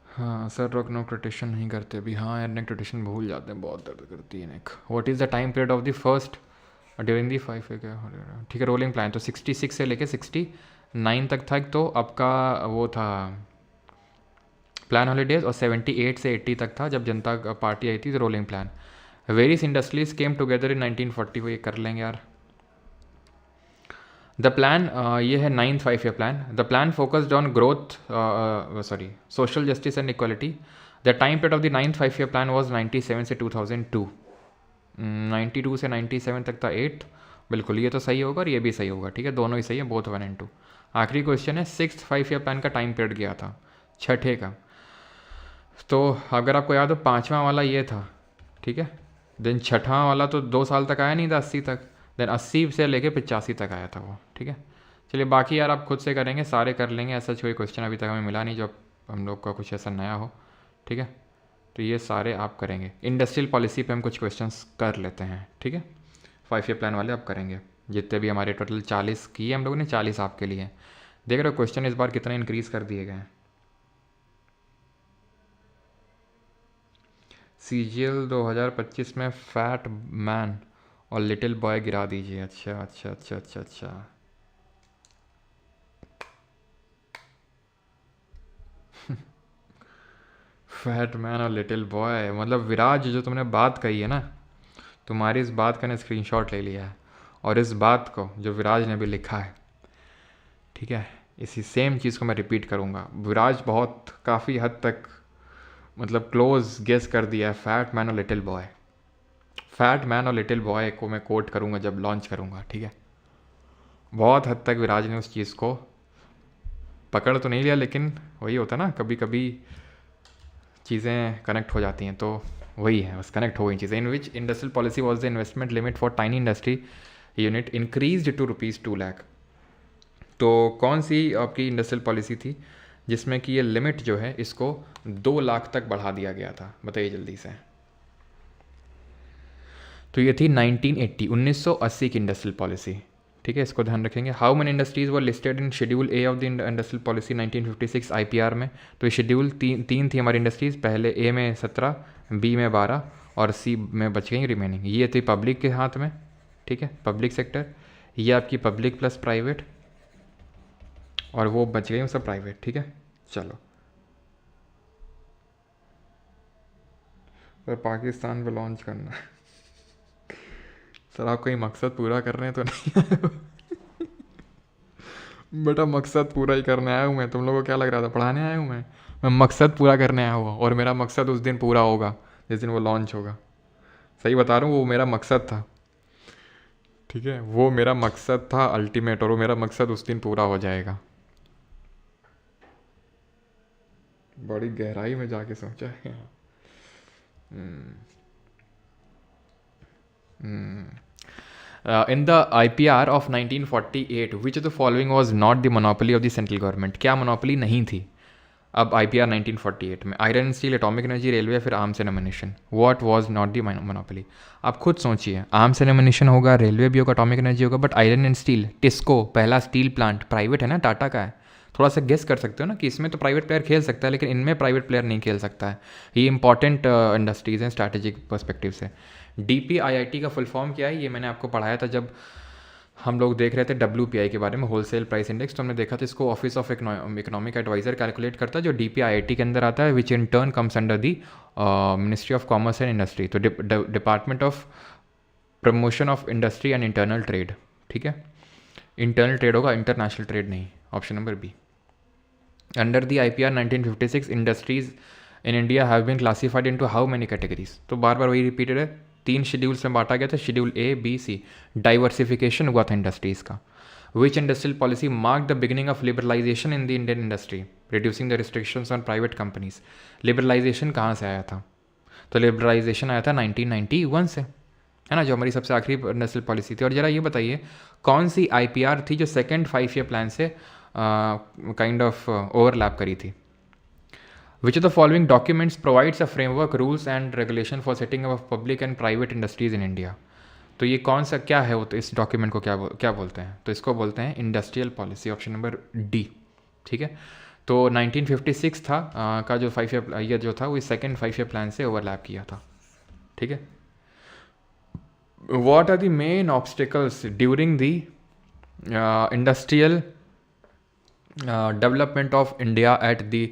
हाँ सर, रोक नो क्रोटेशन नहीं करते अभी। हाँ यार, नेक क्रोटेशन भूल जाते हैं, बहुत दर्द करती है neck. What is the time period of the first during the 5 है क्या? ठीक है, रोलिंग प्लान तो 66 से लेके 69 तक था, तो आपका वो था प्लान हॉलीडेज, और 78 से 80 तक था जब जनता पार्टी आई थी, तो rolling plan. Various industries came together in 1940, वो ये कर लेंगे यार। द प्लान, ये है 9th 5 year plan. The plan focused on growth, social justice and equality. The time period of the 9th 5 year plan was 97 से 2002। 92 से 97 तक था 8। बिल्कुल, ये तो सही होगा और ये भी सही होगा। ठीक है, दोनों ही सही है, बोथ 1 and 2। आखिरी क्वेश्चन है, 6th 5 year प्लान का टाइम पीरियड गया था, छठे का। तो अगर आपको याद हो, 5वां वाला ये था, ठीक है। देन छठवां वाला तो 2 साल तक आया नहीं था, 80 तक। देन 80 से लेके 85 तक आया था वो। ठीक है, चलिए बाकी यार आप खुद से करेंगे, सारे कर लेंगे। ऐसा कोई क्वेश्चन अभी तक हमें मिला नहीं जो हम लोग का कुछ ऐसा नया हो। ठीक है, तो ये सारे आप करेंगे। इंडस्ट्रियल पॉलिसी पे हम कुछ क्वेश्चंस कर लेते हैं। ठीक है, 5 year प्लान वाले आप करेंगे। जितने भी हमारे टोटल 40 किए हम लोगों ने, 40 आपके लिए। देख रहे हो क्वेश्चन इस बार कितने इंक्रीज़ कर दिए गए हैं। CGL 2025 में फैट मैन और लिटिल बॉय गिरा दीजिए। अच्छा अच्छा अच्छा अच्छा अच्छा, फैट मैन और लिटिल बॉय, मतलब विराज जो तुमने बात कही है ना, तुम्हारी इस बात का ने स्क्रीनशॉट ले लिया है, और इस बात को जो विराज ने भी लिखा है, ठीक है, इसी सेम चीज़ को मैं रिपीट करूँगा। विराज बहुत काफ़ी हद तक मतलब क्लोज गेस कर दिया है, फैट मैन और लिटिल बॉय। फैट मैन और लिटिल बॉय को मैं कोट करूँगा जब लॉन्च करूँगा। ठीक है, बहुत हद तक विराज ने उस चीज़ को पकड़ तो नहीं लिया, लेकिन वही होता है ना, कभी कभी चीज़ें कनेक्ट हो जाती हैं, तो वही है, बस कनेक्ट हो गई चीज़ें। In which industrial policy was the investment limit for tiny industry unit increase to ₹2 lakh. तो कौन सी आपकी इंडस्ट्रियल पॉलिसी थी जिसमें कि ये लिमिट जो है इसको 2 लाख तक बढ़ा दिया गया था, बताइए जल्दी से। तो ये थी 1980 की इंडस्ट्रियल पॉलिसी। ठीक है, इसको ध्यान रखेंगे। How many industries were listed in schedule A of the industrial policy 1956 IPR में? तो ये शेड्यूल तीन थी हमारी इंडस्ट्रीज़, पहले ए में 17, बी में 12 और सी में बच गई रिमेनिंग। ये थी पब्लिक के हाथ में, ठीक है, पब्लिक सेक्टर। ये आपकी पब्लिक प्लस प्राइवेट, और वो बच गई सब प्राइवेट। ठीक है, चलो। सर पाकिस्तान में लॉन्च करना है। सर आप कोई मकसद पूरा कर रहे हैं तो नहीं? बेटा मकसद पूरा ही करने आया हूँ मैं। तुम लोगों को क्या लग रहा था पढ़ाने आया हूँ मैं मकसद पूरा करने आया हुआ, और मेरा मकसद उस दिन पूरा होगा जिस दिन वो लॉन्च होगा। सही बता रहा हूँ, वो मेरा मकसद था। ठीक है, वो मेरा मकसद था अल्टीमेट, और वो मेरा मकसद उस दिन पूरा हो जाएगा। बड़ी गहराई में जाके सोचा है। In the IPR of 1948, which of the following was not the monopoly of the central government? क्या मोनोपोली नहीं थी अब IPR 1948 में? Iron steel, atomic energy, railway, फिर arms and ammunition. What was not the monopoly? आप खुद सोचिए, arms and एमिनिशन होगा, रेलवे भी होगा, एटॉमिक एनर्जी होगा, but iron and steel, TISCO पहला स्टील प्लांट प्राइवेट है ना, टाटा का है। थोड़ा सा गेस कर सकते हो ना कि इसमें तो प्राइवेट प्लेयर खेल सकता है, लेकिन इनमें प्राइवेट प्लेयर नहीं खेल सकता है। ये इंपॉर्टेंट इंडस्ट्रीज़ हैं स्ट्रैटेजिक पर्सपेक्टिव से। DPIIT का फुल फॉर्म क्या है, ये मैंने आपको पढ़ाया था जब हम लोग देख रहे थे WPI के बारे में, होलसेल प्राइस इंडेक्स। तो हमने देखा था इसको office of economic adviser calculate करता है, जो DPIIT के अंदर आता है, which in turn comes under the ministry of commerce and industry. तो department of promotion of industry and internal trade. ठीक है, इंटरनल ट्रेड होगा, इंटरनेशनल ट्रेड नहीं। Option number B. Under the IPR 1956 industries in India have been classified into how many categories? तो बार बार वही repeated है, 3 schedules में बांटा गया था, schedule A, B, C। Diversification हुआ था इंडस्ट्रीज़ का। Which industrial policy mark the beginning of liberalisation in the Indian industry, reducing the restrictions on private companies? Liberalisation कहाँ से आया था? तो लिबरलाइजेशन आया था 1991 से, है ना, जो हमारी सबसे आखिरी इंडस्ट्रियल पॉलिसी थी। और ज़रा ये बताइए कौन सी IPR थी जो सेकेंड 5 year प्लान से काइंड ऑफ ओवरलैप करी थी? विच of the following documents provides a framework rules and regulation for setting up public and private industries in India. तो ये कौन सा क्या है, वो तो इस डॉक्यूमेंट को क्या बोलते हैं, तो इसको बोलते हैं industrial policy, option number D. ठीक है, तो 1956 था का जो 5 ईयर जो था वो सेकेंड 5 ईयर प्लान से ओवरलैप किया था। ठीक है, what are the main obstacles during the industrial development of India at the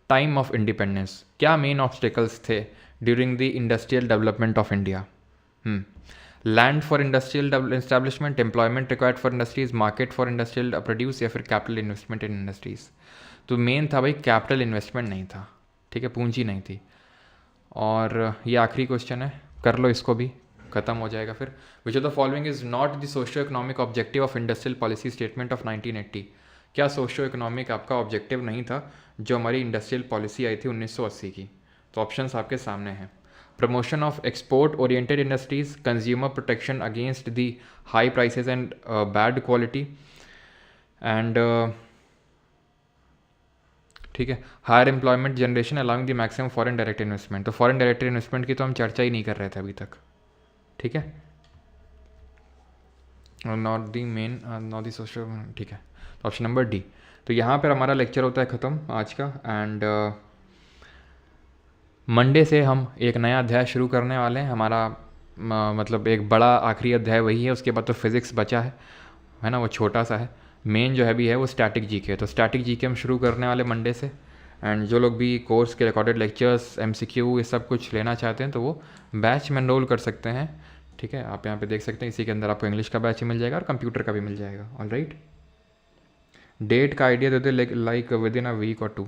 time of independence? क्या मेन ऑब्स्टिकल्स थे during the industrial development of India? Land for industrial establishment, employment required for industries, market for industrial produce, या फिर capital investment in industries? तो main था भाई capital investment नहीं था, ठीक है, पूंजी नहीं थी। और ये आखिरी क्वेश्चन है, कर लो इसको भी, खत्म हो जाएगा फिर। विच of the following is not the socio economic objective of industrial policy statement of 1980? क्या सोशियो इकोनॉमिक आपका ऑब्जेक्टिव नहीं था जो हमारी इंडस्ट्रियल पॉलिसी आई थी 1980 की? तो ऑप्शंस आपके सामने हैं। Promotion of export oriented industries, consumer protection against the high prices and bad quality, and ठीक है, higher employment generation allowing the maximum foreign direct investment. तो फॉरेन डायरेक्ट इन्वेस्टमेंट की तो हम चर्चा ही नहीं कर रहे थे अभी तक, ठीक है, not the main, not the social, ठीक है, ऑप्शन नंबर डी। तो यहाँ पर हमारा लेक्चर होता है ख़त्म आज का, एंड मंडे से हम एक नया अध्याय शुरू करने वाले हैं। हमारा मतलब एक बड़ा आखिरी अध्याय वही है, उसके बाद तो फिज़िक्स बचा है ना, वो छोटा सा है। मेन जो है भी है वो स्टैटिक जीके है, तो स्टैटिक जीके हम शुरू करने वाले मंडे से। एंड जो लोग भी कोर्स के रिकॉर्डेड लेक्चर्स, एमसीक्यू, ये सब कुछ लेना चाहते हैं तो वो बैच में एनरोल कर सकते हैं। ठीक है, आप यहाँ पे देख सकते हैं, इसी के अंदर आपको इंग्लिश का बैच ही मिल जाएगा और कंप्यूटर का भी मिल जाएगा। ऑलराइट, डेट का आइडिया दे दे, like within a week और 2।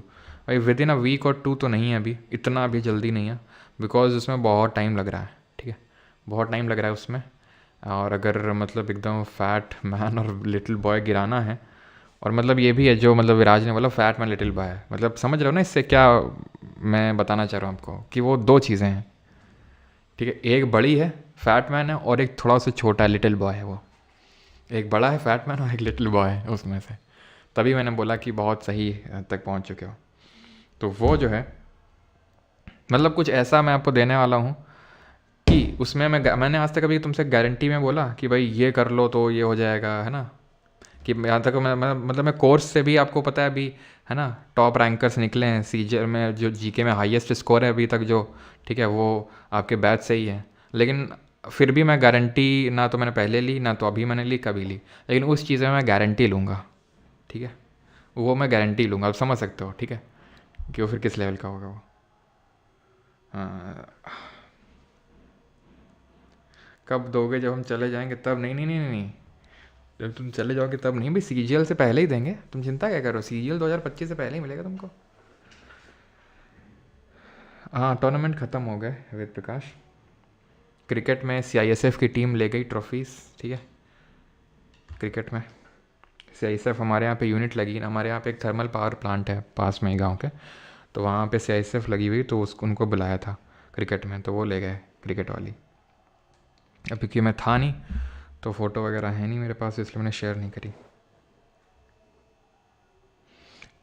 भाई विद इन अ वीक और 2 तो नहीं है अभी, इतना अभी जल्दी नहीं है, बिकॉज उसमें बहुत टाइम लग रहा है। ठीक है, बहुत टाइम लग रहा है उसमें, और अगर मतलब एकदम फैट मैन और लिटिल बॉय गिराना है, और मतलब ये भी है जो मतलब विराज ने बोला फैट मैन लिटिल बॉय है, मतलब समझ रहे हो ना इससे क्या मैं बताना चाह रहा हूँ आपको, कि वो दो चीज़ें हैं। ठीक है, एक बड़ी है फैट मैन है, और एक थोड़ा सा छोटा है लिटिल बॉय है। वो एक बड़ा है फैट मैन और एक लिटिल बॉय है उसमें से, तभी मैंने बोला कि बहुत सही तक पहुँच चुके हो। तो वो जो है मतलब कुछ ऐसा मैं आपको देने वाला हूँ कि उसमें मैंने आज तक अभी तुमसे गारंटी में बोला कि भाई ये कर लो तो ये हो जाएगा, है ना, कि यहाँ तक मतलब मैं कोर्स से भी आपको पता है अभी, है ना, टॉप रैंकर्स निकले हैं सीजीएल में, जो जीके में हाईएस्ट स्कोर है अभी तक जो, ठीक है, वो आपके बैच से ही है। लेकिन फिर भी मैं गारंटी, ना तो मैंने पहले ली, ना तो अभी मैंने ली, कभी ली, लेकिन उस चीज़ में मैं गारंटी लूँगा। ठीक है, वो मैं गारंटी लूँगा, आप समझ सकते हो। ठीक है, कि वो फिर किस लेवल का होगा वो। हाँ, कब दोगे, जब हम चले जाएंगे तब? नहीं नहीं नहीं नहीं नहीं, जब तुम चले जाओगे तब नहीं भाई, सीजीएल से पहले ही देंगे, तुम चिंता क्या करो, सीजीएल 2025 से पहले ही मिलेगा तुमको। हाँ, टूर्नामेंट ख़त्म हो गए वेद प्रकाश। क्रिकेट में सीआईएसएफ की टीम ले गई ट्रॉफीज़। ठीक है, क्रिकेट में सीआईएसएफ, हमारे यहाँ पे यूनिट लगी, हमारे यहाँ पे एक थर्मल पावर प्लांट है पास में ही गाँव के, तो वहाँ पे सीआईएसएफ लगी हुई, तो उसको उनको बुलाया था क्रिकेट में, तो वो ले गए क्रिकेट वाली। अब क्योंकि मैं था नहीं तो फ़ोटो वगैरह है नहीं मेरे पास, इसलिए मैंने शेयर नहीं करी।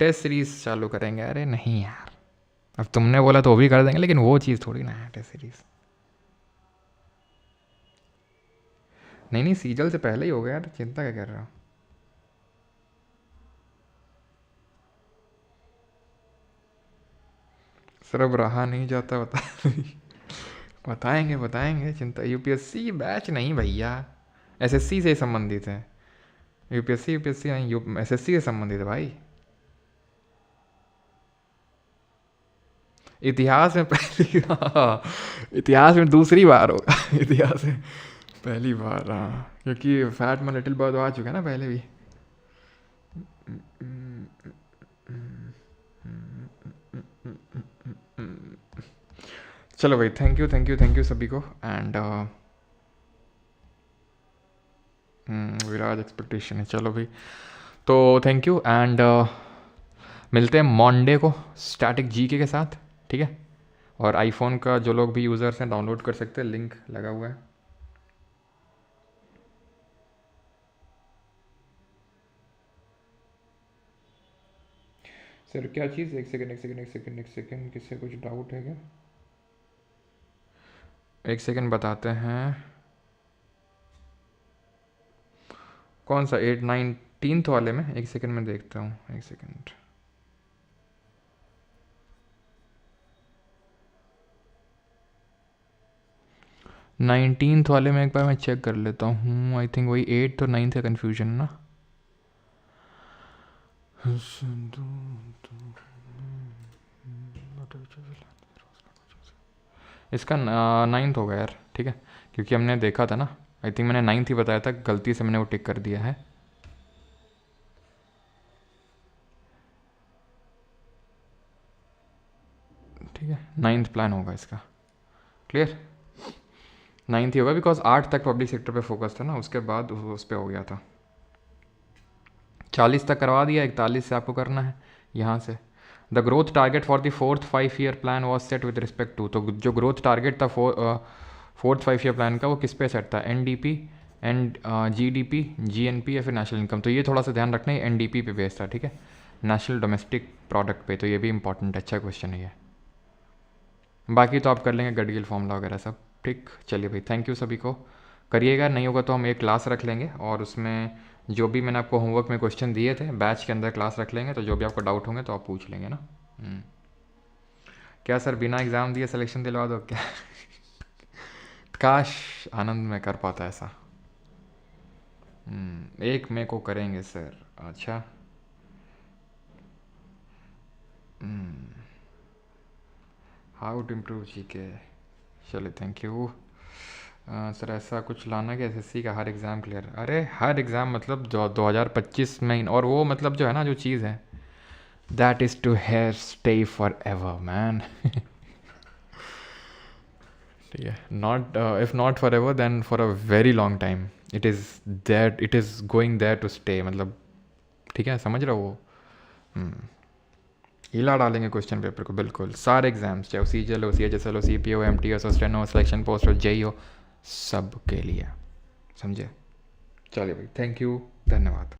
टेस्ट सीरीज़ चालू करेंगे? अरे नहीं यार, अब तुमने बोला तो वो भी कर देंगे, लेकिन वो चीज़ थोड़ी ना है टेस्ट सीरीज़। नहीं नहीं, सीजल से पहले ही हो गया यार, चिंता क्या कर रहा हो। सर अब रहा नहीं जाता, बता बताएंगे बताएंगे, चिंता। यूपीएससी बैच नहीं भैया, एसएससी से संबंधित है। यूपीएससी नहीं, एसएससी से संबंधित है भाई। इतिहास में पहली इतिहास में दूसरी बार होगा इतिहास में पहली बार, हाँ, क्योंकि फैट में लिटिल बॉय आ चुका है ना पहले भी। चलो भाई, thank you thank you thank you सभी को, एंड विराज एक्सपेक्टेशन है। चलो भाई, तो थैंक यू, एंड मिलते हैं मंडे को स्टैटिक जीके के साथ। ठीक है, और आईफोन का जो लोग भी यूज़र्स हैं डाउनलोड कर सकते हैं, लिंक लगा हुआ है। सर क्या चीज़? एक सेकंड एक सेकंड एक सेकंड एक सेकंड, किससे कुछ डाउट है क्या? एक सेकंड बताते हैं। कौन सा 8-9 वाले में? एक सेकंड में देखता हूँ, एक सेकंड। नाइनटीन्थ वाले में एक बार मैं चेक कर लेता हूँ। आई थिंक वही 8 और 9 का कन्फ्यूजन ना। इसका 9th होगा यार, ठीक है, क्योंकि हमने देखा था ना। आई थिंक मैंने 9th ही बताया था, गलती से मैंने वो टिक कर दिया है। ठीक है, 9th प्लान होगा इसका। क्लियर? 9th ही होगा, बिकॉज 8 तक पब्लिक सेक्टर पे फोकस था ना, उसके बाद उस पर हो गया था। 40 तक करवा दिया, 41 से आपको करना है यहाँ से। The growth target for the 4th 5-year plan was set with respect to, तो जो ग्रोथ टारगेट था 4th 5-year प्लान का, वो किस पे सेट था? NDP एंड GDP, GNP या फिर नेशनल इनकम। तो ये थोड़ा सा ध्यान रखना है, NDP पे बेस्ड था, ठीक है, नेशनल डोमेस्टिक प्रोडक्ट पे। तो ये भी इंपॉर्टेंट, अच्छा क्वेश्चन है ये। बाकी तो आप कर लेंगे गडगिल फॉर्मूला वगैरह सब, ठीक। चलिए भाई, थैंक यू सभी को, करिएगा। नहीं होगा तो हम एक क्लास रख लेंगे, और उसमें जो भी मैंने आपको होमवर्क में क्वेश्चन दिए थे बैच के अंदर क्लास रख लेंगे, तो जो भी आपको डाउट होंगे तो आप पूछ लेंगे ना। क्या सर बिना एग्ज़ाम दिए सिलेक्शन दिलवा दो क्या? काश आनंद में कर पाता ऐसा। 1 मई को करेंगे सर। अच्छा, हाउ टू इम्प्रूव GK। चलिए, थैंक यू। सर ऐसा कुछ लाना कि SSC का हर एग्ज़ाम क्लियर? अरे हर एग्ज़ाम मतलब 2025 में, और वो मतलब जो है ना, जो चीज़ है that is to have stay forever man. ठीक है, not if not forever then for a very long time. It is going there to stay, मतलब ठीक है, समझ रहे हो वो। हिला डालेंगे क्वेश्चन पेपर को, बिल्कुल सारे एग्जाम्स, चाहे CGL हो, CHSL हो, CP हो, MTS हो, स्टेनो हो, सिलेक्शन पोस्ट हो, JEE हो, सब के लिए, समझे? चलिए भाई, थैंक यू, धन्यवाद।